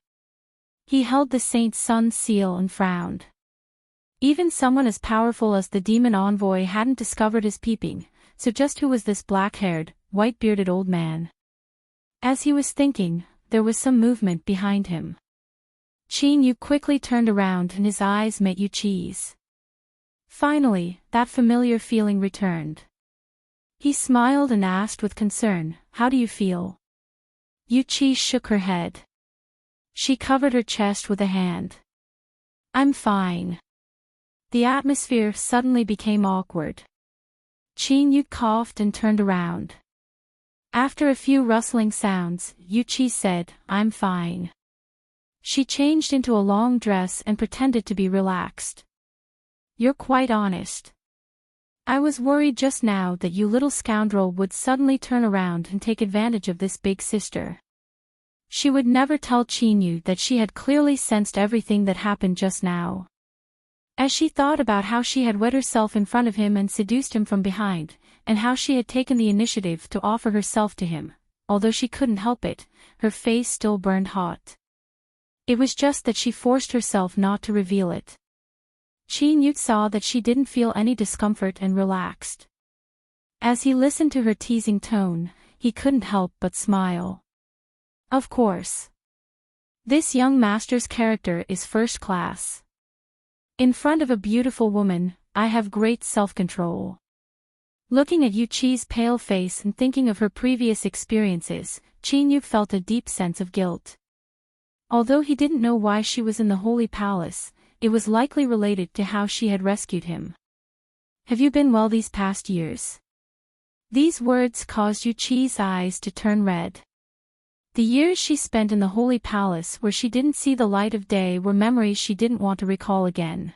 He held the Saint Sun seal and frowned. Even someone as powerful as the demon envoy hadn't discovered his peeping, so just who was this black-haired, white-bearded old man? As he was thinking, there was some movement behind him. Qin Yu quickly turned around and his eyes met Yuchi's. Finally, that familiar feeling returned. He smiled and asked with concern, "How do you feel?" Yuchi shook her head. She covered her chest with a hand. "I'm fine." The atmosphere suddenly became awkward. Qin Yu coughed and turned around. After a few rustling sounds, Yuchi said, "I'm fine." She changed into a long dress and pretended to be relaxed. "You're quite honest. I was worried just now that you little scoundrel would suddenly turn around and take advantage of this big sister." She would never tell Chinyu that she had clearly sensed everything that happened just now. As she thought about how she had wet herself in front of him and seduced him from behind, and how she had taken the initiative to offer herself to him, although she couldn't help it, her face still burned hot. It was just that she forced herself not to reveal it. Chinyu saw that she didn't feel any discomfort and relaxed. As he listened to her teasing tone, he couldn't help but smile. Of course. This young master's character is first class. In front of a beautiful woman, I have great self-control. Looking at Yuchi's pale face and thinking of her previous experiences, Chinyu felt a deep sense of guilt. Although he didn't know why she was in the Holy Palace, it was likely related to how she had rescued him. Have you been well these past years? These words caused Yuchi's eyes to turn red. The years she spent in the Holy Palace where she didn't see the light of day were memories she didn't want to recall again.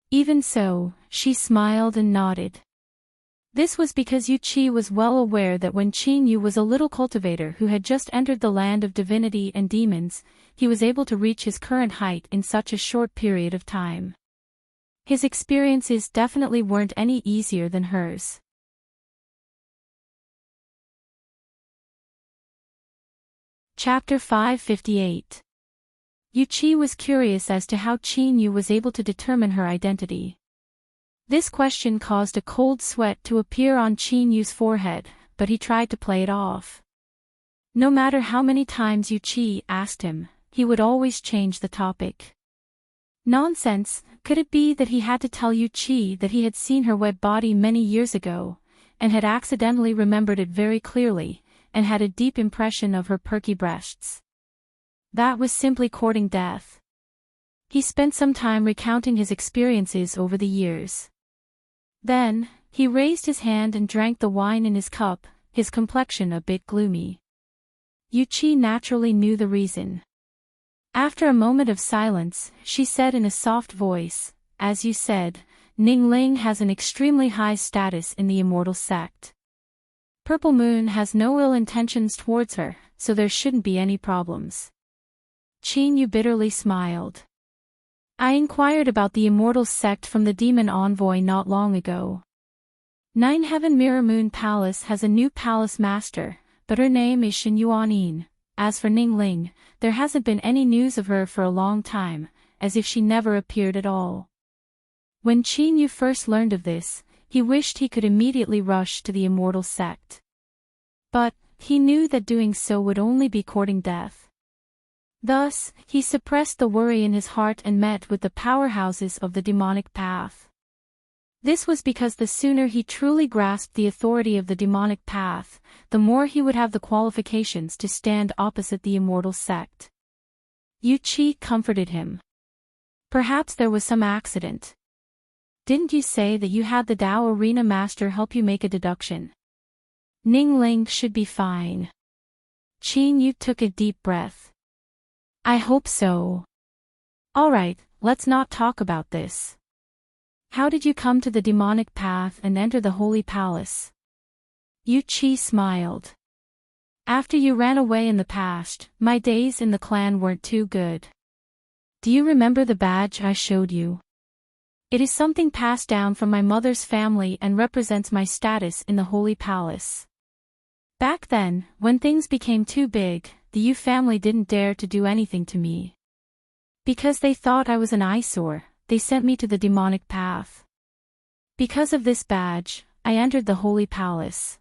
Even so, she smiled and nodded. This was because Yuchi was well aware that when Chinyu was a little cultivator who had just entered the land of divinity and demons, he was able to reach his current height in such a short period of time. His experiences definitely weren't any easier than hers. Chapter 558. Yuchi was curious as to how Chinyu was able to determine her identity. This question caused a cold sweat to appear on Chinyu's forehead, but he tried to play it off. No matter how many times Yuchi asked him, he would always change the topic. Nonsense, could it be that he had to tell Yuchi that he had seen her wet body many years ago, and had accidentally remembered it very clearly, and had a deep impression of her perky breasts? That was simply courting death. He spent some time recounting his experiences over the years. Then, he raised his hand and drank the wine in his cup, his complexion a bit gloomy. Yuchi naturally knew the reason. After a moment of silence, she said in a soft voice, "As you said, Ningling has an extremely high status in the immortal sect. Purple Moon has no ill intentions towards her, so there shouldn't be any problems." Chinyu bitterly smiled. "I inquired about the immortal sect from the demon envoy not long ago. Nine Heaven Mirror Moon Palace has a new palace master, but her name is Shin Yuanin. As for Ningling, there hasn't been any news of her for a long time, as if she never appeared at all." When Chinyu first learned of this, he wished he could immediately rush to the immortal sect. But, he knew that doing so would only be courting death. Thus, he suppressed the worry in his heart and met with the powerhouses of the demonic path. This was because the sooner he truly grasped the authority of the demonic path, the more he would have the qualifications to stand opposite the immortal sect. Yuchi comforted him. "Perhaps there was some accident. Didn't you say that you had the Dao Arena Master help you make a deduction? Ningling should be fine." Chinyu took a deep breath. "I hope so. Alright, let's not talk about this. How did you come to the demonic path and enter the Holy Palace?" Yuchi smiled. "After you ran away in the past, my days in the clan weren't too good. Do you remember the badge I showed you? It is something passed down from my mother's family and represents my status in the Holy Palace. Back then, when things became too big, the Yu family didn't dare to do anything to me. Because they thought I was an eyesore, they sent me to the demonic path. Because of this badge, I entered the Holy Palace."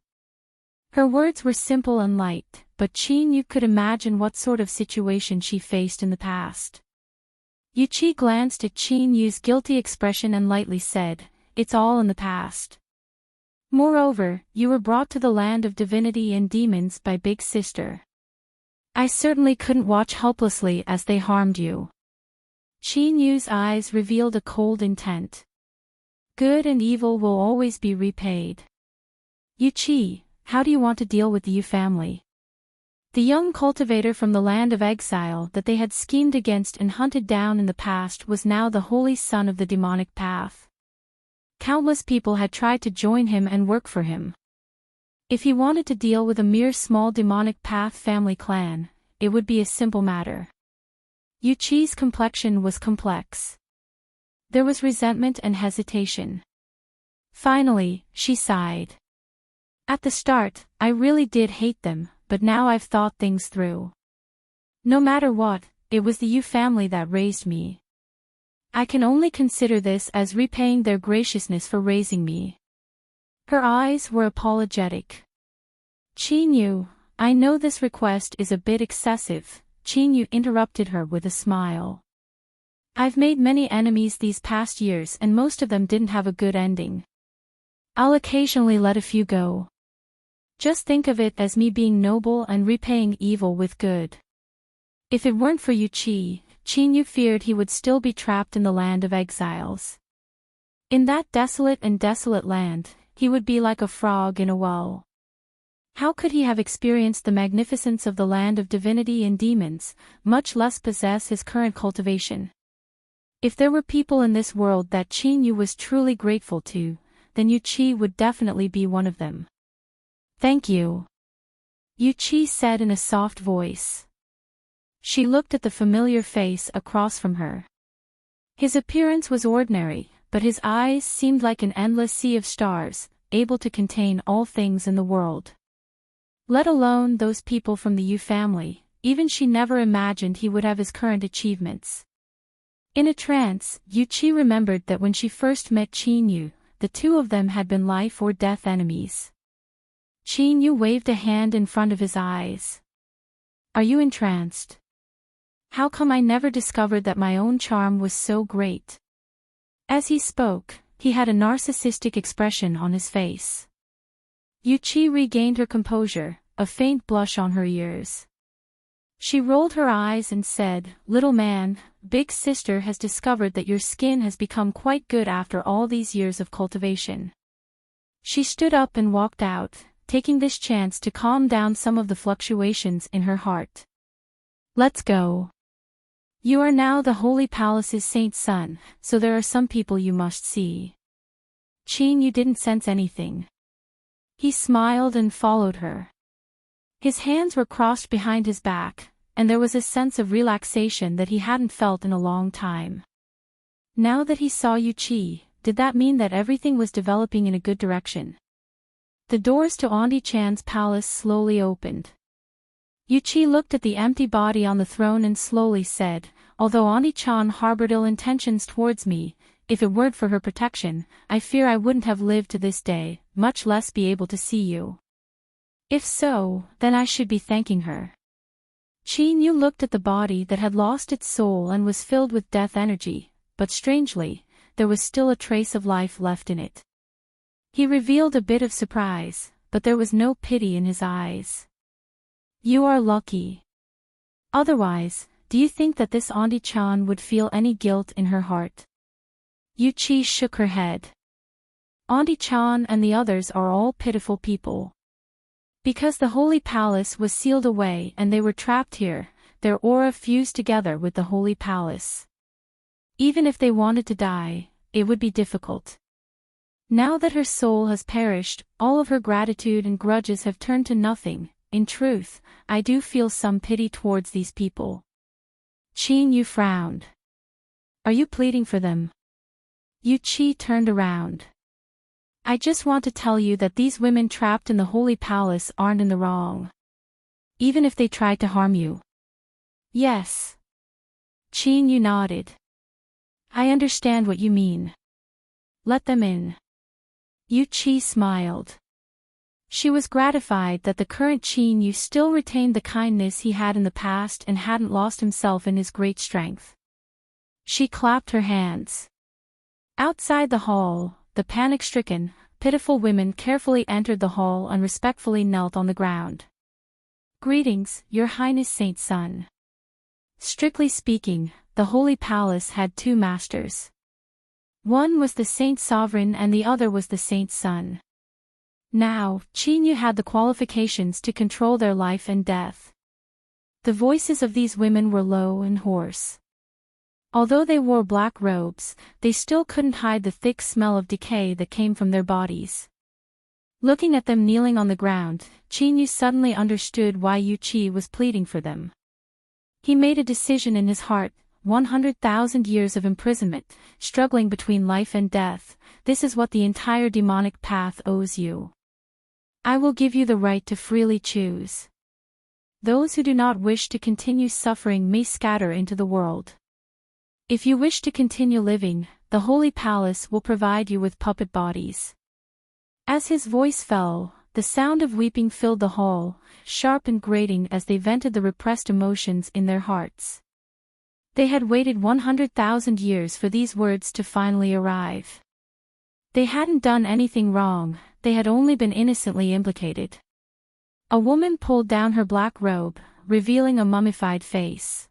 Her words were simple and light, but Chinyu could imagine what sort of situation she faced in the past. Yuchi glanced at Chinyu's guilty expression and lightly said, "It's all in the past. Moreover, you were brought to the land of divinity and demons by Big Sister. I certainly couldn't watch helplessly as they harmed you." Chinyu's eyes revealed a cold intent. "Good and evil will always be repaid. Yuchi, how do you want to deal with the Yu family?" The young cultivator from the land of exile that they had schemed against and hunted down in the past was now the holy son of the demonic path. Countless people had tried to join him and work for him. If he wanted to deal with a mere small demonic path family clan, it would be a simple matter. Yuchi's complexion was complex. There was resentment and hesitation. Finally, she sighed. At the start, I really did hate them, but now I've thought things through. No matter what, it was the Yu family that raised me. I can only consider this as repaying their graciousness for raising me. Her eyes were apologetic. Qin Yu, I know this request is a bit excessive, Qin Yu interrupted her with a smile. I've made many enemies these past years and most of them didn't have a good ending. I'll occasionally let a few go. Just think of it as me being noble and repaying evil with good. If it weren't for Yuchi, Qin Yu feared he would still be trapped in the land of exiles. In that desolate land, he would be like a frog in a well. How could he have experienced the magnificence of the land of divinity and demons, much less possess his current cultivation? If there were people in this world that Qin Yu was truly grateful to, then Yuchi would definitely be one of them. Thank you, Yuchi said in a soft voice. She looked at the familiar face across from her. His appearance was ordinary, but his eyes seemed like an endless sea of stars, able to contain all things in the world. Let alone those people from the Yu family, even she never imagined he would have his current achievements. In a trance, Yuchi remembered that when she first met Qin Yu, the two of them had been life or death enemies. Qin Yu waved a hand in front of his eyes. Are you entranced? How come I never discovered that my own charm was so great? As he spoke, he had a narcissistic expression on his face. Yuchi regained her composure, a faint blush on her ears. She rolled her eyes and said, "Little man, big sister has discovered that your skin has become quite good after all these years of cultivation." She stood up and walked out, taking this chance to calm down some of the fluctuations in her heart. Let's go. You are now the Holy Palace's saint's son, so there are some people you must see. Qin Yu didn't sense anything. He smiled and followed her. His hands were crossed behind his back, and there was a sense of relaxation that he hadn't felt in a long time. Now that he saw Yuchi, did that mean that everything was developing in a good direction? The doors to Auntie Chan's palace slowly opened. Yuchi looked at the empty body on the throne and slowly said, "Although Auntie Chan harbored ill intentions towards me, if it weren't for her protection, I fear I wouldn't have lived to this day, much less be able to see you. If so, then I should be thanking her." Qin Yu looked at the body that had lost its soul and was filled with death energy, but strangely, there was still a trace of life left in it. He revealed a bit of surprise, but there was no pity in his eyes. "You are lucky. Otherwise, do you think that this Auntie Chan would feel any guilt in her heart?" Yuchi shook her head. "Auntie Chan and the others are all pitiful people. Because the Holy Palace was sealed away and they were trapped here, their aura fused together with the Holy Palace. Even if they wanted to die, it would be difficult. Now that her soul has perished, all of her gratitude and grudges have turned to nothing. In truth, I do feel some pity towards these people." Qin Yu frowned. "Are you pleading for them?" Yuchi turned around. "I just want to tell you that these women trapped in the Holy Palace aren't in the wrong. Even if they tried to harm you." "Yes." Qin Yu nodded. "I understand what you mean. Let them in." Yuchi smiled. She was gratified that the current Qin Yu still retained the kindness he had in the past and hadn't lost himself in his great strength. She clapped her hands. Outside the hall, the panic-stricken, pitiful women carefully entered the hall and respectfully knelt on the ground. "Greetings, Your Highness Saint Sun." Strictly speaking, the Holy Palace had two masters. One was the Saint Sovereign and the other was the Saint's Son. Now, Qin Yu had the qualifications to control their life and death. The voices of these women were low and hoarse. Although they wore black robes, they still couldn't hide the thick smell of decay that came from their bodies. Looking at them kneeling on the ground, Qin Yu suddenly understood why Yuchi was pleading for them. He made a decision in his heart, 100,000 years of imprisonment, struggling between life and death. This is what the entire demonic path owes you. I will give you the right to freely choose. Those who do not wish to continue suffering may scatter into the world. If you wish to continue living, the Holy Palace will provide you with puppet bodies. As his voice fell, the sound of weeping filled the hall, sharp and grating as they vented the repressed emotions in their hearts. They had waited 100,000 years for these words to finally arrive. They hadn't done anything wrong, they had only been innocently implicated. A woman pulled down her black robe, revealing a mummified face.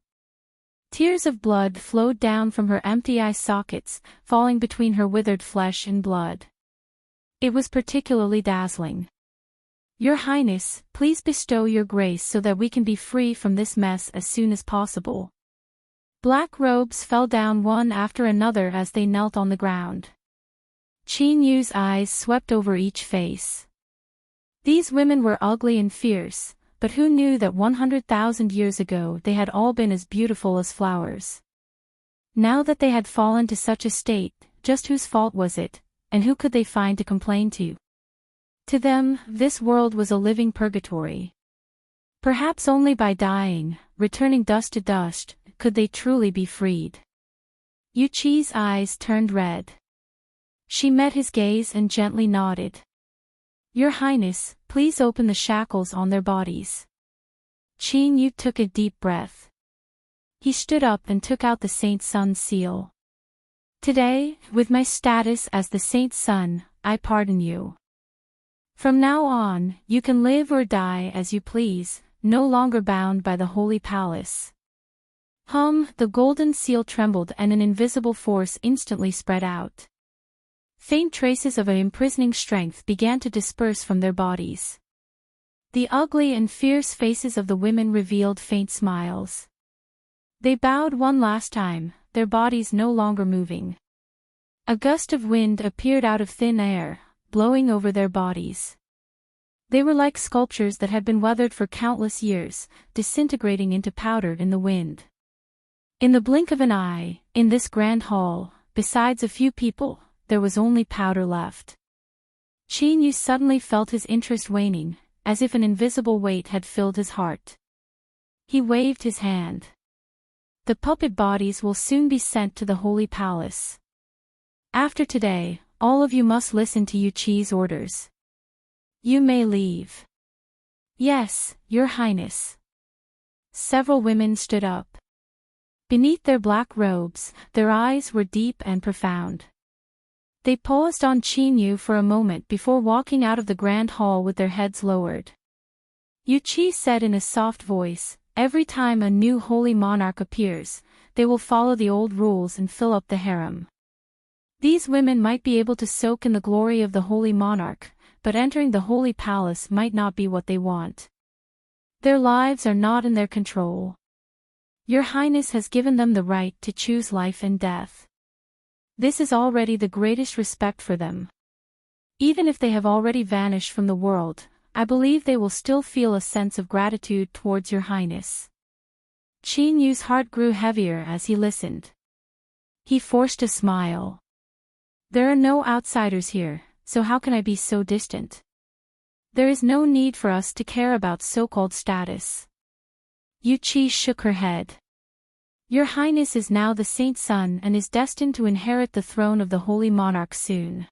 Tears of blood flowed down from her empty eye sockets, falling between her withered flesh and blood. It was particularly dazzling. Your Highness, please bestow your grace so that we can be free from this mess as soon as possible. Black robes fell down one after another as they knelt on the ground. Qin Yu's eyes swept over each face. These women were ugly and fierce, but who knew that 100,000 years ago they had all been as beautiful as flowers? Now that they had fallen to such a state, just whose fault was it, and who could they find to complain to? To them, this world was a living purgatory. Perhaps only by dying, returning dust to dust, could they truly be freed. Yu Qi's eyes turned red. She met his gaze and gently nodded. Your Highness, please open the shackles on their bodies. Qin Yu took a deep breath. He stood up and took out the Saint Sun's seal. Today, with my status as the Saint Sun, I pardon you. From now on, you can live or die as you please, no longer bound by the Holy Palace. The golden seal trembled and an invisible force instantly spread out. Faint traces of an imprisoning strength began to disperse from their bodies. The ugly and fierce faces of the women revealed faint smiles. They bowed one last time, their bodies no longer moving. A gust of wind appeared out of thin air, blowing over their bodies. They were like sculptures that had been weathered for countless years, disintegrating into powder in the wind. In the blink of an eye, in this grand hall, besides a few people, there was only powder left. Qin Yu suddenly felt his interest waning, as if an invisible weight had filled his heart. He waved his hand. The puppet bodies will soon be sent to the Holy Palace. After today, all of you must listen to Yu Qi's orders. You may leave. Yes, Your Highness. Several women stood up. Beneath their black robes, their eyes were deep and profound. They paused on Qin Yu for a moment before walking out of the grand hall with their heads lowered. Yu Qi said in a soft voice, every time a new holy monarch appears, they will follow the old rules and fill up the harem. These women might be able to soak in the glory of the holy monarch, but entering the holy palace might not be what they want. Their lives are not in their control. Your Highness has given them the right to choose life and death. This is already the greatest respect for them. Even if they have already vanished from the world, I believe they will still feel a sense of gratitude towards Your Highness. Qin Yu's heart grew heavier as he listened. He forced a smile. There are no outsiders here, so how can I be so distant? There is no need for us to care about so-called status. Yu Qi shook her head. Your Highness is now the Saint Sun and is destined to inherit the throne of the Holy Monarch soon.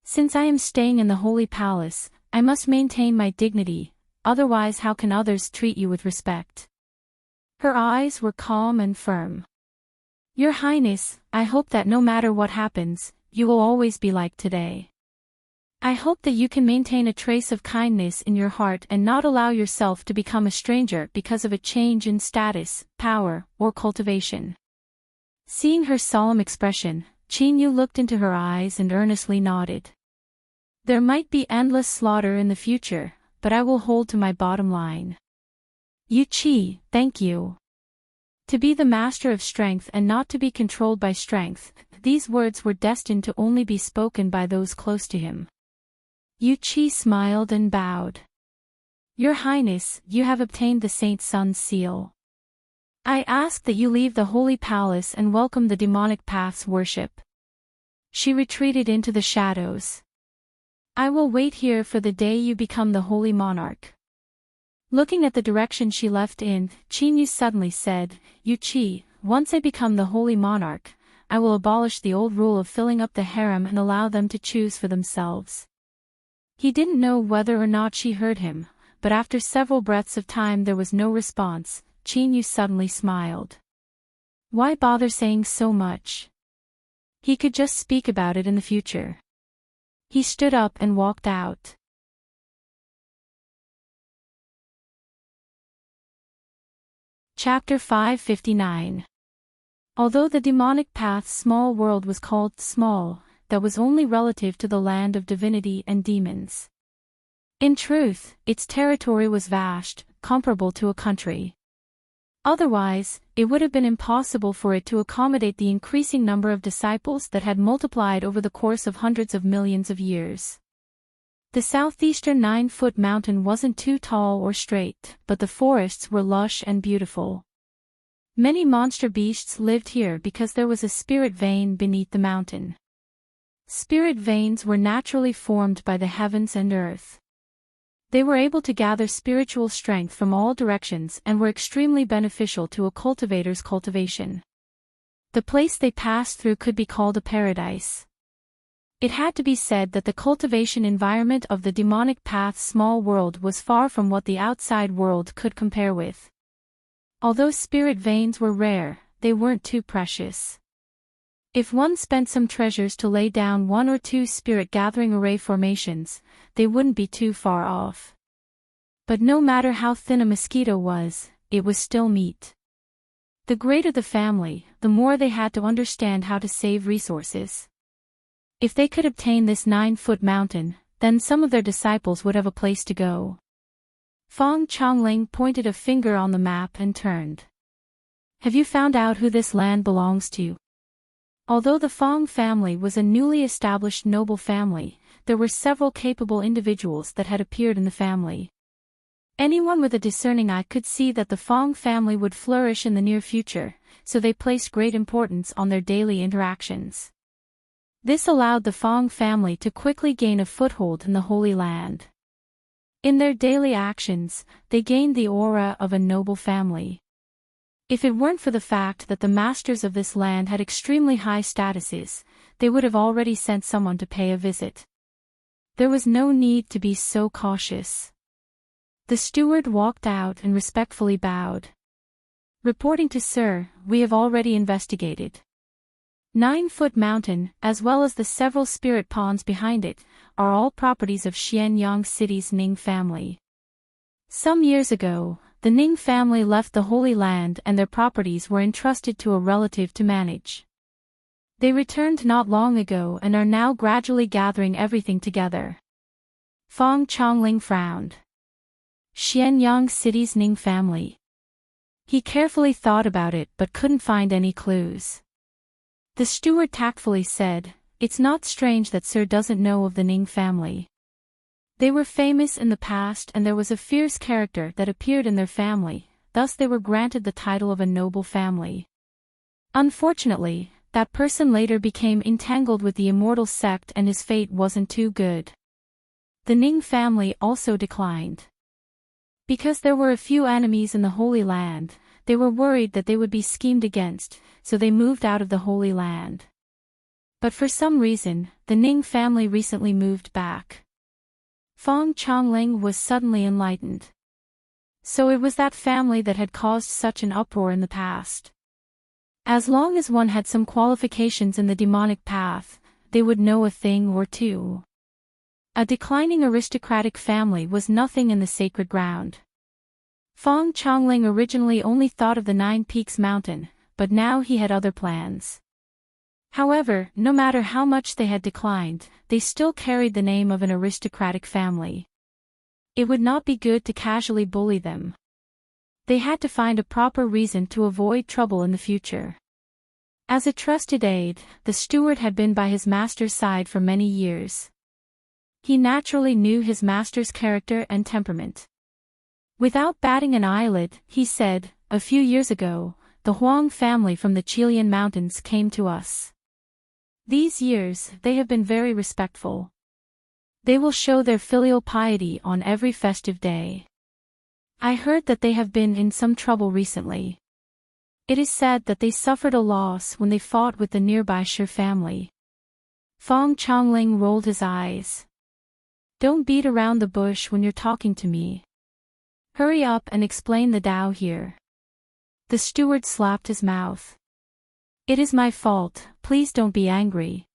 Since I am staying in the Holy Palace, I must maintain my dignity, otherwise how can others treat you with respect? Her eyes were calm and firm. Your Highness, I hope that no matter what happens, you will always be like today. I hope that you can maintain a trace of kindness in your heart and not allow yourself to become a stranger because of a change in status, power, or cultivation. Seeing her solemn expression, Qin Yu looked into her eyes and earnestly nodded. There might be endless slaughter in the future, but I will hold to my bottom line. Yu Qi, thank you. To be the master of strength and not to be controlled by strength, these words were destined to only be spoken by those close to him. Yu Qi smiled and bowed. Your Highness, you have obtained the Saint Sun's seal. I ask that you leave the holy palace and welcome the demonic path's worship. She retreated into the shadows. I will wait here for the day you become the holy monarch. Looking at the direction she left in, Chinyu suddenly said, Yuchi, once I become the holy monarch, I will abolish the old rule of filling up the harem and allow them to choose for themselves. He didn't know whether or not she heard him, but after several breaths of time there was no response. Chinyu suddenly smiled. Why bother saying so much? He could just speak about it in the future. He stood up and walked out. Chapter 559. Although the demonic path's small world was called small, that was only relative to the land of divinity and demons. In truth, its territory was vast, comparable to a country. Otherwise, it would have been impossible for it to accommodate the increasing number of disciples that had multiplied over the course of hundreds of millions of years. The southeastern 9-foot mountain wasn't too tall or straight, but the forests were lush and beautiful. Many monster beasts lived here because there was a spirit vein beneath the mountain. Spirit veins were naturally formed by the heavens and earth. They were able to gather spiritual strength from all directions and were extremely beneficial to a cultivator's cultivation. The place they passed through could be called a paradise. It had to be said that the cultivation environment of the demonic path's small world was far from what the outside world could compare with. Although spirit veins were rare, they weren't too precious. If one spent some treasures to lay down 1 or 2 spirit-gathering array formations, they wouldn't be too far off. But no matter how thin a mosquito was, it was still meat. The greater the family, the more they had to understand how to save resources. If they could obtain this 9-foot mountain, then some of their disciples would have a place to go. Fong Chongling pointed a finger on the map and turned. Have you found out who this land belongs to? Although the Fong family was a newly established noble family, there were several capable individuals that had appeared in the family. Anyone with a discerning eye could see that the Fong family would flourish in the near future, so they placed great importance on their daily interactions. This allowed the Fong family to quickly gain a foothold in the Holy Land. In their daily actions, they gained the aura of a noble family. If it weren't for the fact that the masters of this land had extremely high statuses, they would have already sent someone to pay a visit. There was no need to be so cautious. The steward walked out and respectfully bowed. Reporting to Sir, we have already investigated. 9-foot mountain, as well as the several spirit ponds behind it, are all properties of Xianyang City's Ning family. Some years ago, the Ning family left the Holy Land and their properties were entrusted to a relative to manage. They returned not long ago and are now gradually gathering everything together. Fong Chongling frowned. Xianyang City's Ning family. He carefully thought about it but couldn't find any clues. The steward tactfully said, "It's not strange that Sir doesn't know of the Ning family. They were famous in the past and there was a fierce character that appeared in their family, thus they were granted the title of a noble family. Unfortunately, that person later became entangled with the immortal sect and his fate wasn't too good. The Ning family also declined. Because there were a few enemies in the Holy Land, they were worried that they would be schemed against, so they moved out of the Holy Land. But for some reason, the Ning family recently moved back." Fong Chongling was suddenly enlightened. So it was that family that had caused such an uproar in the past. As long as one had some qualifications in the demonic path, they would know a thing or two. A declining aristocratic family was nothing in the sacred ground. Fong Chongling originally only thought of the 9 Peaks mountain, but now he had other plans. However, no matter how much they had declined, they still carried the name of an aristocratic family. It would not be good to casually bully them. They had to find a proper reason to avoid trouble in the future. As a trusted aide, the steward had been by his master's side for many years. He naturally knew his master's character and temperament. Without batting an eyelid, he said, a few years ago, the Huang family from the Chilean mountains came to us. These years, they have been very respectful. They will show their filial piety on every festive day. I heard that they have been in some trouble recently. It is said that they suffered a loss when they fought with the nearby Shi family. Fong Chongling rolled his eyes. Don't beat around the bush when you're talking to me. Hurry up and explain the Tao here. The steward slapped his mouth. It is my fault, please don't be angry.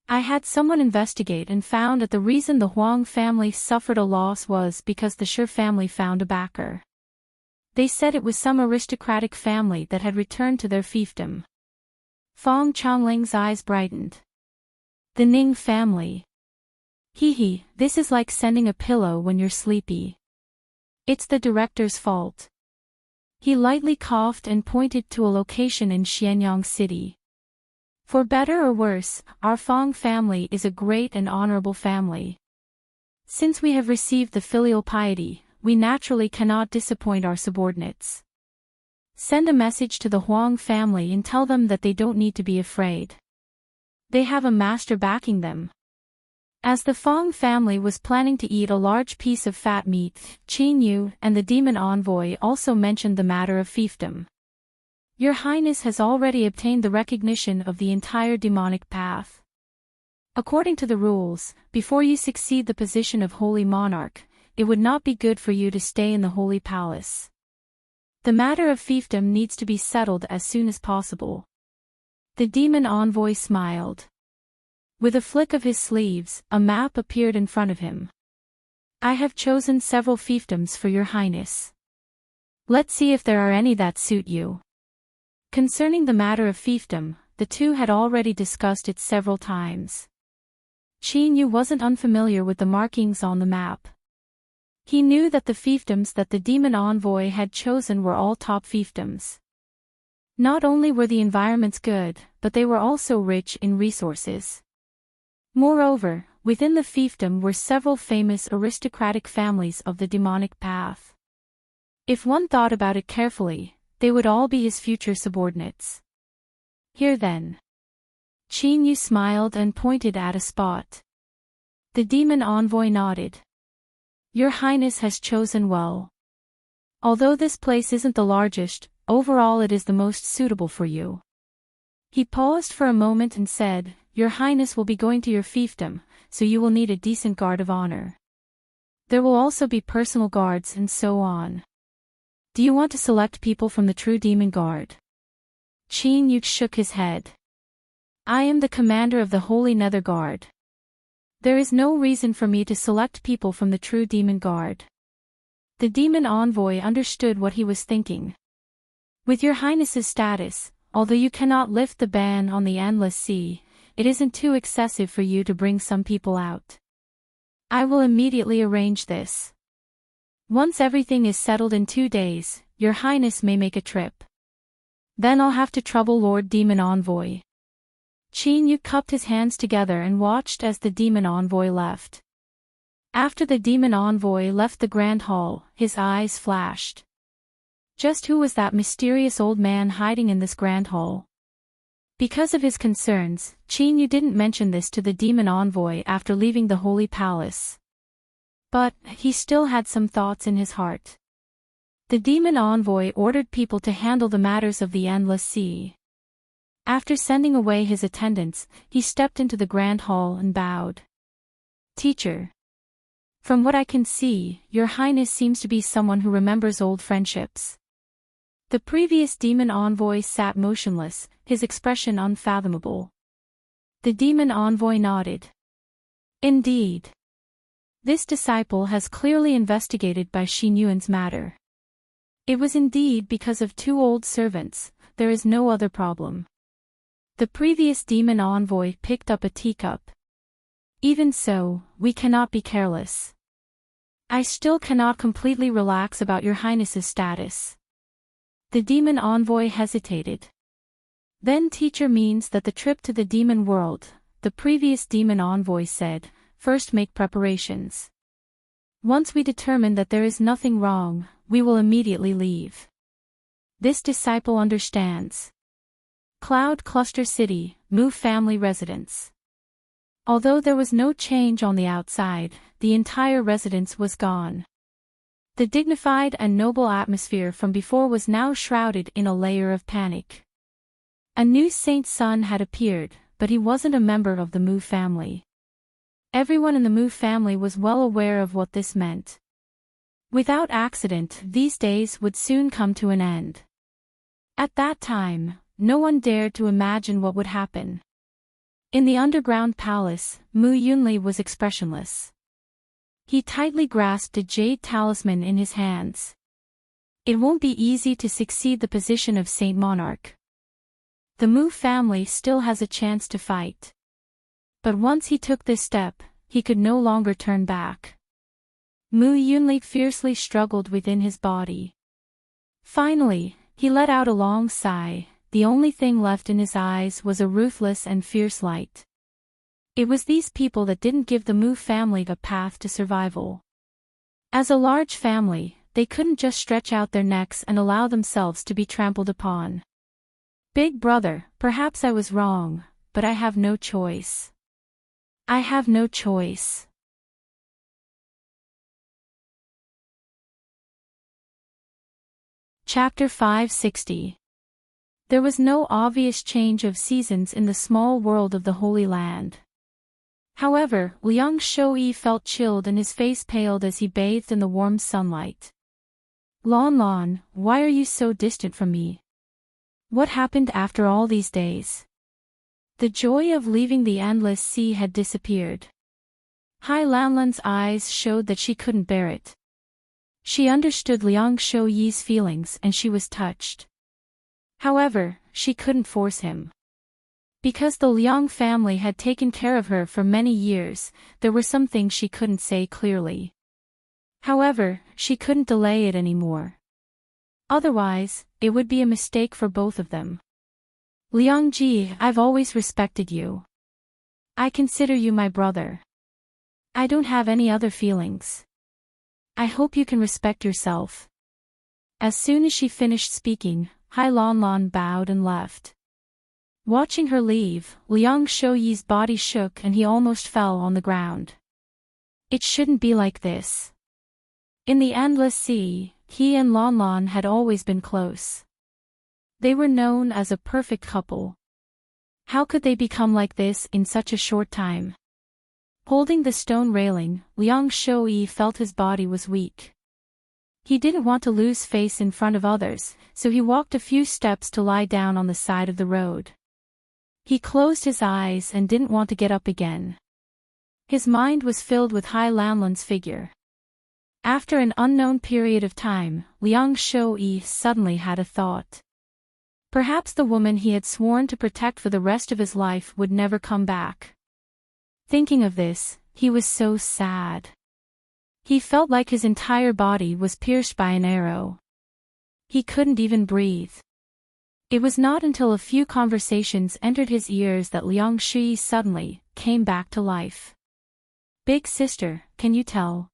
I had someone investigate and found that the reason the Huang family suffered a loss was because the Shi family found a backer. They said it was some aristocratic family that had returned to their fiefdom. Fong Chongling's eyes brightened. The Ning family. Hee, this is like sending a pillow when you're sleepy. It's the director's fault. He lightly coughed and pointed to a location in Xianyang City. For better or worse, our Fong family is a great and honorable family. Since we have received the filial piety, we naturally cannot disappoint our subordinates. Send a message to the Huang family and tell them that they don't need to be afraid. They have a master backing them. As the Fong family was planning to eat a large piece of fat meat, Qin Yu and the demon envoy also mentioned the matter of fiefdom. Your Highness has already obtained the recognition of the entire demonic path. According to the rules, before you succeed the position of Holy Monarch, it would not be good for you to stay in the Holy Palace. The matter of fiefdom needs to be settled as soon as possible. The demon envoy smiled. With a flick of his sleeves, a map appeared in front of him. I have chosen several fiefdoms for your Highness. Let's see if there are any that suit you. Concerning the matter of fiefdom, the two had already discussed it several times. Qin Yu wasn't unfamiliar with the markings on the map. He knew that the fiefdoms that the demon envoy had chosen were all top fiefdoms. Not only were the environments good, but they were also rich in resources. Moreover, within the fiefdom were several famous aristocratic families of the demonic path. If one thought about it carefully, they would all be his future subordinates. Here then. Qin Yu smiled and pointed at a spot. The demon envoy nodded. Your Highness has chosen well. Although this place isn't the largest, overall it is the most suitable for you. He paused for a moment and said, Your Highness will be going to your fiefdom, so you will need a decent guard of honor. There will also be personal guards and so on. Do you want to select people from the true demon guard? Qin Yu shook his head. I am the commander of the Holy Nether Guard. There is no reason for me to select people from the true demon guard. The demon envoy understood what he was thinking. With your Highness's status, although you cannot lift the ban on the endless sea, it isn't too excessive for you to bring some people out. I will immediately arrange this. Once everything is settled in 2 days, your Highness may make a trip. Then I'll have to trouble Lord Demon Envoy. Qin Yu cupped his hands together and watched as the demon envoy left. After the demon envoy left the grand hall, his eyes flashed. Just who was that mysterious old man hiding in this grand hall? Because of his concerns, Qin Yu didn't mention this to the demon envoy after leaving the Holy Palace. But, he still had some thoughts in his heart. The demon envoy ordered people to handle the matters of the endless sea. After sending away his attendants, he stepped into the grand hall and bowed. Teacher. From what I can see, your Highness seems to be someone who remembers old friendships. The previous demon envoy sat motionless, his expression unfathomable. The demon envoy nodded. Indeed. This disciple has clearly investigated by Xin Yuan's matter. It was indeed because of 2 old servants, there is no other problem. The previous demon envoy picked up a teacup. Even so, we cannot be careless. I still cannot completely relax about your Highness's status. The demon envoy hesitated. Then teacher means that the trip to the demon world, the previous demon envoy said, first make preparations. Once we determine that there is nothing wrong, we will immediately leave. This disciple understands. Cloud Cluster City, Mu family residence. Although there was no change on the outside, the entire residence was gone. The dignified and noble atmosphere from before was now shrouded in a layer of panic. A new saint's son had appeared, but he wasn't a member of the Mu family. Everyone in the Mu family was well aware of what this meant. Without accident, these days would soon come to an end. At that time, no one dared to imagine what would happen. In the underground palace, Mu Yunli was expressionless. He tightly grasped a jade talisman in his hands. It won't be easy to succeed the position of Saint Monarch. The Mu family still has a chance to fight. But once he took this step, he could no longer turn back. Mu Yunli fiercely struggled within his body. Finally, he let out a long sigh. The only thing left in his eyes was a ruthless and fierce light. It was these people that didn't give the Mu family a path to survival. As a large family, they couldn't just stretch out their necks and allow themselves to be trampled upon. Big brother, perhaps I was wrong, but I have no choice. I have no choice. Chapter 560. There was no obvious change of seasons in the small world of the Holy Land. However, Liang Shouyi felt chilled and his face paled as he bathed in the warm sunlight. Lon Lon, why are you so distant from me? What happened after all these days? The joy of leaving the endless sea had disappeared. Hai Lanlan's eyes showed that she couldn't bear it. She understood Liang Shouyi's feelings and she was touched. However, she couldn't force him. Because the Liang family had taken care of her for many years, there were some things she couldn't say clearly. However, she couldn't delay it anymore. Otherwise, it would be a mistake for both of them. Liang Ji, I've always respected you. I consider you my brother. I don't have any other feelings. I hope you can respect yourself. As soon as she finished speaking, Hai Lanlan bowed and left. Watching her leave, Liang Shouyi's body shook and he almost fell on the ground. It shouldn't be like this. In the endless sea, he and Lanlan had always been close. They were known as a perfect couple. How could they become like this in such a short time? Holding the stone railing, Liang Shouyi felt his body was weak. He didn't want to lose face in front of others, so he walked a few steps to lie down on the side of the road. He closed his eyes and didn't want to get up again. His mind was filled with Hai Lanlan's figure. After an unknown period of time, Liang Shouyi suddenly had a thought. Perhaps the woman he had sworn to protect for the rest of his life would never come back. Thinking of this, he was so sad. He felt like his entire body was pierced by an arrow. He couldn't even breathe. It was not until a few conversations entered his ears that Liang Shouyi suddenly came back to life. Big sister, can you tell?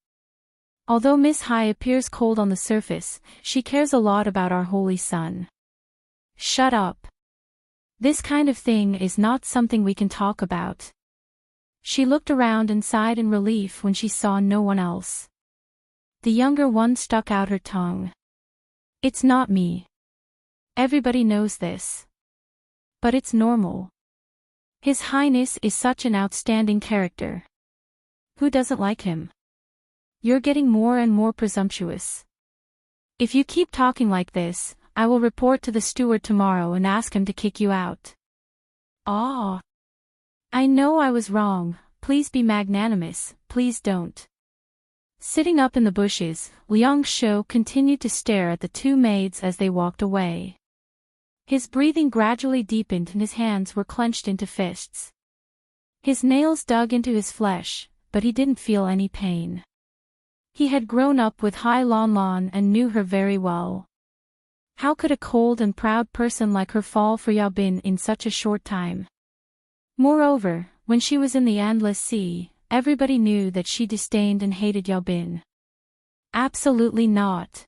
Although Miss Hai appears cold on the surface, she cares a lot about our holy son. Shut up. This kind of thing is not something we can talk about. She looked around and sighed in relief when she saw no one else. The younger one stuck out her tongue. It's not me. Everybody knows this. But it's normal. His Highness is such an outstanding character. Who doesn't like him? You're getting more and more presumptuous. If you keep talking like this, I will report to the steward tomorrow and ask him to kick you out. Ah. I know I was wrong, please be magnanimous, please don't. Sitting up in the bushes, Liang Shou continued to stare at the two maids as they walked away. His breathing gradually deepened and his hands were clenched into fists. His nails dug into his flesh, but he didn't feel any pain. He had grown up with Hai Lanlan and knew her very well. How could a cold and proud person like her fall for Yao Bin in such a short time? Moreover, when she was in the endless sea, everybody knew that she disdained and hated Yao Bin. Absolutely not.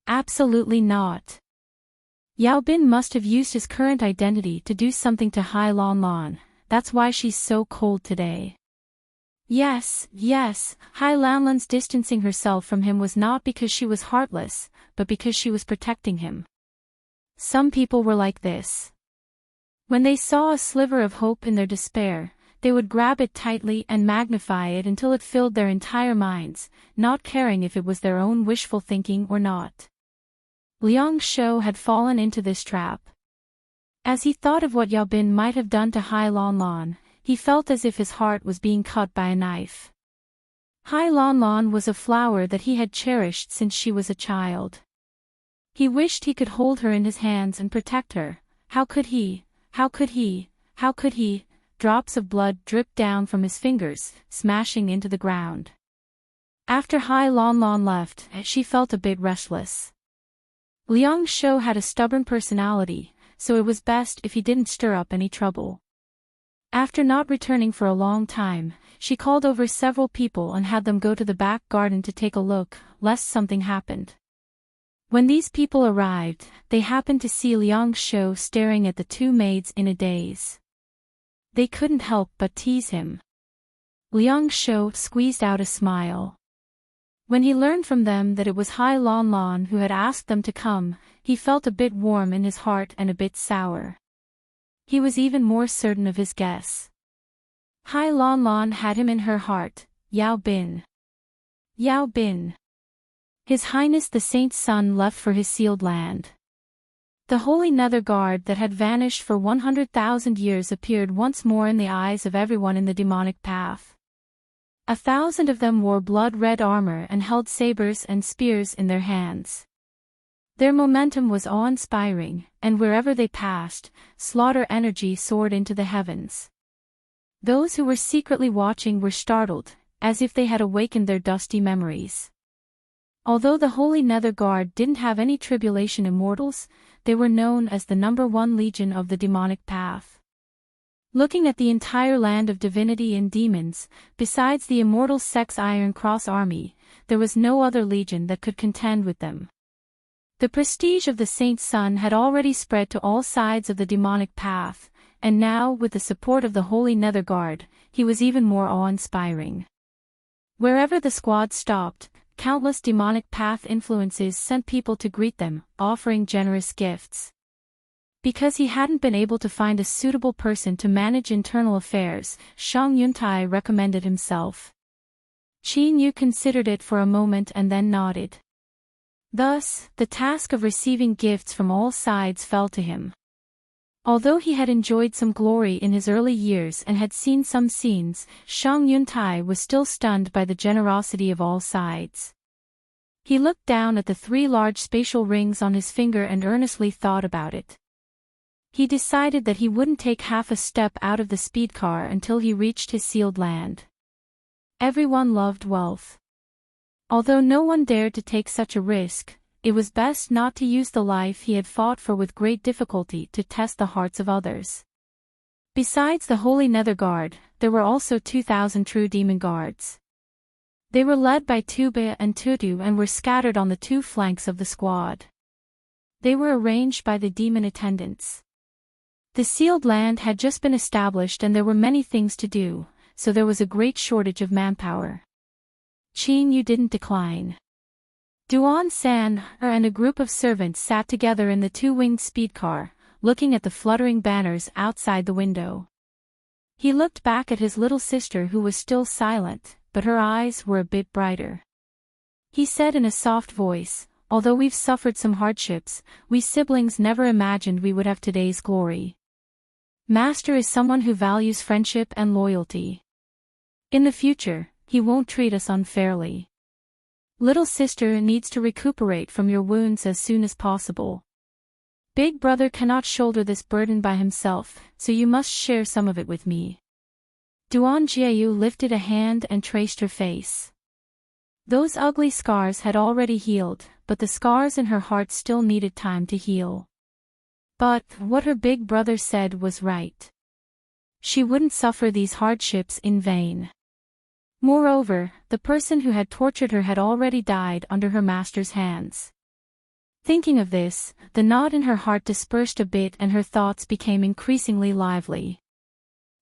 Absolutely not. Yao Bin must have used his current identity to do something to Hai Lon Lon, that's why she's so cold today. Yes, Hai Lon Lon's distancing herself from him was not because she was heartless, but because she was protecting him. Some people were like this. When they saw a sliver of hope in their despair, they would grab it tightly and magnify it until it filled their entire minds, not caring if it was their own wishful thinking or not. Liang Shou had fallen into this trap. As he thought of what Yao Bin might have done to Hai Lon Lon, he felt as if his heart was being cut by a knife. Hai Lon Lon was a flower that he had cherished since she was a child. He wished he could hold her in his hands and protect her. How could he? Drops of blood dripped down from his fingers, smashing into the ground. After Hai Lon Lon left, she felt a bit restless. Liang Shou had a stubborn personality, so it was best if he didn't stir up any trouble. After not returning for a long time, she called over several people and had them go to the back garden to take a look, lest something happened. When these people arrived, they happened to see Liang Shou staring at the two maids in a daze. They couldn't help but tease him. Liang Shou squeezed out a smile. When he learned from them that it was Hai Lon Lon who had asked them to come, he felt a bit warm in his heart and a bit sour. He was even more certain of his guess. Hai Lon Lon had him in her heart, Yao Bin. His Highness the Saint's son left for his sealed land. The holy nether guard that had vanished for 100,000 years appeared once more in the eyes of everyone in the demonic path. 1,000 of them wore blood-red armor and held sabers and spears in their hands. Their momentum was awe-inspiring, and wherever they passed, slaughter energy soared into the heavens. Those who were secretly watching were startled, as if they had awakened their dusty memories. Although the Holy Nether Guard didn't have any tribulation immortals, they were known as the #1 legion of the demonic path. Looking at the entire land of divinity and demons, besides the immortal Sex Iron Cross army, there was no other legion that could contend with them. The prestige of the Saint's son had already spread to all sides of the demonic path, and now, with the support of the Holy Nether Guard, he was even more awe-inspiring. Wherever the squad stopped, countless demonic path influences sent people to greet them, offering generous gifts. Because he hadn't been able to find a suitable person to manage internal affairs, Shang Yuntai recommended himself. Qin Yu considered it for a moment and then nodded. Thus, the task of receiving gifts from all sides fell to him. Although he had enjoyed some glory in his early years and had seen some scenes, Shang Yuntai was still stunned by the generosity of all sides. He looked down at the 3 large spatial rings on his finger and earnestly thought about it. He decided that he wouldn't take half a step out of the speed car until he reached his sealed land. Everyone loved wealth. Although no one dared to take such a risk, it was best not to use the life he had fought for with great difficulty to test the hearts of others. Besides the Holy Nether Guard, there were also 2,000 true demon guards. They were led by Tuba and Tutu and were scattered on the 2 flanks of the squad. They were arranged by the demon attendants. The sealed land had just been established and there were many things to do, so there was a great shortage of manpower. Qin Yu didn't decline. Duan San and a group of servants sat together in the 2-winged speed car, looking at the fluttering banners outside the window. He looked back at his little sister who was still silent, but her eyes were a bit brighter. He said in a soft voice, "Although we've suffered some hardships, we siblings never imagined we would have today's glory. Master is someone who values friendship and loyalty. In the future, he won't treat us unfairly. Little sister needs to recuperate from your wounds as soon as possible. Big brother cannot shoulder this burden by himself, so you must share some of it with me." Duan Jiayu lifted a hand and traced her face. Those ugly scars had already healed, but the scars in her heart still needed time to heal. But what her big brother said was right. She wouldn't suffer these hardships in vain. Moreover, the person who had tortured her had already died under her master's hands. Thinking of this, the knot in her heart dispersed a bit and her thoughts became increasingly lively.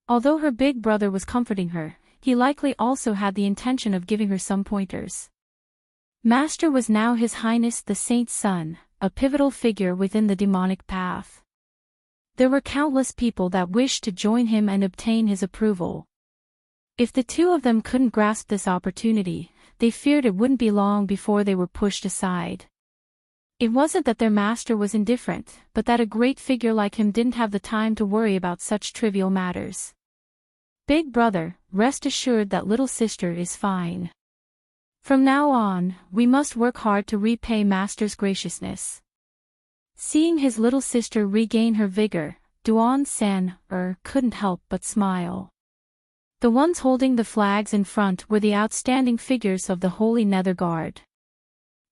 Although her big brother was comforting her, he likely also had the intention of giving her some pointers. Master was now His Highness the Saint's son, a pivotal figure within the demonic path. There were countless people that wished to join him and obtain his approval. If the two of them couldn't grasp this opportunity, they feared it wouldn't be long before they were pushed aside. It wasn't that their master was indifferent, but that a great figure like him didn't have the time to worry about such trivial matters. Big brother, rest assured that little sister is fine. From now on, we must work hard to repay master's graciousness. Seeing his little sister regain her vigor, Duan San couldn't help but smile. The ones holding the flags in front were the outstanding figures of the Holy Nether Guard.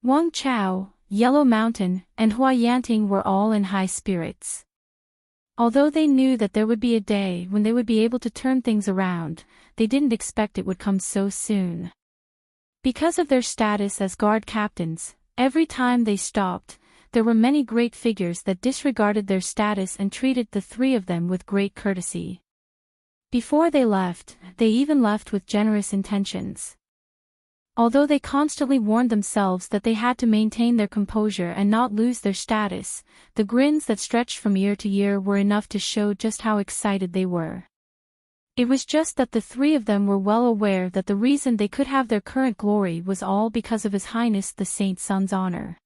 Wang Chao, Yellow Mountain, and Huayanting were all in high spirits. Although they knew that there would be a day when they would be able to turn things around, they didn't expect it would come so soon. Because of their status as guard captains, every time they stopped, there were many great figures that disregarded their status and treated the three of them with great courtesy. Before they left, they even left with generous intentions. Although they constantly warned themselves that they had to maintain their composure and not lose their status, the grins that stretched from ear to ear were enough to show just how excited they were. It was just that the three of them were well aware that the reason they could have their current glory was all because of His Highness the Saint's son's honor.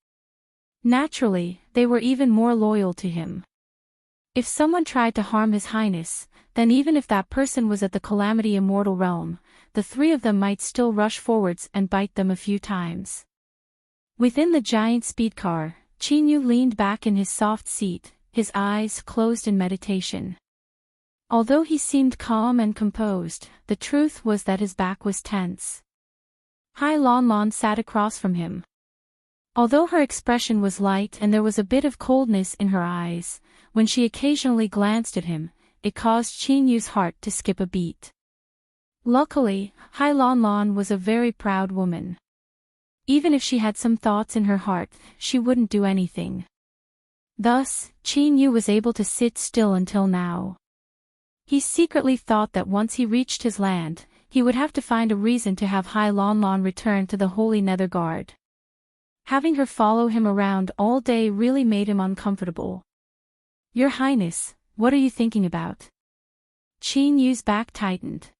Naturally, they were even more loyal to him. If someone tried to harm His Highness, then even if that person was at the Calamity Immortal realm, the three of them might still rush forwards and bite them a few times. Within the giant speedcar, Qinyu leaned back in his soft seat, his eyes closed in meditation. Although he seemed calm and composed, the truth was that his back was tense. Hai Lanlan sat across from him. Although her expression was light and there was a bit of coldness in her eyes, when she occasionally glanced at him, it caused Qinyu's heart to skip a beat. Luckily, Hai Lanlan was a very proud woman. Even if she had some thoughts in her heart, she wouldn't do anything. Thus, Qinyu was able to sit still until now. He secretly thought that once he reached his land, he would have to find a reason to have Hai Lanlan return to the Holy Nether Guard. Having her follow him around all day really made him uncomfortable. Your Highness, what are you thinking about? Qinyu's back tightened.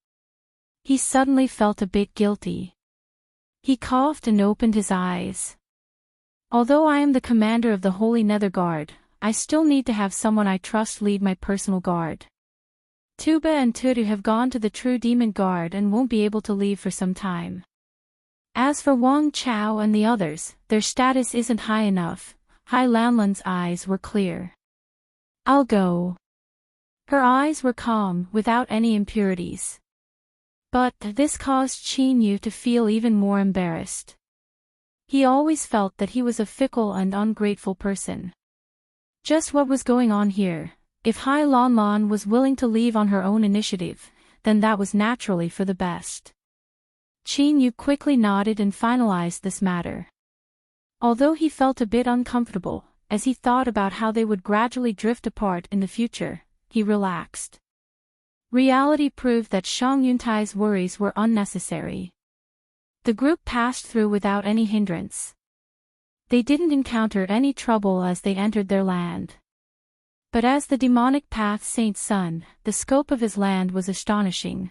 He suddenly felt a bit guilty. He coughed and opened his eyes. Although I am the commander of the Holy Nether Guard, I still need to have someone I trust lead my personal guard. Tuba and Tudu have gone to the True Demon Guard and won't be able to leave for some time. As for Wang Chao and the others, their status isn't high enough. Hai Lanlan's eyes were clear. I'll go. Her eyes were calm, without any impurities. But this caused Qinyu to feel even more embarrassed. He always felt that he was a fickle and ungrateful person. Just what was going on here? If Hai Lanlan was willing to leave on her own initiative, then that was naturally for the best. Qinyu quickly nodded and finalized this matter. Although he felt a bit uncomfortable, as he thought about how they would gradually drift apart in the future, he relaxed. Reality proved that Shang Yuntai's worries were unnecessary. The group passed through without any hindrance. They didn't encounter any trouble as they entered their land. But as the demonic path Saint's son, the scope of his land was astonishing.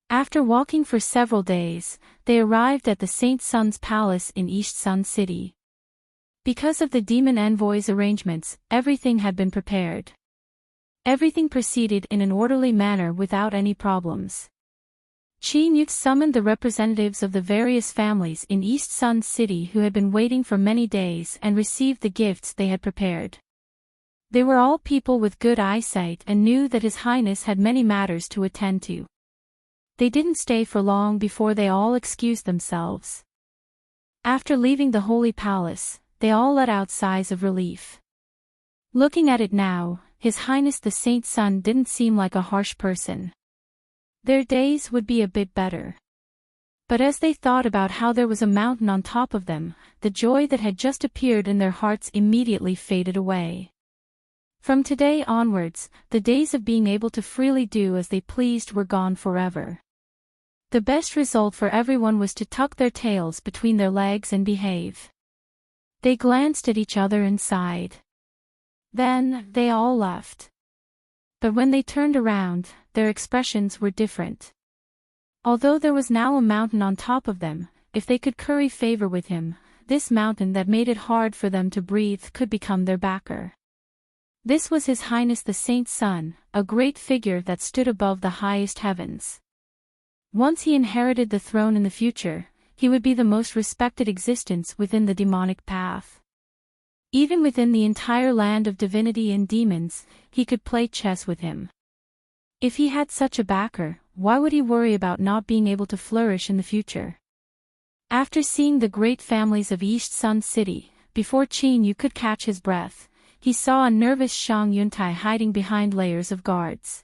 After walking for several days, they arrived at the Saint's son's palace in East Sun City. Because of the demon envoy's arrangements, everything had been prepared. Everything proceeded in an orderly manner without any problems. Qinyu summoned the representatives of the various families in East Sun City who had been waiting for many days and received the gifts they had prepared. They were all people with good eyesight and knew that His Highness had many matters to attend to. They didn't stay for long before they all excused themselves. After leaving the Holy Palace, they all let out sighs of relief. Looking at it now, His Highness the Saint's son didn't seem like a harsh person. Their days would be a bit better. But as they thought about how there was a mountain on top of them, the joy that had just appeared in their hearts immediately faded away. From today onwards, the days of being able to freely do as they pleased were gone forever. The best result for everyone was to tuck their tails between their legs and behave. They glanced at each other and sighed. Then, they all left. But when they turned around, their expressions were different. Although there was now a mountain on top of them, if they could curry favor with him, this mountain that made it hard for them to breathe could become their backer. This was His Highness the Saint's son, a great figure that stood above the highest heavens. Once he inherited the throne in the future, he would be the most respected existence within the demonic path. Even within the entire land of divinity and demons, he could play chess with him. If he had such a backer, why would he worry about not being able to flourish in the future? After seeing the great families of East Sun City, before Qin Yu could catch his breath, he saw a nervous Shang Yuntai hiding behind layers of guards.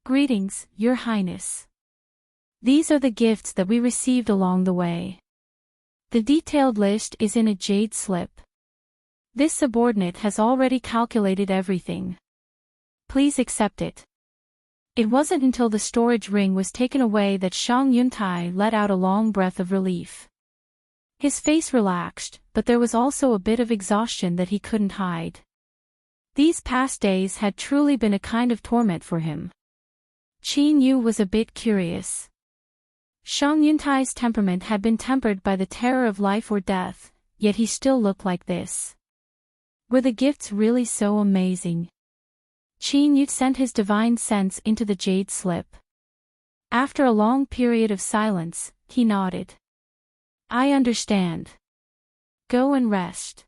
"Greetings, Your Highness. These are the gifts that we received along the way. The detailed list is in a jade slip. This subordinate has already calculated everything. Please accept it." It wasn't until the storage ring was taken away that Shang Yuntai let out a long breath of relief. His face relaxed, but there was also a bit of exhaustion that he couldn't hide. These past days had truly been a kind of torment for him. Qin Yu was a bit curious. Shang Yuntai's temperament had been tempered by the terror of life or death, yet he still looked like this. Were the gifts really so amazing? Qin Yu sent his divine sense into the jade slip. After a long period of silence, he nodded. "I understand. Go and rest."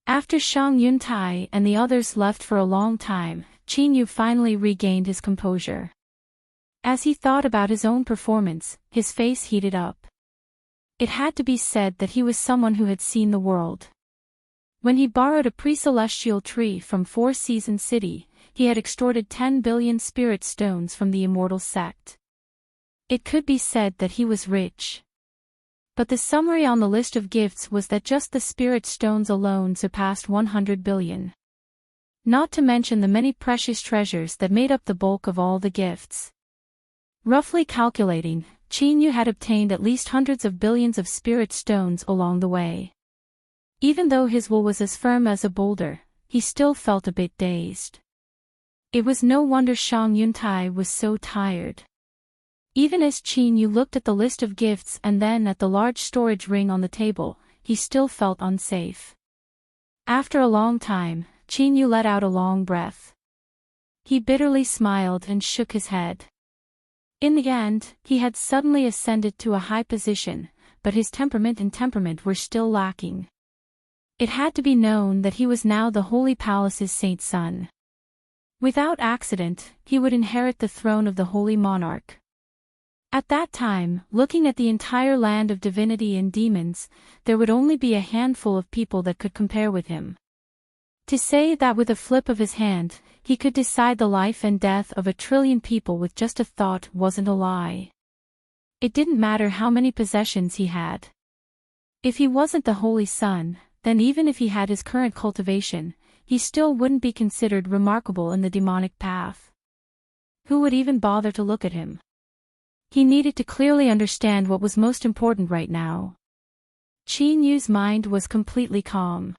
After Shang Yuntai and the others left for a long time, Qin Yu finally regained his composure. As he thought about his own performance, his face heated up. It had to be said that he was someone who had seen the world. When he borrowed a pre-celestial tree from Four Seasons City, he had extorted 10 billion spirit stones from the immortal sect. It could be said that he was rich. But the summary on the list of gifts was that just the spirit stones alone surpassed 100 billion. Not to mention the many precious treasures that made up the bulk of all the gifts. Roughly calculating, Qin Yu had obtained at least hundreds of billions of spirit stones along the way. Even though his will was as firm as a boulder, he still felt a bit dazed. It was no wonder Shang Yuntai was so tired. Even as Qin Yu looked at the list of gifts and then at the large storage ring on the table, he still felt unsafe. After a long time, Qin Yu let out a long breath. He bitterly smiled and shook his head. In the end, he had suddenly ascended to a high position, but his temperament were still lacking. It had to be known that he was now the Holy Palace's saint's son. Without accident, he would inherit the throne of the Holy Monarch. At that time, looking at the entire land of divinity and demons, there would only be a handful of people that could compare with him. To say that with a flip of his hand, he could decide the life and death of 1 trillion people with just a thought wasn't a lie. It didn't matter how many possessions he had. If he wasn't the Holy Son, then even if he had his current cultivation, he still wouldn't be considered remarkable in the demonic path. Who would even bother to look at him? He needed to clearly understand what was most important right now. Qin Yu's mind was completely calm.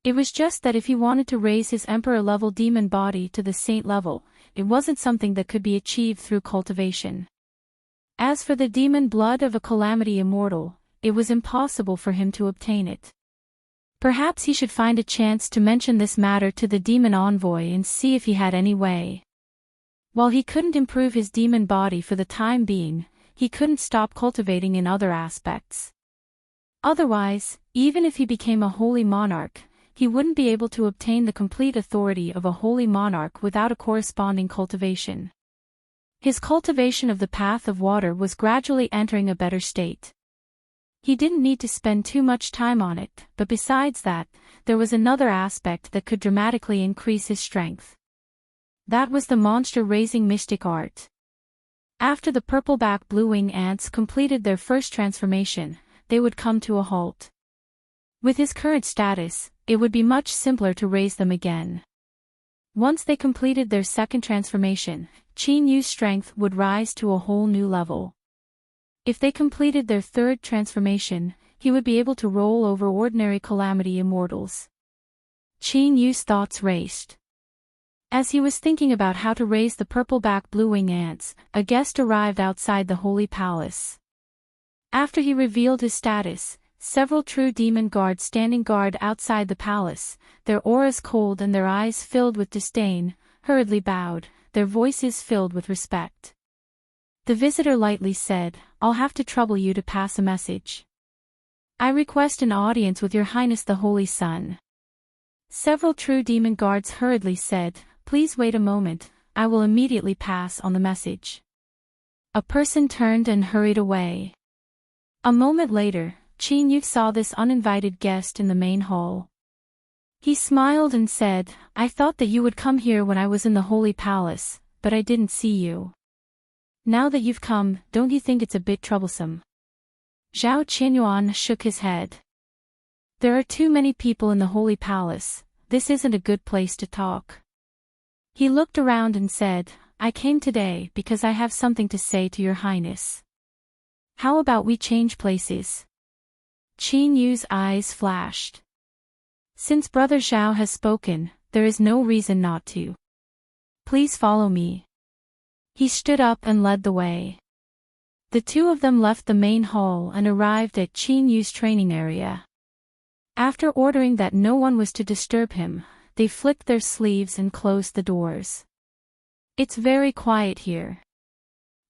It was just that if he wanted to raise his emperor-level demon body to the saint level, it wasn't something that could be achieved through cultivation. As for the demon blood of a calamity immortal, it was impossible for him to obtain it. Perhaps he should find a chance to mention this matter to the demon envoy and see if he had any way. While he couldn't improve his demon body for the time being, he couldn't stop cultivating in other aspects. Otherwise, even if he became a holy monarch, he wouldn't be able to obtain the complete authority of a holy monarch without a corresponding cultivation. His cultivation of the path of water was gradually entering a better state. He didn't need to spend too much time on it, but besides that, there was another aspect that could dramatically increase his strength. That was the monster-raising mystic art. After the purple-back blue-wing ants completed their first transformation, they would come to a halt. With his current status, it would be much simpler to raise them again. Once they completed their second transformation, Qin Yu's strength would rise to a whole new level. If they completed their third transformation, he would be able to roll over ordinary calamity immortals. Qin Yu's thoughts raced. As he was thinking about how to raise the purple-back blue-wing ants, a guest arrived outside the holy palace. After he revealed his status, several true demon guards standing guard outside the palace, their auras cold and their eyes filled with disdain, hurriedly bowed, their voices filled with respect. The visitor lightly said, "I'll have to trouble you to pass a message. I request an audience with Your Highness the Holy Sun." Several true demon guards hurriedly said, "Please wait a moment, I will immediately pass on the message." A person turned and hurried away. A moment later, Qin Yu saw this uninvited guest in the main hall. He smiled and said, "I thought that you would come here when I was in the holy palace, but I didn't see you. Now that you've come, don't you think it's a bit troublesome?" Zhao Qianyuan shook his head. "There are too many people in the holy palace, this isn't a good place to talk." He looked around and said, "I came today because I have something to say to Your Highness. How about we change places?" Qin Yu's eyes flashed. "Since Brother Zhao has spoken, there is no reason not to. Please follow me." He stood up and led the way. The two of them left the main hall and arrived at Qin Yu's training area. After ordering that no one was to disturb him, they flicked their sleeves and closed the doors. "It's very quiet here.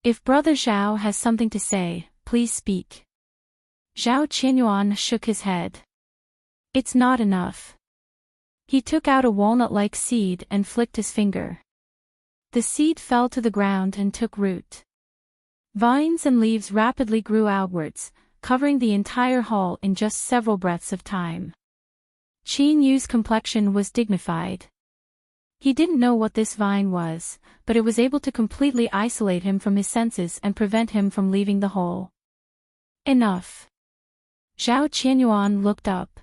If Brother Zhao has something to say, please speak." Zhao Qianyuan shook his head. "It's not enough." He took out a walnut-like seed and flicked his finger. The seed fell to the ground and took root. Vines and leaves rapidly grew outwards, covering the entire hall in just several breaths of time. Qin Yu's complexion was dignified. He didn't know what this vine was, but it was able to completely isolate him from his senses and prevent him from leaving the hall. "Enough." Zhao Qianyuan looked up.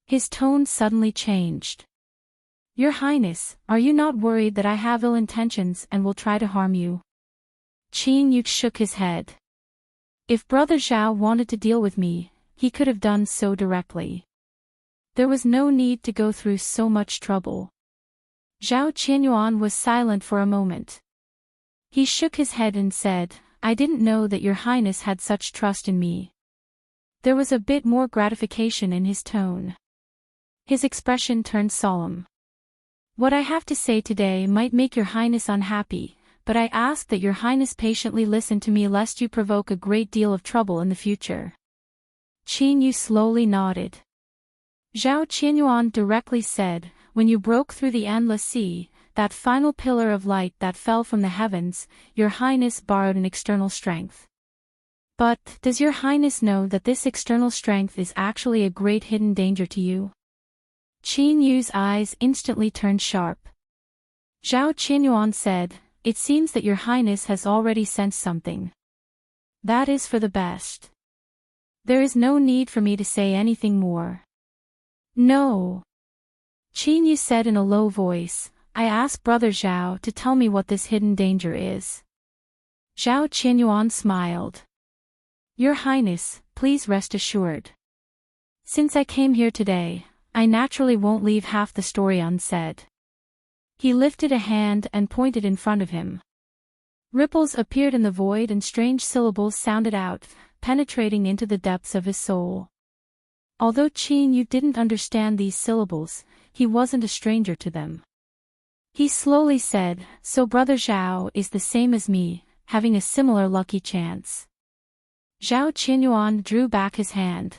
His tone suddenly changed. "Your Highness, are you not worried that I have ill intentions and will try to harm you?" Qin Yu shook his head. If Brother Zhao wanted to deal with me, he could have done so directly. There was no need to go through so much trouble. Zhao Qianyuan was silent for a moment. He shook his head and said, "I didn't know that Your Highness had such trust in me." There was a bit more gratification in his tone. His expression turned solemn. "What I have to say today might make Your Highness unhappy, but I ask that Your Highness patiently listen to me lest you provoke a great deal of trouble in the future." Qin Yu slowly nodded. Zhao Qianyuan directly said, "When you broke through the endless sea, that final pillar of light that fell from the heavens, Your Highness borrowed an external strength. But, does Your Highness know that this external strength is actually a great hidden danger to you?" Qin Yu's eyes instantly turned sharp. Zhao Qianyuan said, "It seems that Your Highness has already sensed something. That is for the best. There is no need for me to say anything more." "No." Qin Yu said in a low voice, "I ask Brother Zhao to tell me what this hidden danger is." Zhao Qianyuan smiled. "Your Highness, please rest assured. Since I came here today, I naturally won't leave half the story unsaid." He lifted a hand and pointed in front of him. Ripples appeared in the void and strange syllables sounded out, penetrating into the depths of his soul. Although Qin Yu didn't understand these syllables, he wasn't a stranger to them. He slowly said, "So Brother Zhao is the same as me, having a similar lucky chance." Zhao Qianyuan drew back his hand.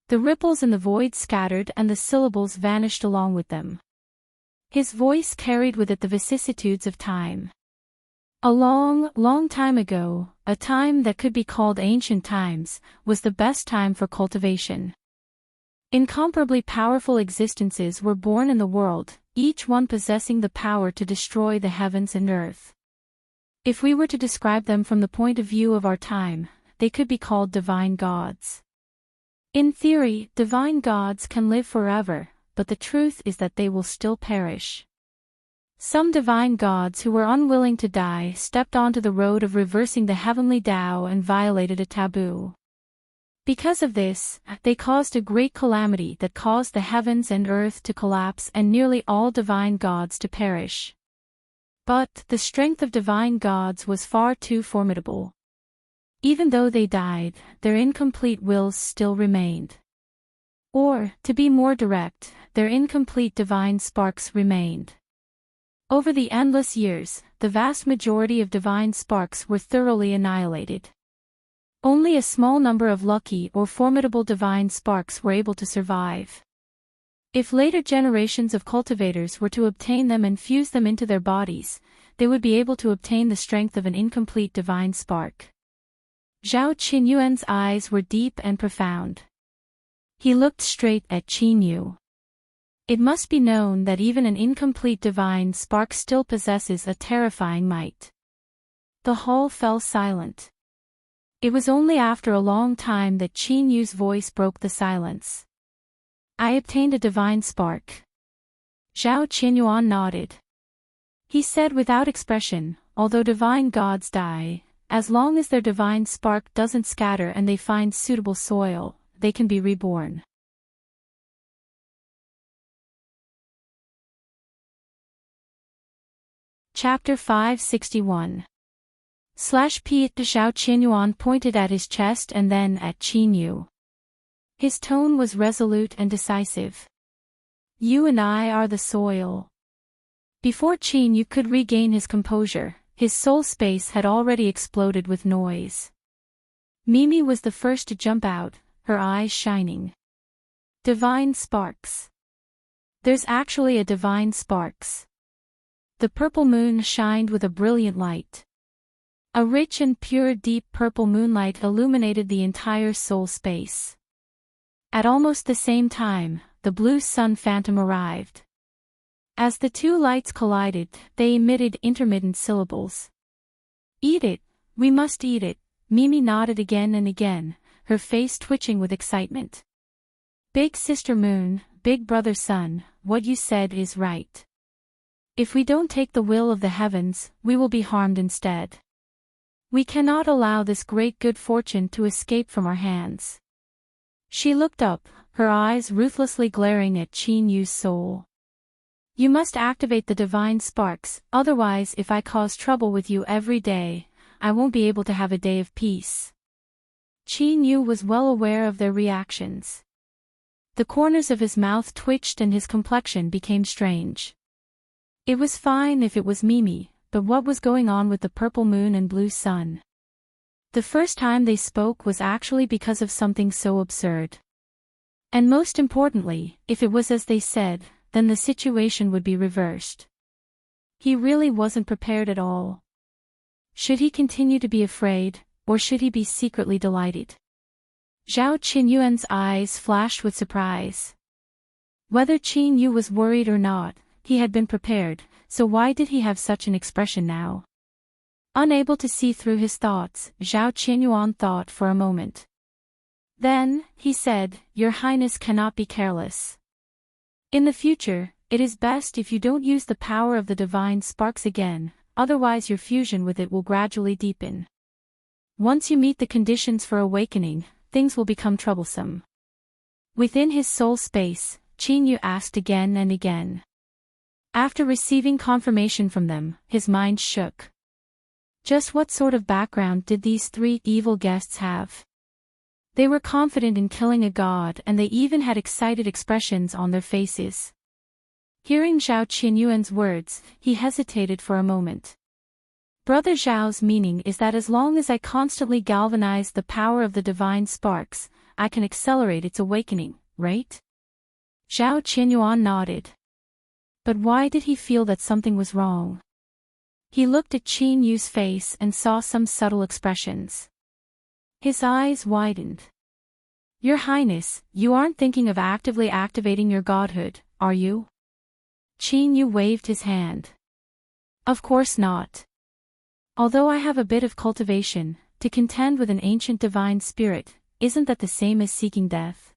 The ripples in the void scattered and the syllables vanished along with them. His voice carried with it the vicissitudes of time. A long, long time ago, a time that could be called ancient times, was the best time for cultivation. Incomparably powerful existences were born in the world, each one possessing the power to destroy the heavens and earth. If we were to describe them from the point of view of our time, they could be called divine gods. In theory, divine gods can live forever, but the truth is that they will still perish. Some divine gods who were unwilling to die stepped onto the road of reversing the heavenly Tao and violated a taboo. Because of this, they caused a great calamity that caused the heavens and earth to collapse and nearly all divine gods to perish. But the strength of divine gods was far too formidable. Even though they died, their incomplete wills still remained. Or, to be more direct, their incomplete divine sparks remained. Over the endless years, the vast majority of divine sparks were thoroughly annihilated. Only a small number of lucky or formidable divine sparks were able to survive. If later generations of cultivators were to obtain them and fuse them into their bodies, they would be able to obtain the strength of an incomplete divine spark. Zhao Qinyuan's eyes were deep and profound. He looked straight at Qinyu. It must be known that even an incomplete divine spark still possesses a terrifying might. The hall fell silent. It was only after a long time that Qinyu's voice broke the silence. I obtained a divine spark. Zhao Qinyuan nodded. He said without expression, although divine gods die, as long as their divine spark doesn't scatter and they find suitable soil, they can be reborn. Chapter 561. /P. Zhao Qinyuan pointed at his chest and then at Qinyu. His tone was resolute and decisive. You and I are the soil. Before Qinyu could regain his composure, his soul space had already exploded with noise. Mimi was the first to jump out, her eyes shining. Divine sparks. There's actually a divine sparks. The purple moon shined with a brilliant light. A rich and pure deep purple moonlight illuminated the entire soul space. At almost the same time, the blue sun phantom arrived. As the two lights collided, they emitted intermittent syllables. Eat it, we must eat it, Mimi nodded again and again, her face twitching with excitement. Big sister moon, big brother sun, what you said is right. If we don't take the will of the heavens, we will be harmed instead. We cannot allow this great good fortune to escape from our hands. She looked up, her eyes ruthlessly glaring at Qinyu's soul. You must activate the divine sparks, otherwise if I cause trouble with you every day, I won't be able to have a day of peace. Qinyu was well aware of their reactions. The corners of his mouth twitched and his complexion became strange. It was fine if it was Mimi, but what was going on with the purple moon and blue sun? The first time they spoke was actually because of something so absurd. And most importantly, if it was as they said, then the situation would be reversed. He really wasn't prepared at all. Should he continue to be afraid, or should he be secretly delighted? Zhao Qinyuan's eyes flashed with surprise. Whether Qinyu was worried or not, he had been prepared, so why did he have such an expression now? Unable to see through his thoughts, Zhao Qinyuan thought for a moment. Then, he said, Your Highness cannot be careless. In the future, it is best if you don't use the power of the divine sparks again, otherwise your fusion with it will gradually deepen. Once you meet the conditions for awakening, things will become troublesome. Within his soul space, Qinyu asked again and again. After receiving confirmation from them, his mind shook. Just what sort of background did these three evil guests have? They were confident in killing a god and they even had excited expressions on their faces. Hearing Zhao Qinyuan's words, he hesitated for a moment. Brother Zhao's meaning is that as long as I constantly galvanize the power of the divine sparks, I can accelerate its awakening, right? Zhao Qinyuan nodded. But why did he feel that something was wrong? He looked at Qinyu's face and saw some subtle expressions. His eyes widened. Your Highness, you aren't thinking of actively activating your godhood, are you? Qinyu waved his hand. Of course not. Although I have a bit of cultivation, to contend with an ancient divine spirit, isn't that the same as seeking death?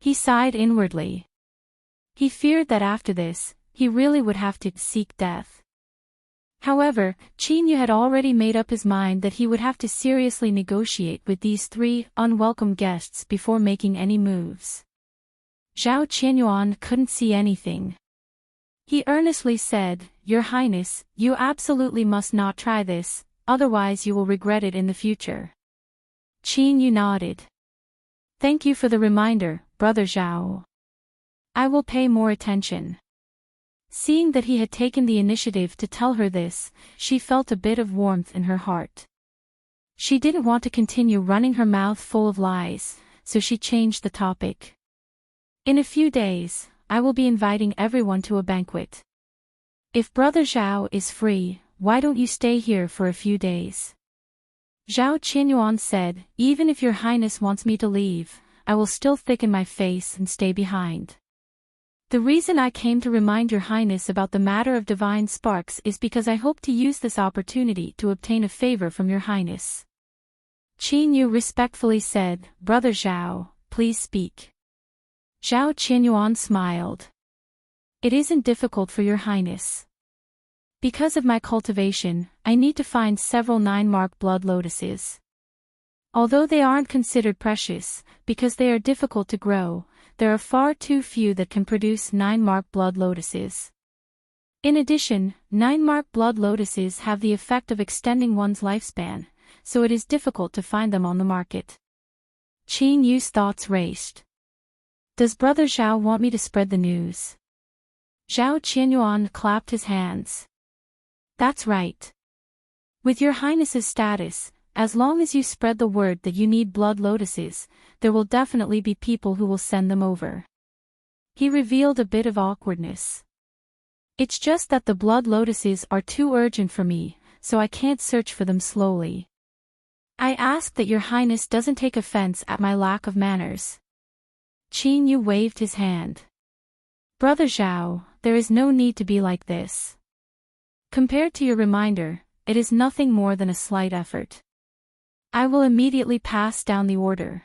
He sighed inwardly. He feared that after this, he really would have to seek death. However, Chinyu had already made up his mind that he would have to seriously negotiate with these three unwelcome guests before making any moves. Zhao Qianyuan couldn't see anything. He earnestly said, "Your Highness, you absolutely must not try this, otherwise you will regret it in the future." Chinyu nodded. "Thank you for the reminder, Brother Zhao. I will pay more attention." Seeing that he had taken the initiative to tell her this, she felt a bit of warmth in her heart. She didn't want to continue running her mouth full of lies, so she changed the topic. "In a few days, I will be inviting everyone to a banquet. If Brother Zhao is free, why don't you stay here for a few days?" Zhao Qianyuan said, "Even if your Highness wants me to leave, I will still thicken my face and stay behind. The reason I came to remind your Highness about the matter of divine sparks is because I hope to use this opportunity to obtain a favor from your Highness." Chinyu respectfully said, "Brother Zhao, please speak." Zhao Qianyuan smiled. "It isn't difficult for your Highness. Because of my cultivation, I need to find several 9-mark blood lotuses. Although they aren't considered precious, because they are difficult to grow, there are far too few that can produce 9-mark blood lotuses. In addition, 9-mark blood lotuses have the effect of extending one's lifespan, so it is difficult to find them on the market." Qin Yu's thoughts raced. "Does Brother Zhao want me to spread the news?" Zhao Qianyuan clapped his hands. "That's right. With your Highness's status, as long as you spread the word that you need blood lotuses, there will definitely be people who will send them over." He revealed a bit of awkwardness. "It's just that the blood lotuses are too urgent for me, so I can't search for them slowly. I ask that your Highness doesn't take offense at my lack of manners." Qin Yu waved his hand. "Brother Zhao, there is no need to be like this. Compared to your reminder, it is nothing more than a slight effort. I will immediately pass down the order.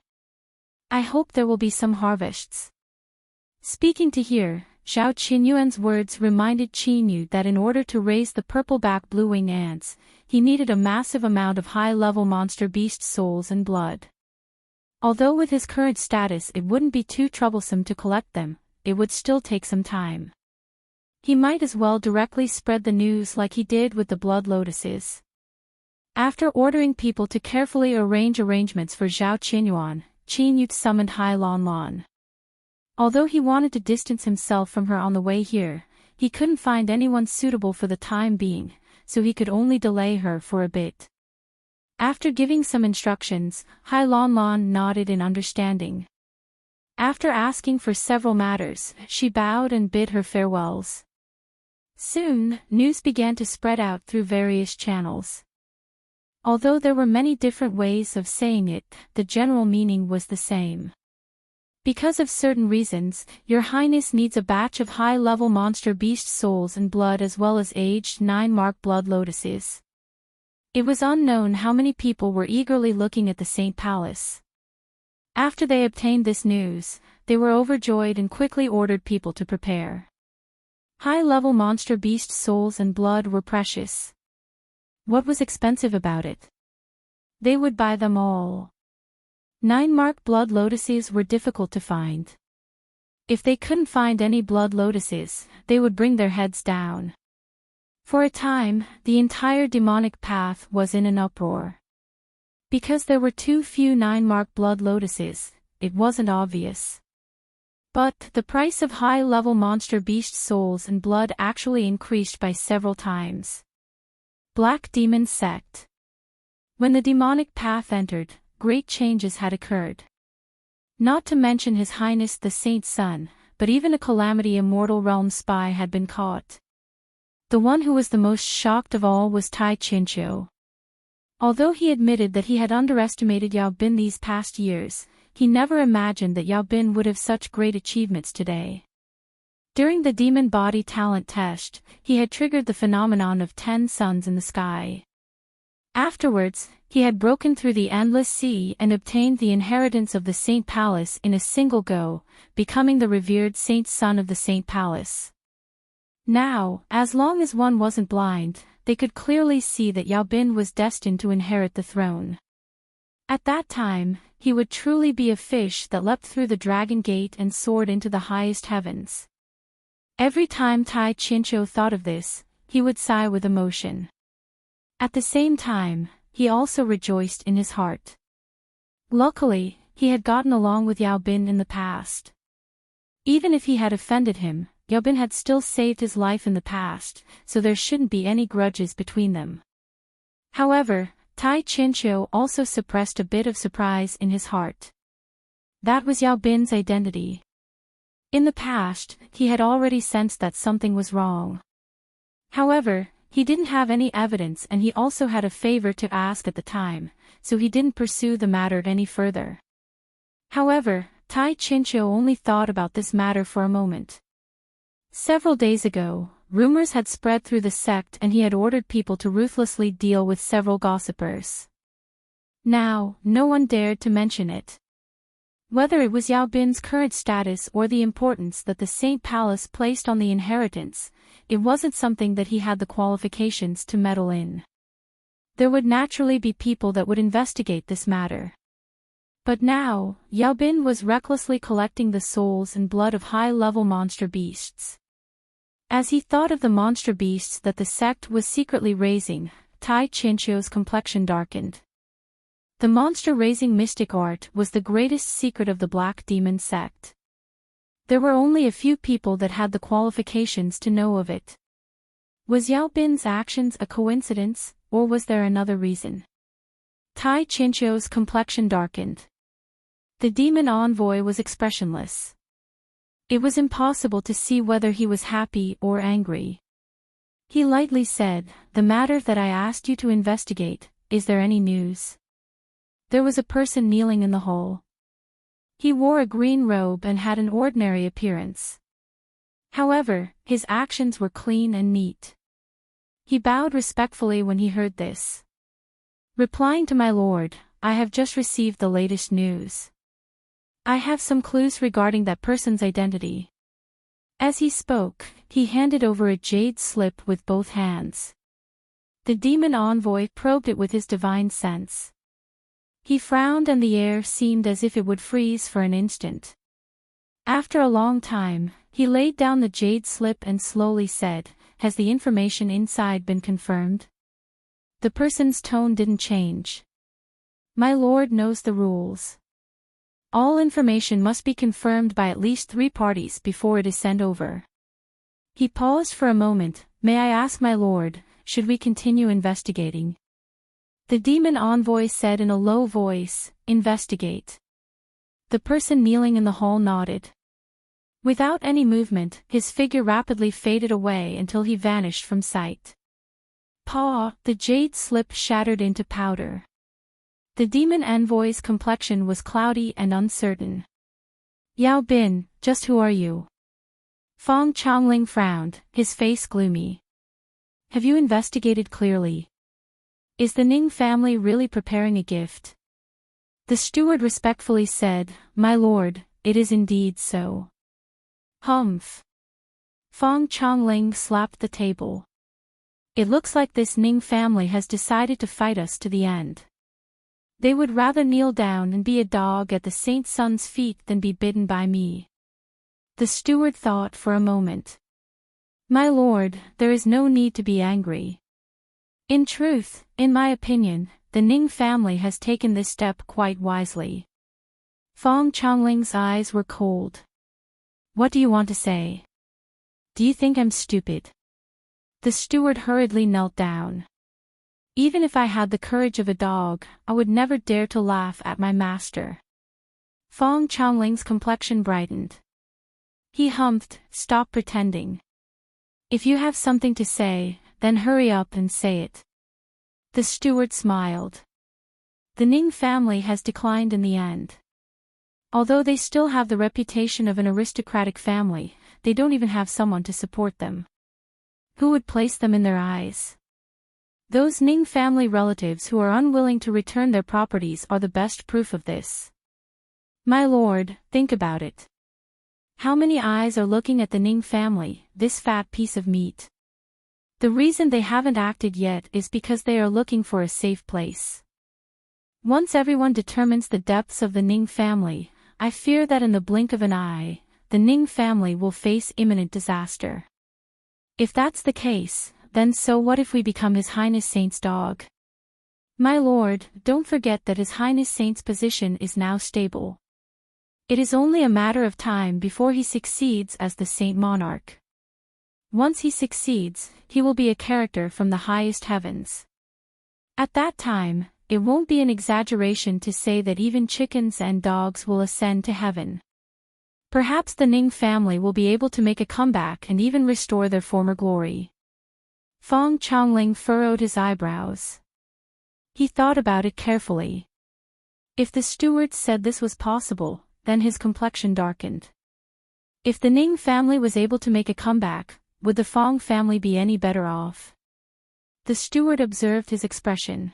I hope there will be some harvests." Speaking to hear, Zhao Qianyuan's words reminded Qin Yu that in order to raise the purple-back blue-wing ants, he needed a massive amount of high-level monster beast souls and blood. Although with his current status it wouldn't be too troublesome to collect them, it would still take some time. He might as well directly spread the news like he did with the blood lotuses. After ordering people to carefully arrange arrangements for Zhao Qianyuan, Qin Yu summoned Hai Lan Lan. Although he wanted to distance himself from her on the way here, he couldn't find anyone suitable for the time being, so he could only delay her for a bit. After giving some instructions, Hai Lan Lan nodded in understanding. After asking for several matters, she bowed and bid her farewells. Soon, news began to spread out through various channels. Although there were many different ways of saying it, the general meaning was the same. Because of certain reasons, your Highness needs a batch of high-level monster beast souls and blood as well as aged 9-mark blood lotuses. It was unknown how many people were eagerly looking at the Saint Palace. After they obtained this news, they were overjoyed and quickly ordered people to prepare. High-level monster beast souls and blood were precious. What was expensive about it? They would buy them all. 9-mark blood lotuses were difficult to find. If they couldn't find any blood lotuses, they would bring their heads down. For a time, the entire demonic path was in an uproar. Because there were too few 9-mark blood lotuses, it wasn't obvious. But the price of high-level monster beast souls and blood actually increased by several times. Black Demon Sect. When the demonic path entered, great changes had occurred. Not to mention His Highness the Saint's son, but even a Calamity Immortal Realm spy had been caught. The one who was the most shocked of all was Tai Chincho. Although he admitted that he had underestimated Yao Bin these past years, he never imagined that Yao Bin would have such great achievements today. During the demon body talent test, he had triggered the phenomenon of 10 suns in the sky. Afterwards, he had broken through the endless sea and obtained the inheritance of the Saint Palace in a single go, becoming the revered saint son of the Saint Palace. Now, as long as one wasn't blind, they could clearly see that Yao Bin was destined to inherit the throne. At that time, he would truly be a fish that leapt through the dragon gate and soared into the highest heavens. Every time Tai Chinchou thought of this, he would sigh with emotion. At the same time, he also rejoiced in his heart. Luckily, he had gotten along with Yao Bin in the past. Even if he had offended him, Yao Bin had still saved his life in the past, so there shouldn't be any grudges between them. However, Tai Chinchou also suppressed a bit of surprise in his heart. That was Yao Bin's identity. In the past, he had already sensed that something was wrong. However, he didn't have any evidence and he also had a favor to ask at the time, so he didn't pursue the matter any further. However, Tai Chinchou only thought about this matter for a moment. Several days ago, rumors had spread through the sect and he had ordered people to ruthlessly deal with several gossipers. Now, no one dared to mention it. Whether it was Yao Bin's current status or the importance that the Saint Palace placed on the inheritance, it wasn't something that he had the qualifications to meddle in. There would naturally be people that would investigate this matter. But now, Yao Bin was recklessly collecting the souls and blood of high-level monster beasts. As he thought of the monster beasts that the sect was secretly raising, Tai Chinchou's complexion darkened. The monster-raising mystic art was the greatest secret of the Black Demon sect. There were only a few people that had the qualifications to know of it. Was Yao Bin's actions a coincidence, or was there another reason? Tai Chinchou's complexion darkened. The demon envoy was expressionless. It was impossible to see whether he was happy or angry. He lightly said, "The matter that I asked you to investigate, is there any news?" There was a person kneeling in the hall. He wore a green robe and had an ordinary appearance. However, his actions were clean and neat. He bowed respectfully when he heard this. Replying to my lord, "I have just received the latest news. I have some clues regarding that person's identity." As he spoke, he handed over a jade slip with both hands. The demon envoy probed it with his divine sense. He frowned and the air seemed as if it would freeze for an instant. After a long time, he laid down the jade slip and slowly said, "Has the information inside been confirmed?" The person's tone didn't change. "My lord knows the rules. All information must be confirmed by at least 3 parties before it is sent over." He paused for a moment. "May I ask my lord, should we continue investigating?" The demon envoy said in a low voice, "Investigate." The person kneeling in the hall nodded. Without any movement, his figure rapidly faded away until he vanished from sight. Paw, the jade slip shattered into powder. The demon envoy's complexion was cloudy and uncertain. "Yao Bin, just who are you?" Fong Chongling frowned, his face gloomy. "Have you investigated clearly? Is the Ning family really preparing a gift?" The steward respectfully said, "My lord, it is indeed so." "Humph." Fong Chongling slapped the table. "It looks like this Ning family has decided to fight us to the end. They would rather kneel down and be a dog at the Saint Sun's feet than be bidden by me." The steward thought for a moment. "My lord, there is no need to be angry. In truth, in my opinion, the Ning family has taken this step quite wisely." Fong Chongling's eyes were cold. "What do you want to say? Do you think I'm stupid?" The steward hurriedly knelt down. "Even if I had the courage of a dog, I would never dare to laugh at my master." Fong Chongling's complexion brightened. He humphed, "Stop pretending. If you have something to say, then hurry up and say it." The steward smiled. The Ning family has declined in the end. Although they still have the reputation of an aristocratic family, they don't even have someone to support them. Who would place them in their eyes? Those Ning family relatives who are unwilling to return their properties are the best proof of this. My lord, think about it. How many eyes are looking at the Ning family, this fat piece of meat? The reason they haven't acted yet is because they are looking for a safe place. Once everyone determines the depths of the Ning family, I fear that in the blink of an eye, the Ning family will face imminent disaster. If that's the case, then so what if we become His Highness Saint's dog? My lord, don't forget that His Highness Saint's position is now stable. It is only a matter of time before he succeeds as the Saint Monarch. Once he succeeds, he will be a character from the highest heavens. At that time, it won't be an exaggeration to say that even chickens and dogs will ascend to heaven. Perhaps the Ning family will be able to make a comeback and even restore their former glory. Feng Chongling furrowed his eyebrows. He thought about it carefully. If the steward said this was possible, then his complexion darkened. If the Ning family was able to make a comeback, would the Feng family be any better off? The steward observed his expression.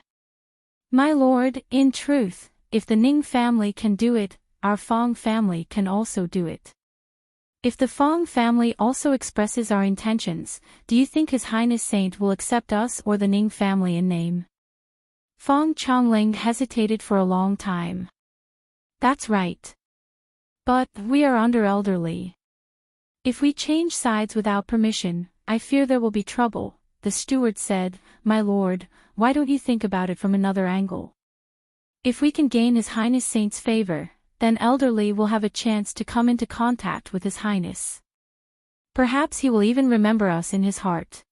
My lord, in truth, if the Ning family can do it, our Feng family can also do it. If the Feng family also expresses our intentions, do you think His Highness Saint will accept us or the Ning family in name? Feng Chongling hesitated for a long time. That's right. But we are under elderly. If we change sides without permission, I fear there will be trouble, the steward said. My lord, why don't you think about it from another angle? If we can gain His Highness Saint's favor, then elderly will have a chance to come into contact with His Highness. Perhaps he will even remember us in his heart.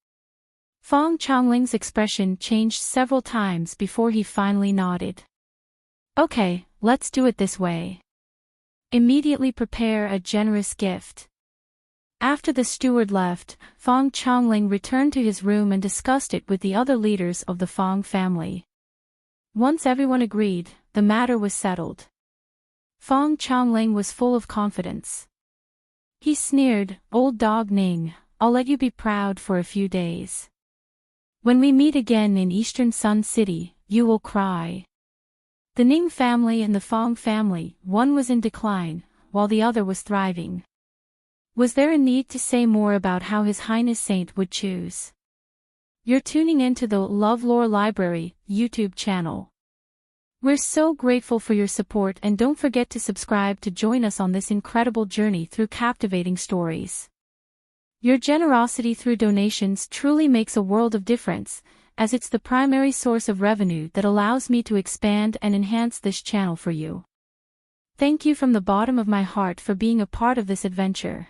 Feng Chongling's expression changed several times before he finally nodded. Okay, let's do it this way. Immediately prepare a generous gift. After the steward left, Feng Chongling returned to his room and discussed it with the other leaders of the Feng family. Once everyone agreed, the matter was settled. Feng Chongling was full of confidence. He sneered, "Old dog Ning, I'll let you be proud for a few days. When we meet again in Eastern Sun City, you will cry." The Ning family and the Feng family, one was in decline, while the other was thriving. Was there a need to say more about how His Highness Saint would choose? You're tuning into the LoveLore Library YouTube channel. We're so grateful for your support, and don't forget to subscribe to join us on this incredible journey through captivating stories. Your generosity through donations truly makes a world of difference, as it's the primary source of revenue that allows me to expand and enhance this channel for you. Thank you from the bottom of my heart for being a part of this adventure.